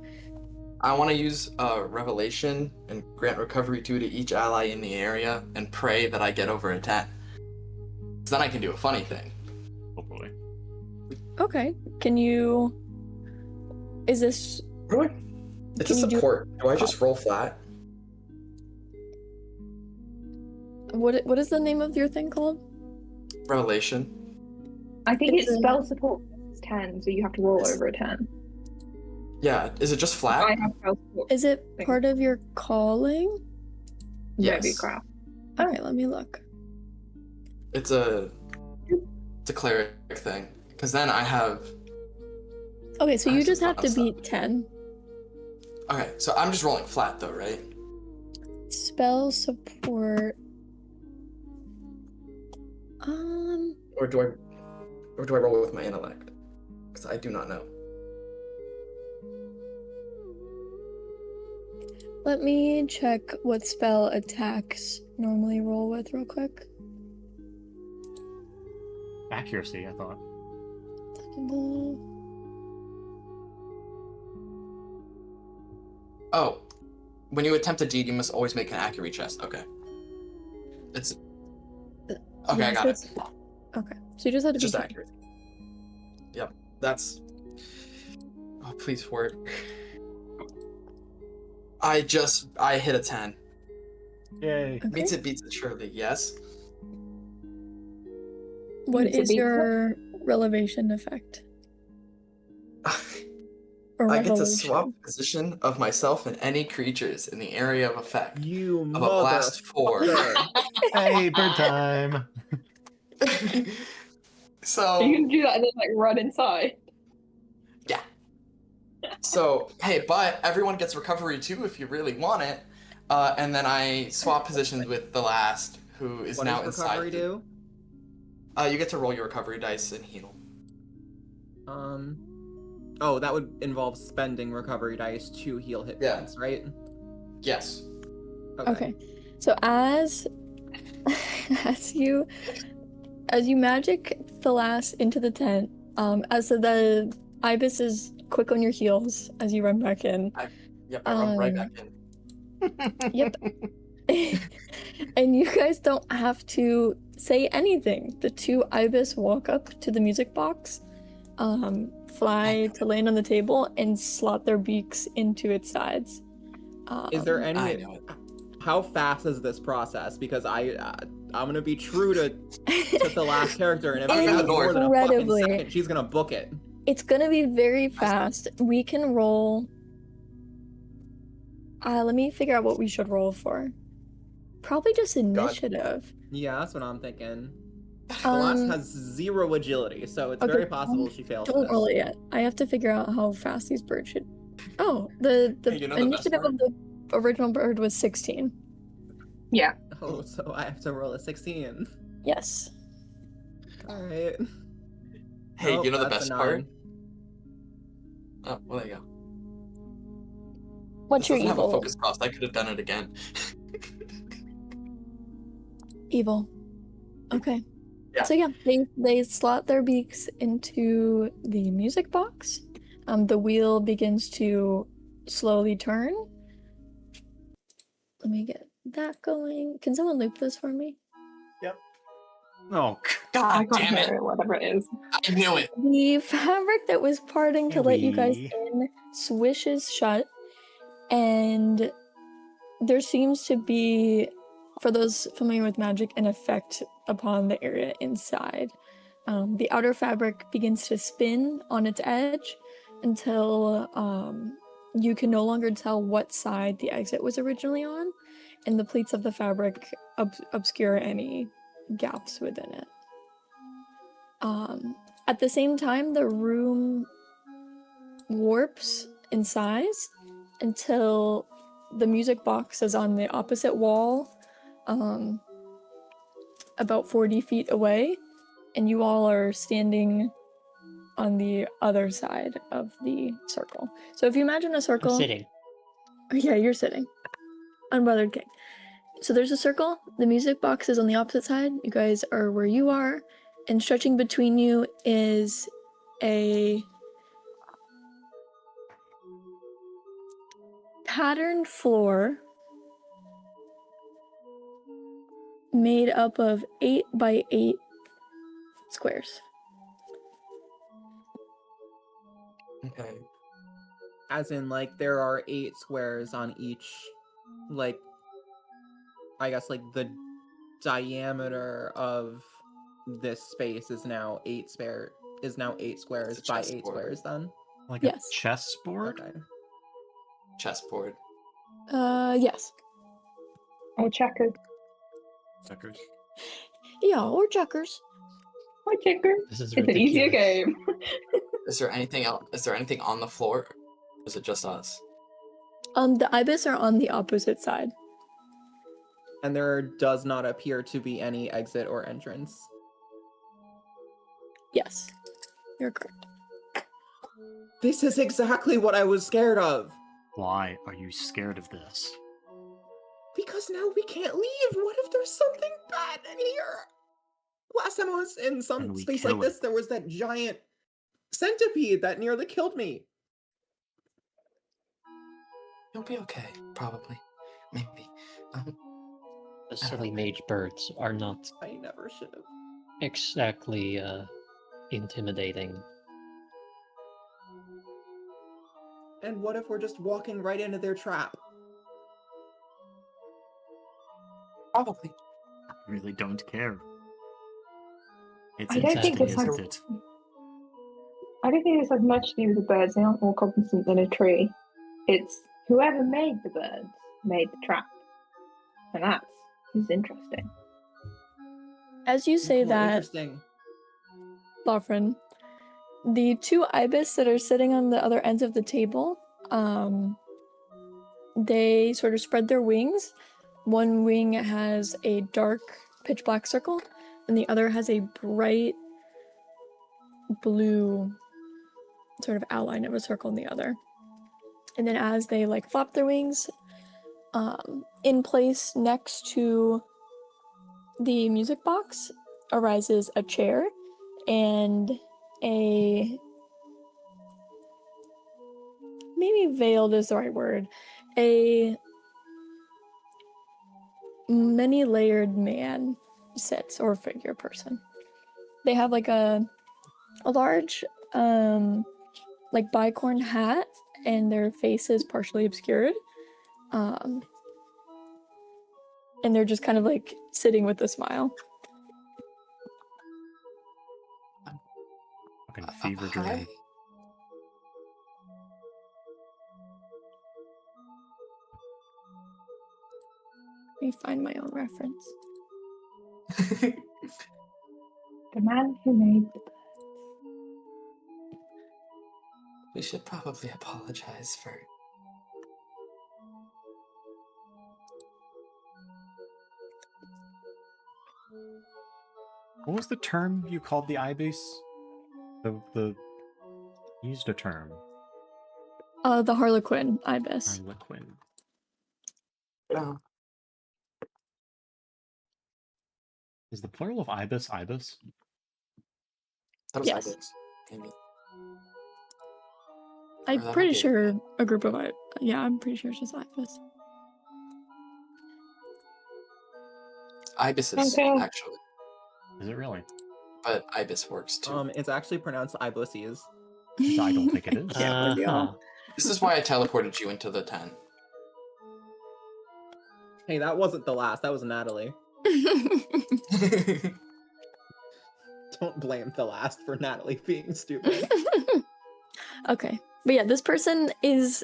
I want to use Revelation and grant recovery 2 to each ally in the area and pray that I get over a 10. Because then I can do a funny thing. Oh boy. Okay. Can you... Is this... It's Can a you do- support. Do I just roll flat? What is the name of your thing called? Revelation. I think It's it's a- spell support 10, so you have to roll It's- over a 10. Yeah, is it just I flat? have spell support. Is it Thing. part of your calling? Yes. Maybe crap. Alright, let me look. It's a cleric thing. Because then I have... Okay, so I you have just some have fun to stuff. beat 10. Okay, so I'm just rolling flat though, right? Spell support... Or do I roll with my intellect? Because I do not know. Let me check what spell attacks normally roll with real quick. Accuracy, I thought. Oh, when you attempt a deed, you must always make an accuracy chest. Okay. It's okay. Yeah, I got so it. it's- Okay, so you just have to It's just beat 10. accurate. Yep, that's. Oh, please work. I hit a 10. Yay. Okay. Beats it surely. Yes. What Beats it, is beats it. your relevation effect? Or I get to revelation? swap position of myself and any creatures in the area of effect. You Of a blast 4. motherfucker. Hey, bird time. So Are you gonna do that and then like run inside? yeah. So hey, but everyone gets recovery 2 if you really want it. And then I swap positions with the last, who is What now does inside. recovery do? You get to roll your recovery dice and heal. Oh, that would involve spending recovery dice to heal hit Yeah. points, right? Yes. Okay. So as you magic the last into the tent, as the ibis is quick on your heels as you run back in. Yep, I run right back in. Yep. And you guys don't have to say anything. The two ibis walk up to the music box, fly to land on the table, and slot their beaks into its sides. Is there I any? know it. How fast is this process? Because I'm gonna be true to the last character, and if I'm she in has the more than a fucking Incredibly. second, she's gonna book it. It's gonna be very fast. We can roll. Let me figure out what we should roll for. Probably just initiative. Yeah, that's what I'm thinking. The last Um, has 0 agility, so it's okay, very possible she fails don't this. roll it yet. I have to figure out how fast these birds should. Oh, the Hey, you know the best initiative part? of the original bird was 16. Yeah. Oh, so I have to roll a 16. Yes. Alright. Hey, Nope, you know the that's a best 9. part? Oh, well, there you go. What's This your doesn't have a evil? focus cost. I could have done it again. Evil. Okay. Yeah. So yeah, they slot their beaks into the music box. The wheel begins to slowly turn. Let me get that going. Can someone loop this for me? Oh, I God can't damn hear it! it, whatever it is. I knew it. The fabric that was parting to let you guys Ewy. in swishes shut, and there seems to be, for those familiar with magic, an effect upon the area inside. The outer fabric begins to spin on its edge until you can no longer tell what side the exit was originally on, and the pleats of the fabric obscure any gaps within it. At the same time, the room warps in size until the music box is on the opposite wall, about 40 feet away, and you all are standing on the other side of the circle. So if you imagine a I'm circle, sitting. yeah, you're sitting. Unbothered king. So there's a circle. The music box is on the opposite side. You guys are where you are, and stretching between you is a patterned floor made up of 8 by 8 squares. Okay. As in, like, there are 8 squares on each, like, I guess, like, the diameter of this space is now 8 squares It's a by 8 chessboard. squares then? like Yes. a chessboard? Okay. Chessboard. Yes. Or checkers. Checkers. Yeah, or checkers. Or checkers. This is It's an easier ridiculous. game. Is there anything else? Is there anything on the floor? Or is it just us? The ibis are on the opposite side. And there does not appear to be any exit or entrance. Yes, you're correct. This is exactly what I was scared of! Why are you scared of this? Because now we can't leave! What if there's something bad in here? Last time I was in And some we space kill like this, it. there was that giant centipede that nearly killed me. You'll be okay, probably. Maybe. The silly mage birds are not I never should have. exactly intimidating. And what if we're just walking right into their trap? Probably. I really don't care. It's I don't think interesting, this isn't it? I don't think this has much to do with the birds. They aren't more cognizant than a tree. It's whoever made the birds made the trap. And that's interesting. As you say Oh, that, interesting. Lofren, the 2 ibis that are sitting on the other ends of the table, they sort of spread their wings. One wing has a dark pitch black circle, and the other has a bright blue sort of outline of a circle in the other. And then as they like flap their wings, in place next to the music box arises a chair and a, maybe veiled is the right word, a many-layered man sits, or figure person. They have like a large like bicorn hat, and their face is partially obscured, and they're just kind of like sitting with a smile. Fucking fever Hi. dream. Let me find my own reference. The man who made the We should probably apologize for. What was the term you called the ibis? The used a term. The Harlequin ibis. Harlequin. No. Is the plural of ibis ibis? That was Yes. ibis. Maybe. I'm that pretty might be- sure a group of yeah, I'm pretty sure it's just ibis. Ibises, Okay. actually. Is it really? But ibis works too. It's actually pronounced Iblises. I don't think it is. Can't believe y'all. This is why I teleported you into the 10. Hey, that wasn't the last. That was Natalie. Don't blame the last for Natalie being stupid. Okay, but yeah, this person is.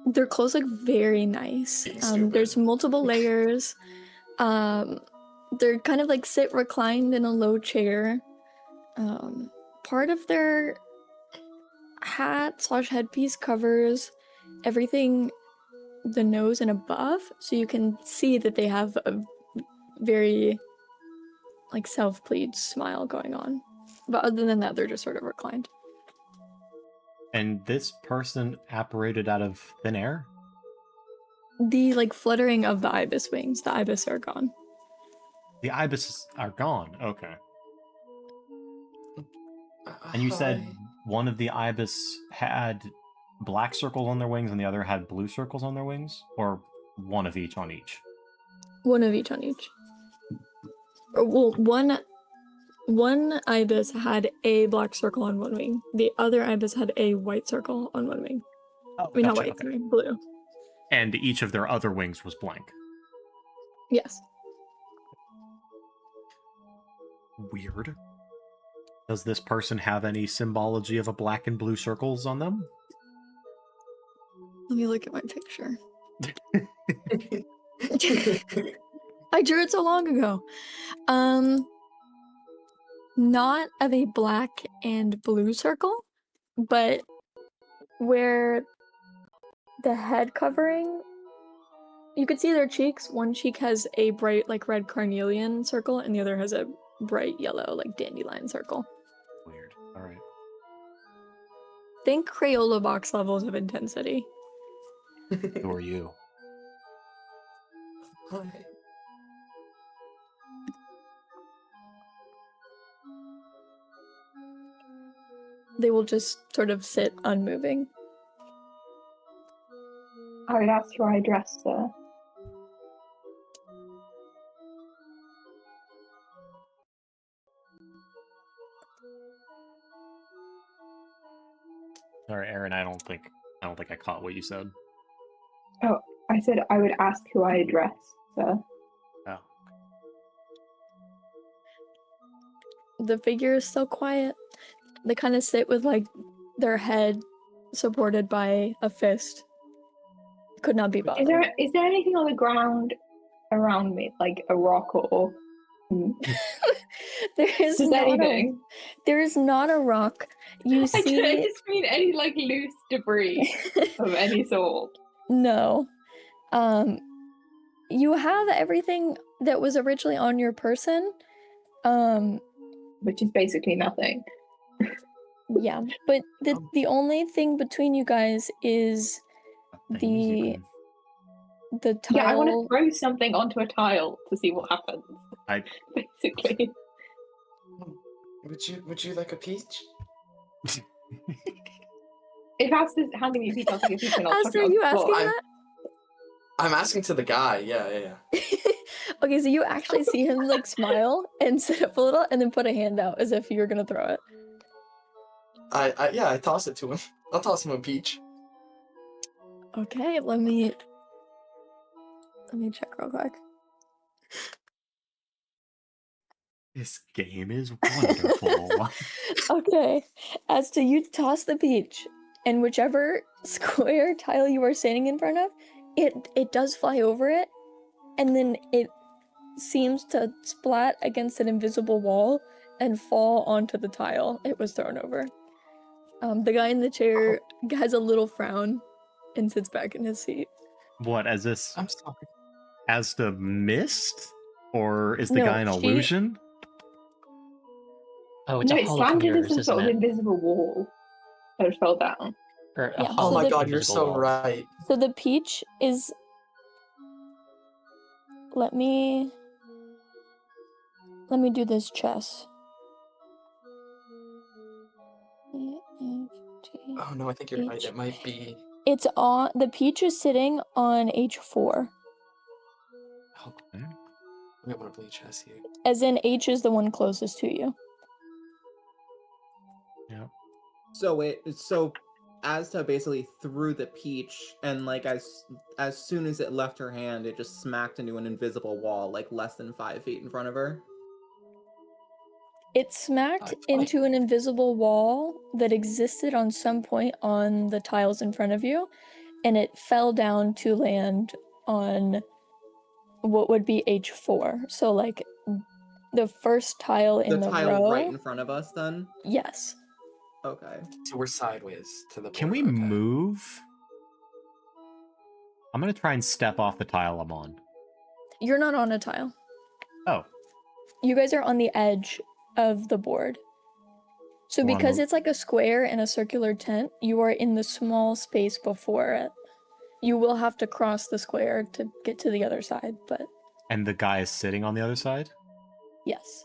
Their clothes look very nice. Being stupid. There's multiple layers. They're kind of like sit reclined in a low chair. Part of their hat/headpiece covers everything, the nose and above, so you can see that they have a very like self-pleased smile going on. But other than that, they're just sort of reclined. And this person apparated out of thin air? The like fluttering of the ibis wings, the ibis are gone. The ibis are gone. Okay. And you said one of the ibis had black circles on their wings and the other had blue circles on their wings? Or one of each on each? One of each on each. Well, one ibis had a black circle on one wing. The other ibis had a white circle on one wing. Oh, I mean, not gotcha, white, okay. sorry, blue. And each of their other wings was blank. Yes. Weird. Does this person have any symbology of a black and blue circles on them? Let me look at my picture. I drew it so long ago. Not of a black and blue circle, but where the head covering, you could see their cheeks. One cheek has a bright like red carnelian circle and the other has a bright yellow like dandelion circle. Weird. Alright. Think Crayola box levels of intensity. Who are you? Hi. They will just sort of sit unmoving. I would ask who I addressed her. Sorry, Aaron, I don't think I caught what you said. I said I would ask who I addressed her. Oh. The figure is so quiet. They kind of sit with like their head supported by a fist. Could not be bothered. Is there anything on the ground around me, like a rock or? There is Just not anything. there is not a rock. You I see just mean any like loose debris of any sort. no. You have everything that was originally on your person. Which is basically nothing. Yeah, but the only thing between you guys is Things you the tile. Yeah, I want to throw something onto a tile to see what happens. Basically. Would you like a peach? If Aster's handing me a peach, I'll take a peach and I'll chuck Aster, it are on you the floor. asking that? I'm asking to the guy. Yeah. Okay, so you actually see him like smile and sit up a little and then put a hand out as if you were gonna throw it. I toss it to him. I'll toss him a peach. Okay, let me check real quick. This game is wonderful. Okay, as to you toss the peach, and whichever square tile you are standing in front of, it does fly over it, and then it seems to splat against an invisible wall, and fall onto the tile it was thrown over. The guy in the chair has a little frown and sits back in his seat. What, as this I'm sorry. as the mist? Or is the No, guy an she- illusion? Oh, it's No, a it holo slammed into mirrors, some isn't sort of it? invisible wall and fell down. Or a Yeah, Oh holo my the- god, you're invisible so walls. right. So the peach is... Let me do this chess. Oh no, I think you're right. It might be. It's on... The peach is sitting on H4. Oh, let me want to play chess here. As in, H is the one closest to you. Yeah. So Azta basically threw the peach, and like as soon as it left her hand, it just smacked into an invisible wall, like less than 5 feet in front of her. It smacked Like- into an invisible wall that existed on some point on the tiles in front of you, and it fell down to land on what would be H4. So, like, the first tile in the tile row. right in front of us, then? Yes. Okay. So we're sideways to the board. Can we okay. move? I'm gonna try and step off the tile I'm on. You're not on a tile. Oh. You guys are on the edge of the board. So Well, because I'm- it's like a square and a circular tent, you are in the small space before it. You will have to cross the square to get to the other side, but And the guy is sitting on the other side? yes.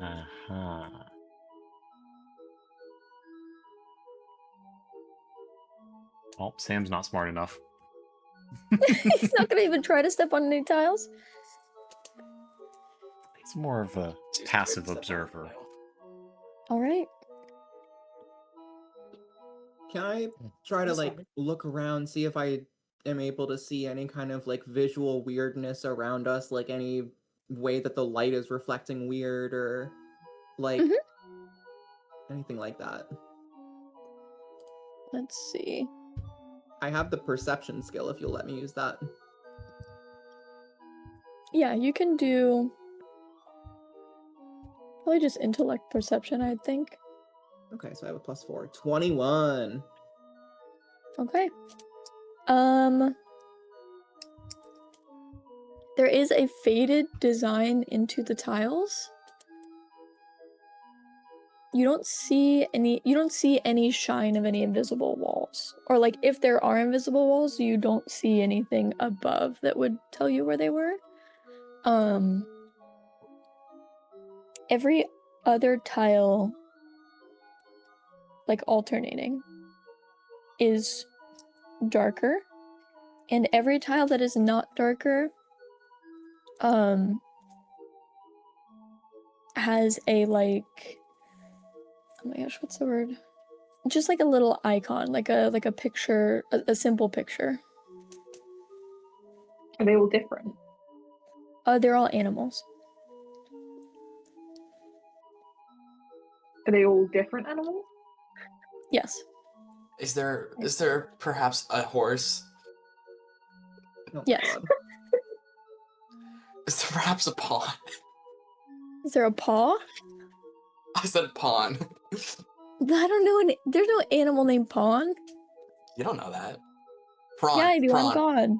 Uh-huh. Well, Sam's not smart enough. He's not gonna even try to step on any tiles. He's more of a Too scared passive to step on observer. the tile. Alright. Can I try to I'm like sorry. look around, see if I am able to see any kind of like visual weirdness around us, like any way that the light is reflecting weird or like Mhm. anything like that? Let's see. I have the perception skill if you'll let me use that. Yeah, you can do probably just intellect perception, I think. Okay, so I have a +4. 21. Okay. There is a faded design into the tiles. You don't see any shine of any invisible walls. Or like if there are invisible walls, you don't see anything above that would tell you where they were. Every other tile, like alternating, is darker, and every tile that is not darker has a like, oh my gosh, what's the word? Just like a little icon, like a picture, a simple picture. Are they all different? They're all animals. Are they all different animals? Yes. Is there perhaps a horse? Oh, Yes. God. Is there perhaps a pawn? Is there a paw? I said pawn. I don't know. There's no animal named Pawn. You don't know that. Prawn. Yeah, I do. Prawn. I'm God.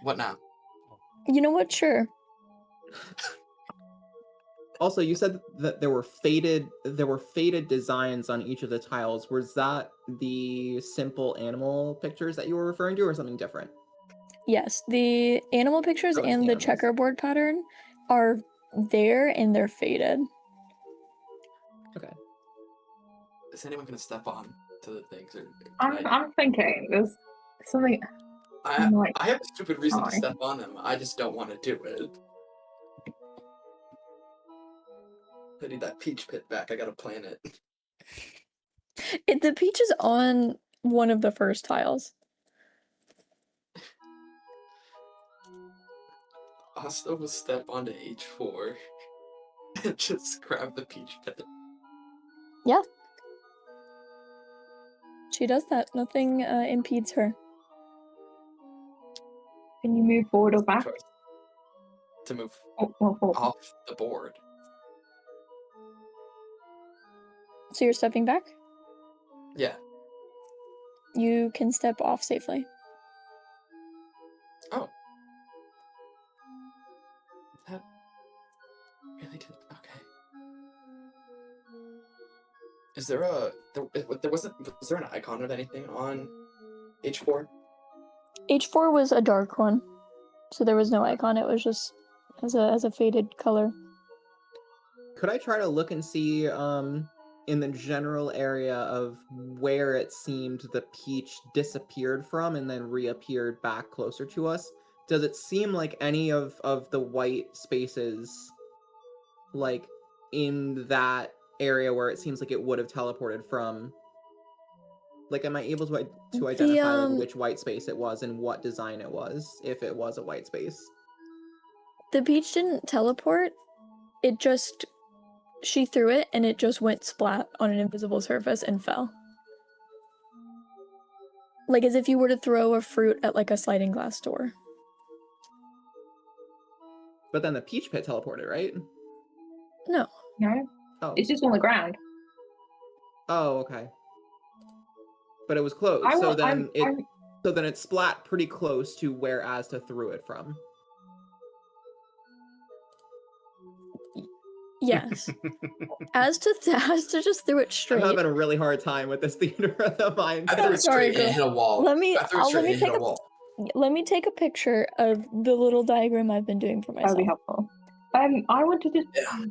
What now? You know what? Sure. Also, you said that there were faded designs on each of the tiles. Was that the simple animal pictures that you were referring to, or something different? Yes, the animal pictures Oh, it's and the the animals. checkerboard pattern are there and they're faded. Okay. Is anyone gonna step on to the things? Or I'm thinking there's something. I like, have a stupid reason to fine. step on them. I just don't want to do it. I need that peach pit back. I gotta plan it. The peach is on one of the first tiles. Asta will step onto H4 and just grab the peach pit. Yeah. She does that. Nothing impedes her. Can you move forward or back? Choice. To move Oh, off the board. So you're stepping back? Yeah. You can step off safely. Oh. That really did. Okay. Is there was there an icon of anything on H4? H4 was a dark one, so there was no icon. It was just as a faded color. Could I try to look and see in the general area of where it seemed the peach disappeared from and then reappeared back closer to us? Does it seem like any of the white spaces, like in that area where it seems like it would have teleported from? Like, am I able to identify like which white space it was and what design it was, if it was a white space? The peach didn't teleport. It just, she threw it and it just went splat on an invisible surface and fell. Like as if you were to throw a fruit at like a sliding glass door. But then the peach pit teleported, right? No. No, Oh. it's just on the ground. Oh, okay. But it was close, I so want- then I'm- it splat pretty close to where Asta threw it from. Yes. As to just threw it I'm straight. having a really hard time with this theater of the mind. I threw it Sorry, straight and it hit a wall. Let me I threw it straight and it hit a wall. Let me take a picture of the little diagram I've been doing for That myself. would be helpful. I want to just. Yeah.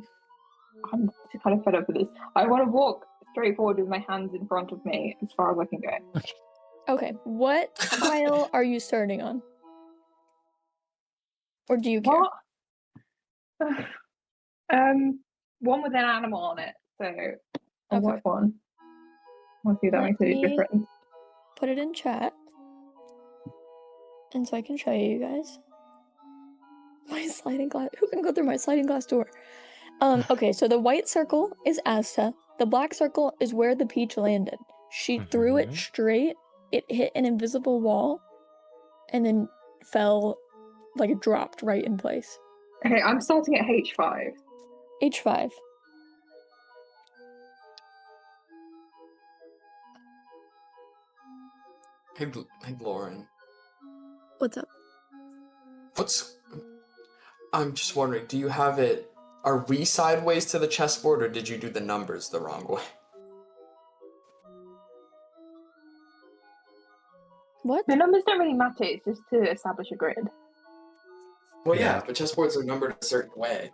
I'm kind of fed up with this. I want to walk straight forward with my hands in front of me as far as I can go. Okay, what tile are you starting on? Or do you care? What? One with an animal on it. So I'll Okay. work one. I'll see if that Let makes any me- difference. Put it in chat. And so I can show you guys. My sliding glass. Who can go through my sliding glass door? Okay, so the white circle is Asta. The black circle is where the peach landed. She threw it straight. It hit an invisible wall. And then fell, like it dropped right in place. Okay, I'm starting at H5. H5. Hey, Lauren. What's up? I'm just wondering, do you have it... Are we sideways to the chessboard, or did you do the numbers the wrong way? What? The numbers don't really matter, it's just to establish a grid. Well, Yeah. yeah, but chessboards are numbered a certain way.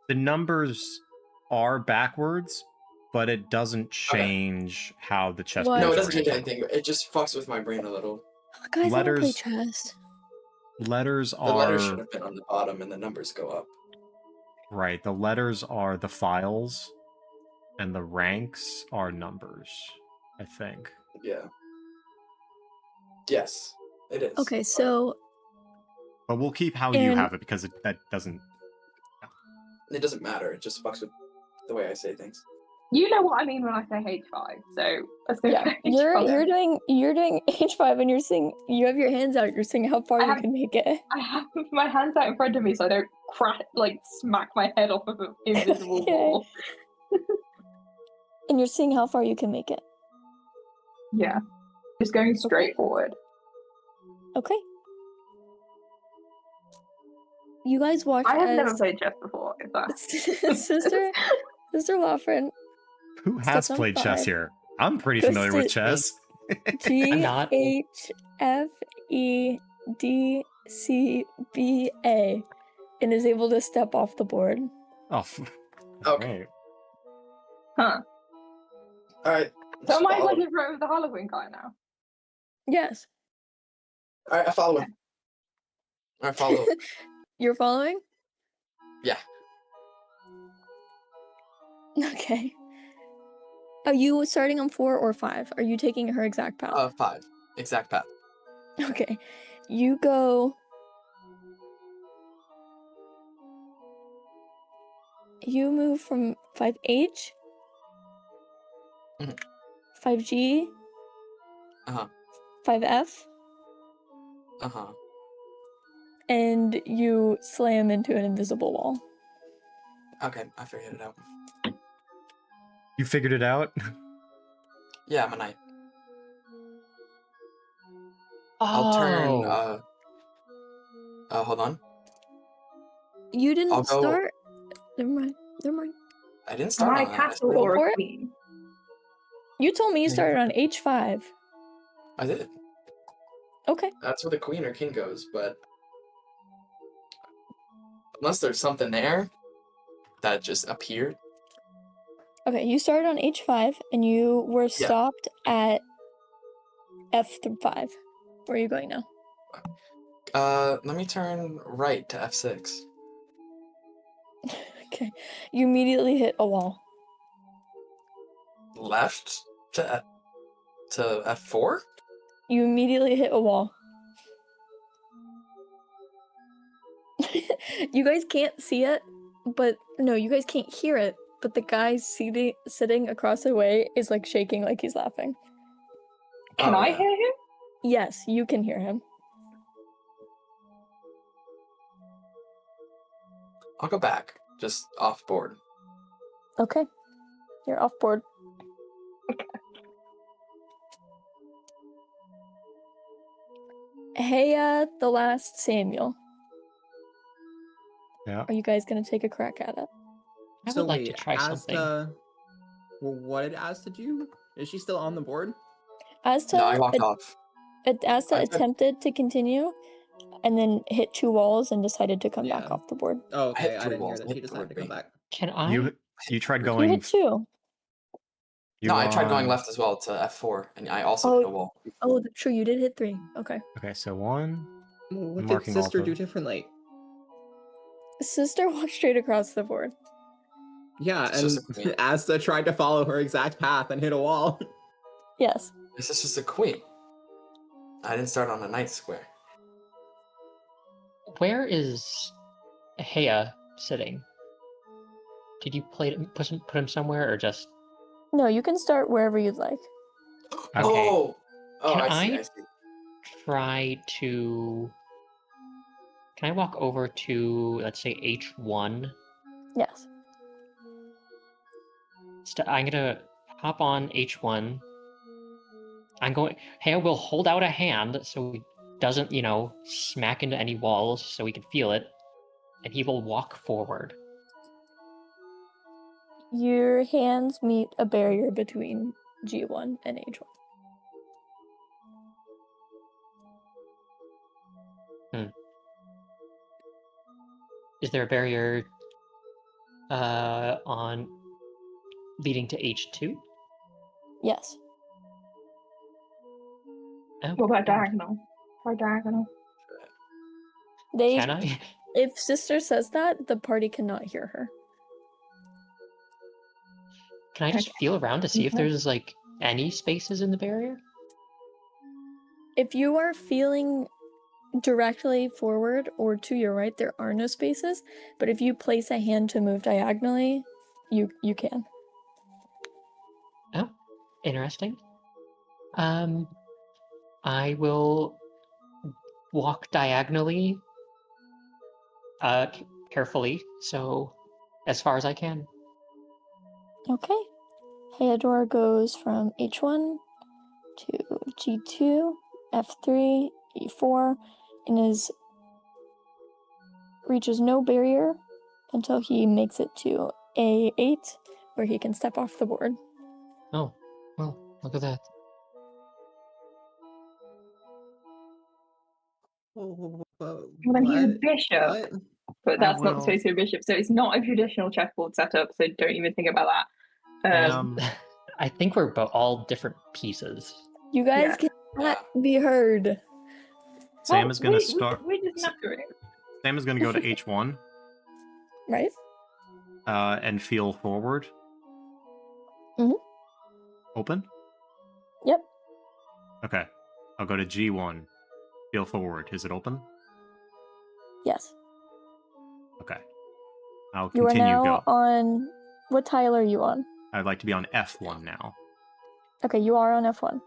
The numbers are backwards, but it doesn't change how the chessboard No, it is doesn't change arranged. anything. It just fucks with my brain a little. Guys, I don't play Letters- chess. Letters The letters should are have been on the bottom, and the numbers go up. right. The letters are the files, and the ranks are numbers, I think. Yeah. Yes, it is. Okay, so But we'll keep how you have it because that doesn't. It doesn't matter. It just fucks with the way I say things. You know what I mean when I say H5, so let's go yeah, for you're H5. you're doing H5 and you have your hands out. You're seeing how far you can make it. I have my hands out in front of me so I don't smack my head off of an invisible Okay. wall. And you're seeing how far you can make it. Yeah. Just going straight forward. Okay. You guys watch I have as never played chess before, if that Sister Lawfren Who has Steps on played chess 5. here? I'm pretty Goes familiar to- with chess. G not. H F E D C B A and is able to step off the board. Oh, Okay. right. Huh. Alright. So am I like in front of the Halloween guy now? Yes. Alright, I follow him. I follow. You're following? Yeah. Okay. Are you starting on 4 or 5? Are you taking her exact path? 5. Exact path. Okay. You go. You move from 5H, Mhm. 5G, Uh-huh. 5F, Uh-huh. and you slam into an invisible wall. Okay, I figured it out. You figured it out? Yeah, I'm a knight. Oh, I'll turn. Hold on. You I'll didn't go. start. Never mind. Never mind. I didn't Am start I on a that. I castle started- Go or for a it. queen? You told me you Yeah, started on H5. I did. Okay. That's where the queen or king goes, but unless there's something there that just appeared. Okay, you started on H5 and you were stopped at F5. Where are you going now? Let me turn right to F6. Okay. You immediately hit a wall. Left to F4? You immediately hit a wall. You guys can't see it, but no, you guys can't hear it, but the guy sitting across the way is like shaking like he's laughing. Can Oh, I yeah. hear him? Yes, you can hear him. I'll go back, just off board. Okay. You're off board. Hey, the last Samuel. Yeah. Are you guys gonna take a crack at it? I So would like to wait, try something. Asta. Well, what did Asta do? Is she still on the board? Asta, No, I walked off. Asta I tried- attempted to continue, and then hit 2 walls and decided to come back Yeah. off the board. Oh, I hit okay. I 3 didn't hear walls. that I she hit decided to come 3. back. Can I? You tried You going. hit 2. You No, I tried going on- left as well to F4, and I also hit a wall. Oh, true, you did hit 3. Okay. Okay, so 1. Well, what did Marking Sister also. do differently? Sister walked straight across the board. Yeah, It's and just a queen. Asta tried to follow her exact path and hit a wall. Yes. This is just a queen. I didn't start on a knight square. Where is Heya sitting? Did you put him somewhere or just? No, you can start wherever you'd like. Okay. Oh, Can I I see. try to? Can I walk over to, let's say, H1? Yes. I'm gonna hop on H1. Heya will hold out a hand so he doesn't, smack into any walls so we can feel it, and he will walk forward. Your hands meet a barrier between G1 and H1. Is there a barrier on leading to H2? Yes. Oh, What about God. diagonal? Try diagonal. Can I? If Sister says that, the party cannot hear her. Can I just feel around to see if Okay. there's like any spaces in the barrier? If you are feeling directly forward or to your right, there are no spaces. But if you place a hand to move diagonally, you can. Oh, interesting. I will walk diagonally, carefully, so as far as I can. Okay. Heodor goes from H1 to G2, F3, E4, and reaches no barrier until he makes it to A8, where he can step off the board. Oh, well, look at that. Well, then he's a bishop, What? but that's not will- supposed to be a bishop, so it's not a traditional chessboard setup. So don't even think about that. I think we're all different pieces. You guys cannot be heard. Sam is going to start. We're just nattering. Sam is going to go to H1 Right? and feel forward. Mhm. Open? Yep. Okay. I'll go to G1. Feel forward. Is it open? Yes. Okay. I'll You are continue now go. on... What tile are you on? I'd like to be on F1 now. Okay, you are on F1.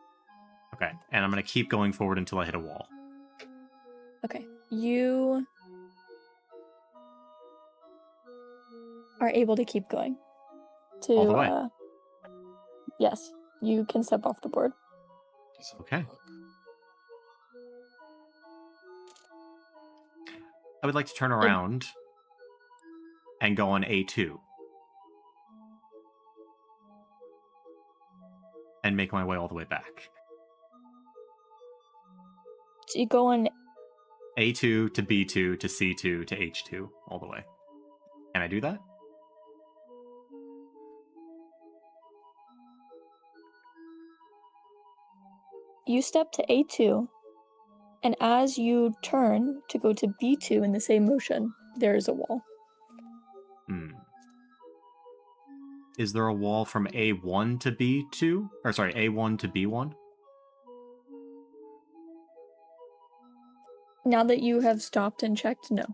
Okay. And I'm going to keep going forward until I hit a wall. Okay. You are able to keep going. All the way. Yes, you can step off the board. Okay. I would like to turn around and go on A2 and make my way all the way back. So you go on. A2 to B2 to C2 to H2 all the way. Can I do that? You step to A2, and as you turn to go to B2 in the same motion, there is a wall. Is there a wall from A1 to B2? Or sorry, A1 to B1? Now that you have stopped and checked, no.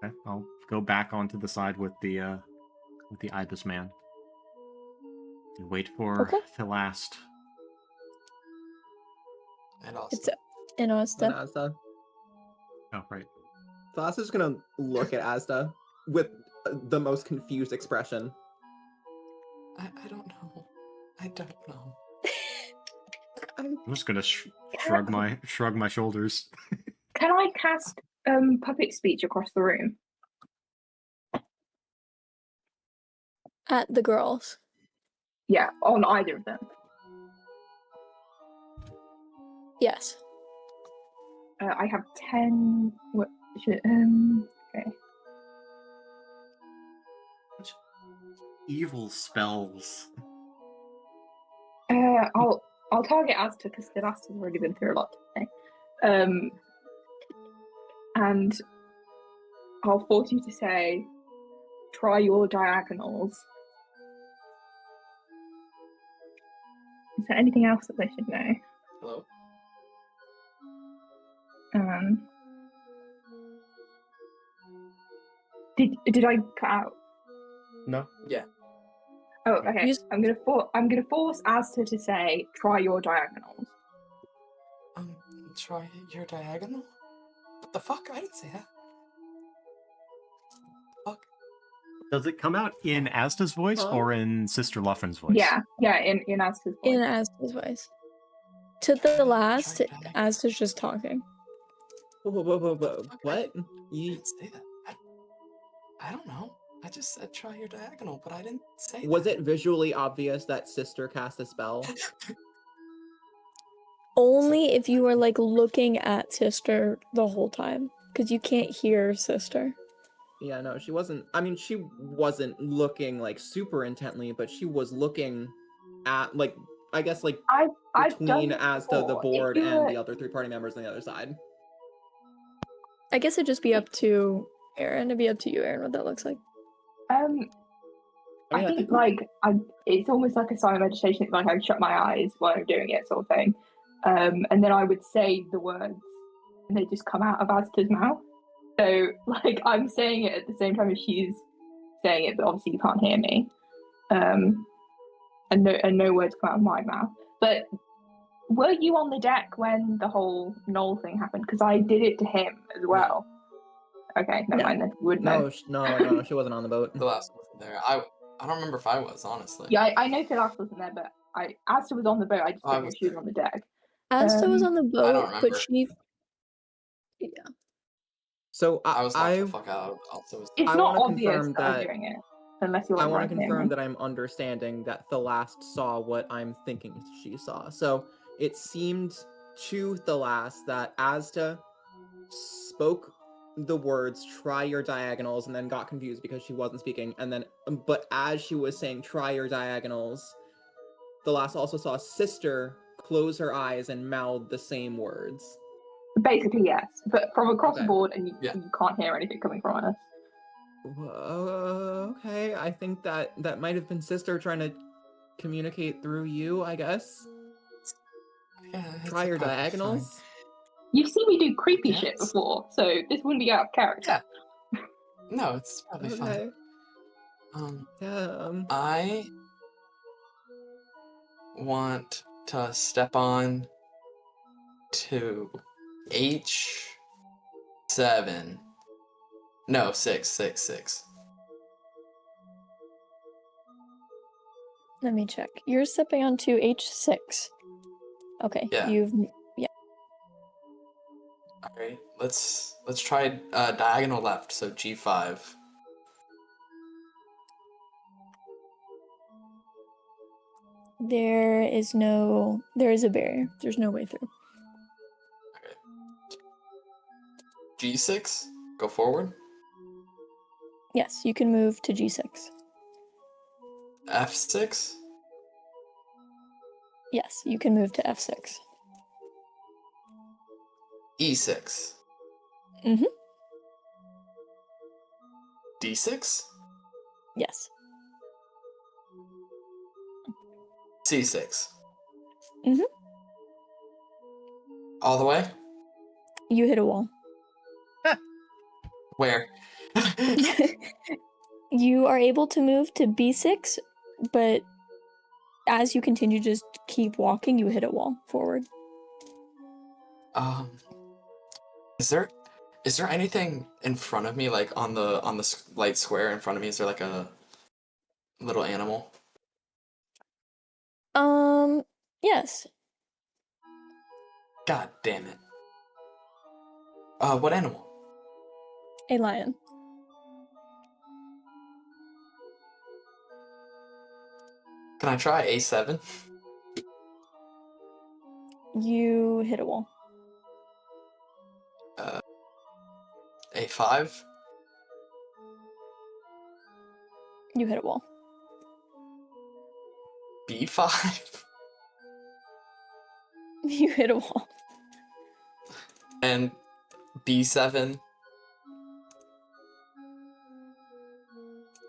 Okay, I'll go back onto the side with the ibis man and wait for the last. And also, It's in And Asta. Asda. Oh, right. Thalasta's gonna look at Asda with the most confused expression. I don't know. I don't know. I'm just gonna shrug my shoulders. Can I cast puppet speech across the room? At the girls. Yeah, on either of them. Yes. I have 10. What should okay. Evil spells. I'll target Asta because the Asta's already been through a lot today. And I'll force you to say, try your diagonals. Is there anything else that they should know? Hello? Did I cut out? No. Yeah. Oh, okay. I'm gonna force Asta to say, try your diagonals. Try your diagonal? What the fuck? I didn't say that. Fuck. Does it come out in Asta's voice or in Sister Luffen's voice? Yeah, in Asta's voice. In Asta's voice. To the last, Asta's just talking. What? You didn't say that. I don't know. I just said try your diagonal, but I didn't say Was that. it visually obvious that Sister cast a spell? Only if you were like looking at Sister the whole time, because you can't hear Sister. Yeah, no, she wasn't. I mean, she wasn't looking like super intently, but she was looking at like, I guess like between Asta, the board, and the other 3 party members on the other side. I guess it'd just be up to Aaron. It'd be up to you, Aaron, what that looks like. I think it's almost like a silent meditation. Like I shut my eyes while I'm doing it, sort of thing, and then I would say the words, and they just come out of Asta's mouth. So like I'm saying it at the same time as she's saying it, but obviously you can't hear me, and no words come out of my mouth. But were you on the deck when the whole Knoll thing happened? Because I did it to him as well. No. Okay, never mind then. Would know. No, she wasn't on the boat. The last wasn't there. I don't remember if I was, honestly. Yeah, I know Philaf wasn't there, but Asta was on the boat. I just didn't know she was on the deck. Asta was on the boat, but she. Yeah. So I was locked the fuck out. Also, it's not obvious that I'm doing it, unless you're. I want to confirm that I'm understanding that Thalast saw what I'm thinking she saw. So it seemed to Thalast that Asta spoke the words "try your diagonals" and then got confused because she wasn't speaking. And then, but as she was saying "try your diagonals," Thalast also saw Sister close her eyes and mouth the same words. Basically, yes, but from across the board, and you can't hear anything coming from us. Okay, I think that might have been Sister trying to communicate through you, I guess. Yeah, try your diagonals. Fine. You've seen me do creepy shit before, so this wouldn't be out of character. Yeah. No, it's probably fine. I want to step on to H7. No, 6. Let me check. You're stepping onto H6. Okay, Yeah. yeah. All right, let's try diagonal left, so G5. There is a barrier. There's no way through. Okay. G6, go forward. Yes, you can move to G6. F6, Yes, you can move to F6. E6, Mm-hmm. D6, Yes. C6. Mm-hmm. All the way? You hit a wall. Where? You are able to move to B6, but as you continue to just keep walking, you hit a wall forward. Is there anything in front of me, like on the light square in front of me? Is there like a little animal? Yes. God damn it. What animal? A lion. Can I try A7? You hit a wall. A5? You hit a wall. B5? You hit a wall. And B7?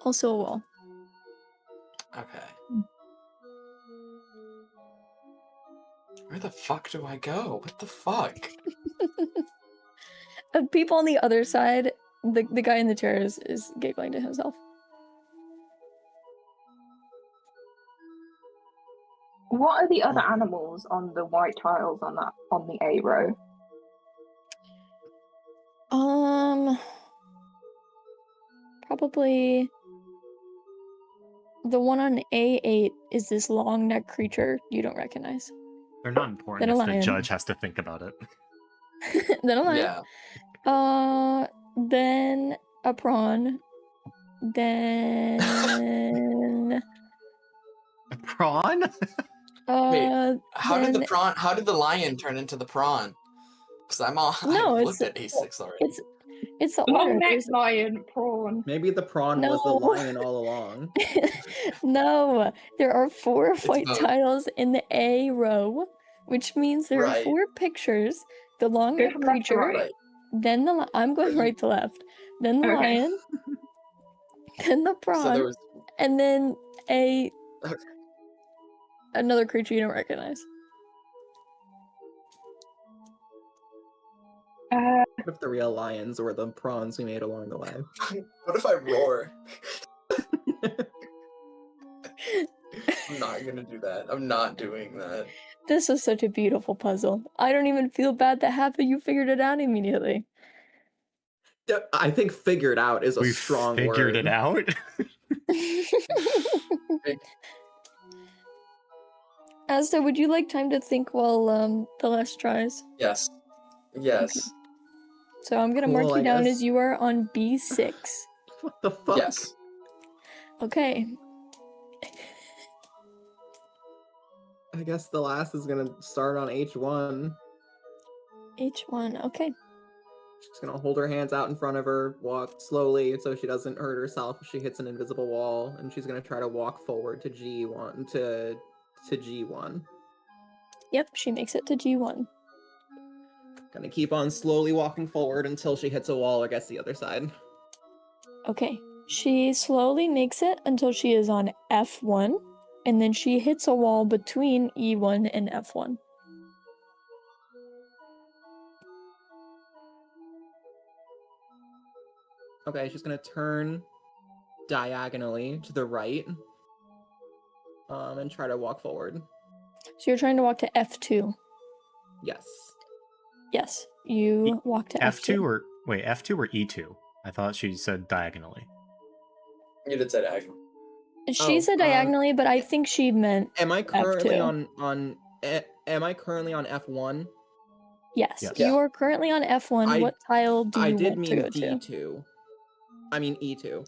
Also a wall. Okay. Where the fuck do I go? What the fuck? People on the other side, the guy in the chair is giggling to himself. What are the other animals on the white tiles on the A row? Probably the one on A8 is this long neck creature you don't recognize. They're not important Then a if the lion. judge has to think about it. Then a lion. Yeah. Then a prawn. Then A prawn? Wait, how did then- the lion turn into the prawn? Because No, I've it's- looked at A6 already. it's the Long order. neck There's- lion prawn. Maybe the prawn was the No. lion all along. No, there are 4 white both. tiles in the A row, which means there Right. are 4 pictures. The long Go neck from left to creature, right. then I'm going Right. right to left, then the Okay. lion, then the prawn, So there was. and then Okay. another creature you don't recognize. What if the real lions were the prawns we made along the way? What if I roar? I'm not gonna do that. I'm not doing that. This was such a beautiful puzzle. I don't even feel bad that half of you figured it out immediately. I think "figured out" is a We strong figured word. it out. Asta, would you like time to think while the last tries? Yes. Yes. So I'm gonna Cool, mark you I down guess. as you are on B6. What the fuck? Yes. Okay. I guess the last is gonna start on H1. H1, okay. She's gonna hold her hands out in front of her, walk slowly so she doesn't hurt herself if she hits an invisible wall, and she's gonna try to walk forward to G1 to G1. Yep, she makes it to G1. Gonna keep on slowly walking forward until she hits a wall or gets the other side. Okay. She slowly makes it until she is on F1, and then she hits a wall between E1 and F1. Okay, she's gonna turn diagonally to the right, and try to walk forward. So you're trying to walk to F2. Yes. Yes. You walk to F2. F2 or wait, F2 or E2? I thought she said diagonally. You did say diagonal. She said diagonally, but I think she meant Am I currently F2. am I currently on F1? Yes, Yes. you are currently on F1. What tile do I you did want to mean go to? D2. I mean E2.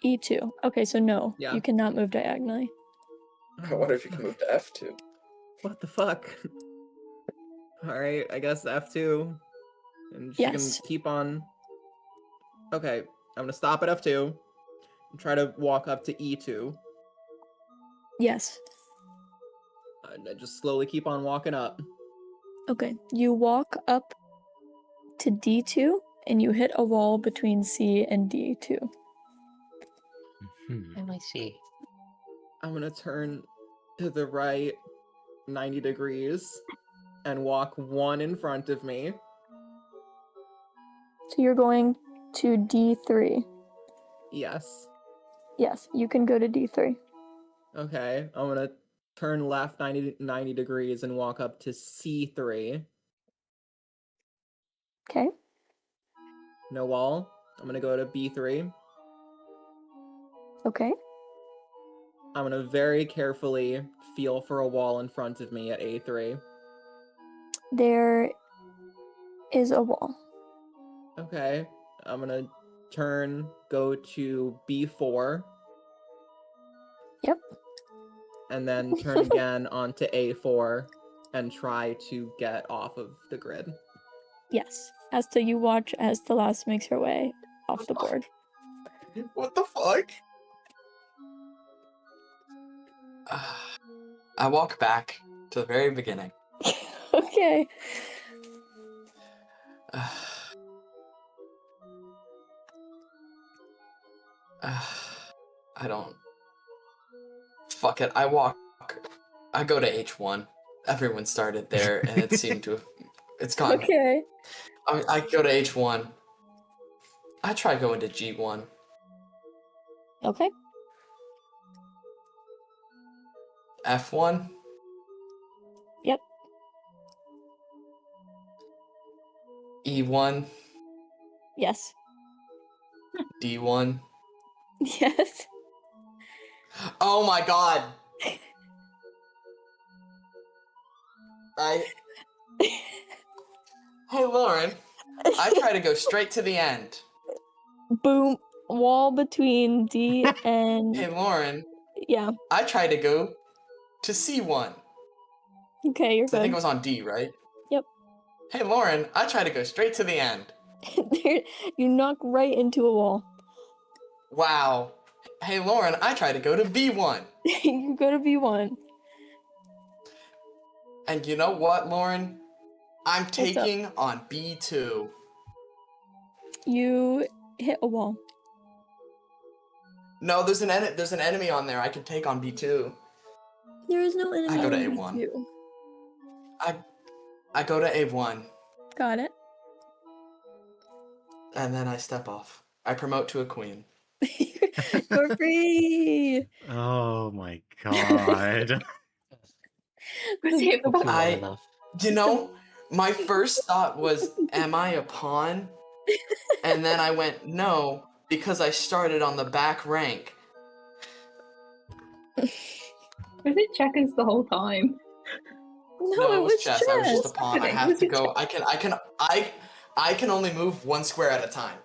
E2. Okay, so no, Yeah. you cannot move diagonally. I wonder if you can move to F2. What the fuck? Alright, I guess F2. And she Yes. can keep on. Okay, I'm gonna stop at F2 and try to walk up to E2. Yes. And I just slowly keep on walking up. Okay, you walk up to D2 and you hit a wall between C and D2. I see. I'm gonna turn to the right 90 degrees and walk one in front of me. So you're going to D3. Yes. Yes, you can go to D3. Okay, I'm gonna turn left 90 degrees and walk up to C3. Okay. No wall. I'm gonna go to B3. Okay. I'm gonna very carefully feel for a wall in front of me at A3. There is a wall. Okay, I'm gonna go to B4. Yep. And then turn again onto A4 and try to get off of the grid. Yes. As to you watch as the last makes her way off the board. What the fuck? I walk back to the very beginning. Okay. I don't. Fuck it. I go to H1. Everyone started there, and it seemed to have. It's gone. Okay. I go to H1. I try going to G1. Okay. F1. Yep. E1. Yes. D1. Yes. Oh my god! Hey Lauren, I try to go straight to the end. Boom. Wall between D and... Hey Lauren, Yeah. I try to go to C1. Okay, you're I think good. it was on D, right? Yep. Hey Lauren, I try to go straight to the end. You knock right into a wall. Wow. Hey Lauren, I try to go to B1. You go to B1. And you know what, Lauren? I'm up? taking on B2. You hit a wall. No, there's an enemy on there. I can take on B2. There is no enemy I go to on A1. B2. I go to A1, Got it. and then I step off. I promote to a queen. You're free! Oh my god. Was it Hope you I- won enough. You know, my first thought was, am I a pawn? And then I went, no, because I started on the back rank. Was it checkers the whole time? No, it was chess. I was just a chess. pawn. I It have was to a go. I can only move one square at a time.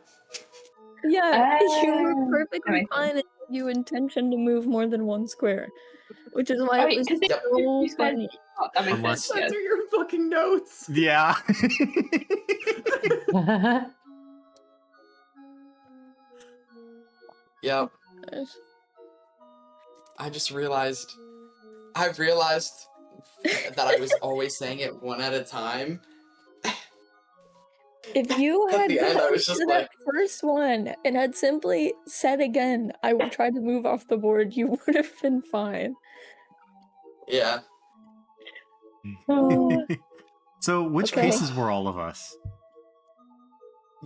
Yeah, you were that perfectly makes sense. fine and you intention to move more than one square. Which is why Oh, it was because so you said funny. that makes Unless- sense. Yes. Those are your fucking notes. Yeah. Yep. I realized that I was always saying it one at a time. If you At had the end, I gotten was just to like- that first one and had simply said again, I will try to move off the board, you would have been fine. Yeah. Oh, So, which Okay. pieces were all of us?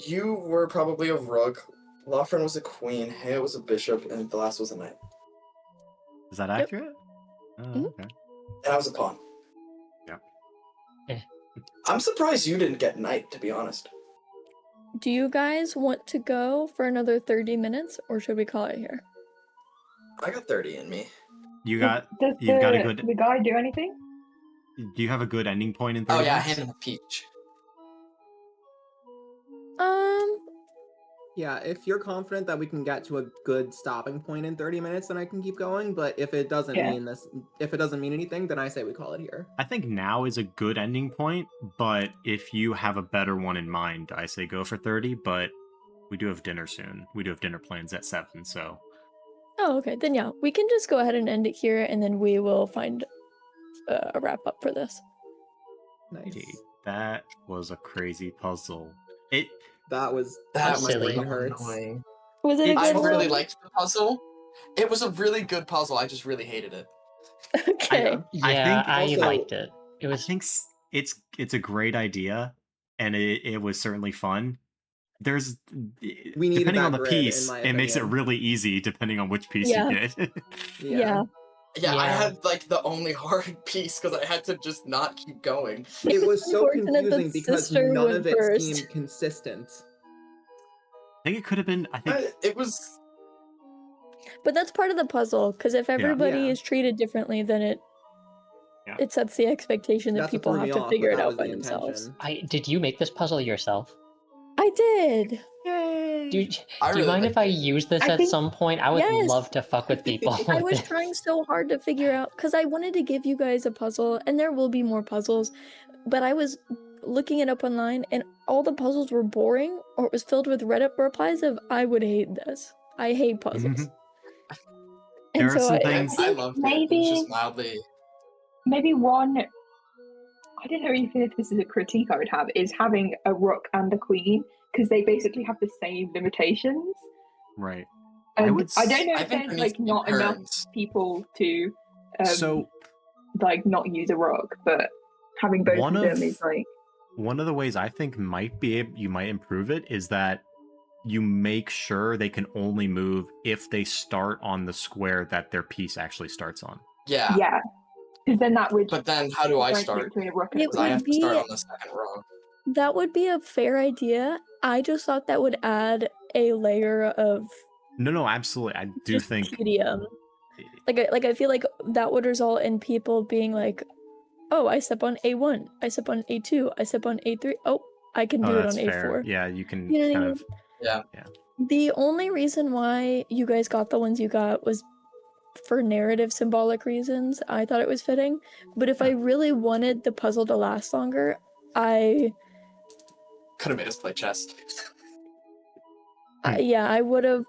You were probably a rook. Lawfren was a queen. Hea was a bishop, and the last was a knight. Is that accurate? Oh, Mhm. okay. And I was a pawn. I'm surprised you didn't get night, to be honest. Do you guys want to go for another 30 minutes, or should we call it here? I got 30 in me. You've Does got a good. the guy do anything? Do you have a good ending point in 30 Oh yeah, minutes? hand him a peach. Yeah, if you're confident that we can get to a good stopping point in 30 minutes, then I can keep going. But if it doesn't mean anything, then I say we call it here. I think now is a good ending point, but if you have a better one in mind, I say go for 30, but we do have dinner soon. We do have dinner plans at 7, so... Oh, okay. Then yeah, we can just go ahead and end it here, and then we will find a wrap-up for this. Nice. That was a crazy puzzle. That was That my was silly. brain hurts. annoying. Was it a I good really one? liked the puzzle. It was a really good puzzle. I just really hated it. Okay. Yeah, I also- liked it. It I was think it's a great idea, and it was certainly fun. There's needed depending that on the grid, piece, in my it makes it opinion. really easy depending on which piece Yeah. you get. Yeah. Yeah, I Yeah. had like the only hard piece because I had to just not keep going. It was so Unfortunate that confusing because sister none went of it first. seemed consistent. I think it could have been. I think It was. But that's part of the puzzle, because if everybody Yeah. is treated differently, then it Yeah. it sets the expectation that That's what people threw have me to off, figure but it that out was by the themselves. intention. did you make this puzzle yourself? I did. Do you really mind liked if I it. use this I at think- some point? I would Yes. love to fuck with people. I with was this. trying so hard to figure out, because I wanted to give you guys a puzzle, and there will be more puzzles, but I was looking it up online, and all the puzzles were boring, or it was filled with Reddit replies of, I would hate this. I hate puzzles. There And are so some I things- I loved it. It was just mildly. Maybe one. I don't know even if this is a critique I would have, is having a rook and a queen, because they basically have the same limitations. right. And would I don't know I if think there's there needs like to be not enough turns. people to So like not use a rook, but having both One of of- them is like one of the ways I think you might improve it is that you make sure they can only move if they start on the square that their piece actually starts on. Yeah. yeah. Because then that would But then how do I differentiate start? between a rook and a It Because I queen. have to start be- on the second row. that would be a fair idea. I just thought that would add a layer of No, absolutely. I do just think tedium. Like I feel like that would result in people being like, oh, I step on A1, I step on A2, I step on A3. Oh, I can do it on that's fair. A4. Yeah, you can You know what I kind mean? of Yeah. The only reason why you guys got the ones you got was for narrative symbolic reasons. I thought it was fitting. But if I really wanted the puzzle to last longer, I Could have made us play chess. I would have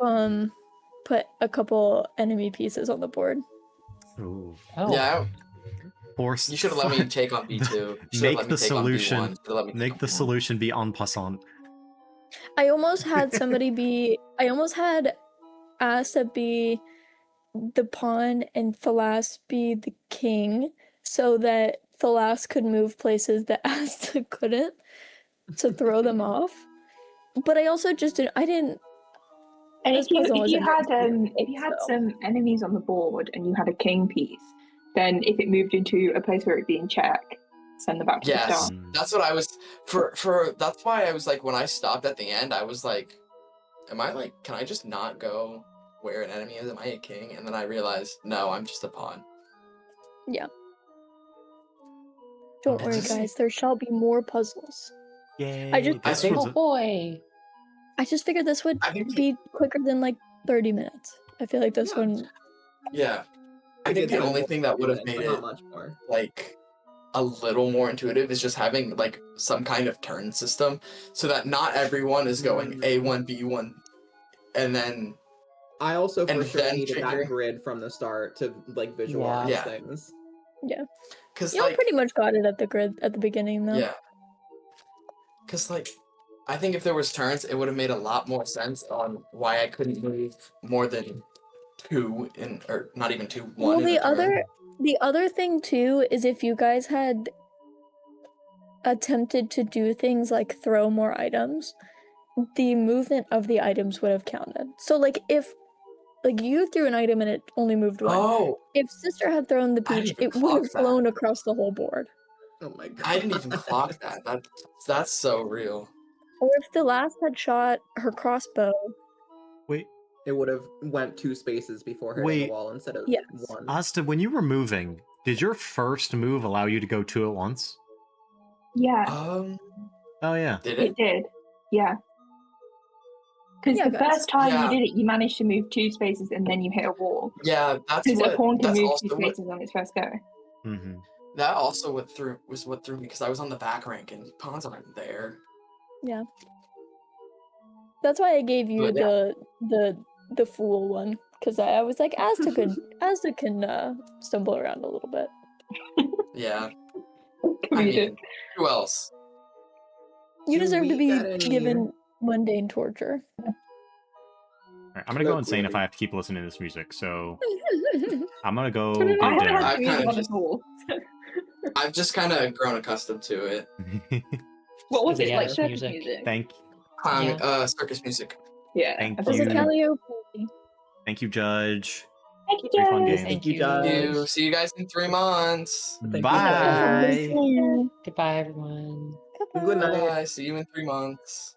put a couple enemy pieces on the board. Ooh. Oh, Yeah, Force. you should have let me take on B2. Make the solution. Make the solution be en passant. I almost had somebody be. I almost had Asta be the pawn and Thalas be the king, so that Thalas could move places that Asta couldn't, to throw them off. But I also just didn't. I didn't. And This if you puzzle if was you a had bit if you had so. some enemies on the board and you had a king piece, then if it moved into a place where it'd be in check, send them back to the Yes, start. that's what I was for. That's why I was like, when I stopped at the end, I was like, "Am I like? Can I just not go where an enemy is? Am I a king?" And then I realized, no, I'm just a pawn. Don't I worry, just- guys. There shall be more puzzles. Yay! I just- this think- was oh a- boy. I just figured this would I think be quicker than like 30 minutes. I feel like this Yeah. one. Yeah, I We think did the have only more thing that would have doing, made but not it much more. like a little more intuitive is just having like some kind of turn system, so that not everyone is going A1, B1, and then I also for And sure then needed figure- that grid from the start to like visualize Yeah. things. because Y'all like pretty much got it at the grid at the beginning, though. yeah, because like I think if there was turns, it would have made a lot more sense on why I couldn't move more than two in, or not even two, one. Well, in the a turn. other thing too is if you guys had attempted to do things like throw more items, the movement of the items would have counted. So like if like you threw an item and it only moved one. Oh, If Sister had thrown the I didn't peach, even it would have clock that. flown across the whole board. Oh my god. I didn't even clock that. That's so real. Or if the last had shot her crossbow. Wait, It would have went 2 spaces before hitting Wait. the wall instead of Yes. 1. Asta, when you were moving, did your first move allow you to go 2 at once? Yeah, Oh yeah. Did it it? did. Yeah. Because Yeah, the guys. first time Yeah. you did it, you managed to move 2 spaces and then you hit a wall. Yeah, that's Because a what. pawn can That's move 2 also what. spaces on its first go. Mm-hmm. That also what threw me because I was on the back rank and pawns aren't there. Yeah. That's why I gave you But yeah. the fool one, because I was like, Asta can stumble around a little bit. Yeah. I Comedic. mean, who else? You Do deserve to we be get any- given mundane torture. Alright, I'm gonna go insane if Colloquially. I have to keep listening to this music, so I'm gonna go I get I haven't dinner. had I've music kinda on just- at all. I've just kind of grown accustomed to it. What was But it? yeah, Like it's circus music. music? Thank Circus music. Yeah. Thank I This thought is you. Kalliope. you, Judge. Thank you, Very fun Jess. game. Thank you, Judge. See you guys in 3 months. Thank you, Bye. Judge. Goodbye, everyone. Goodbye. Good night. Bye. See you in 3 months.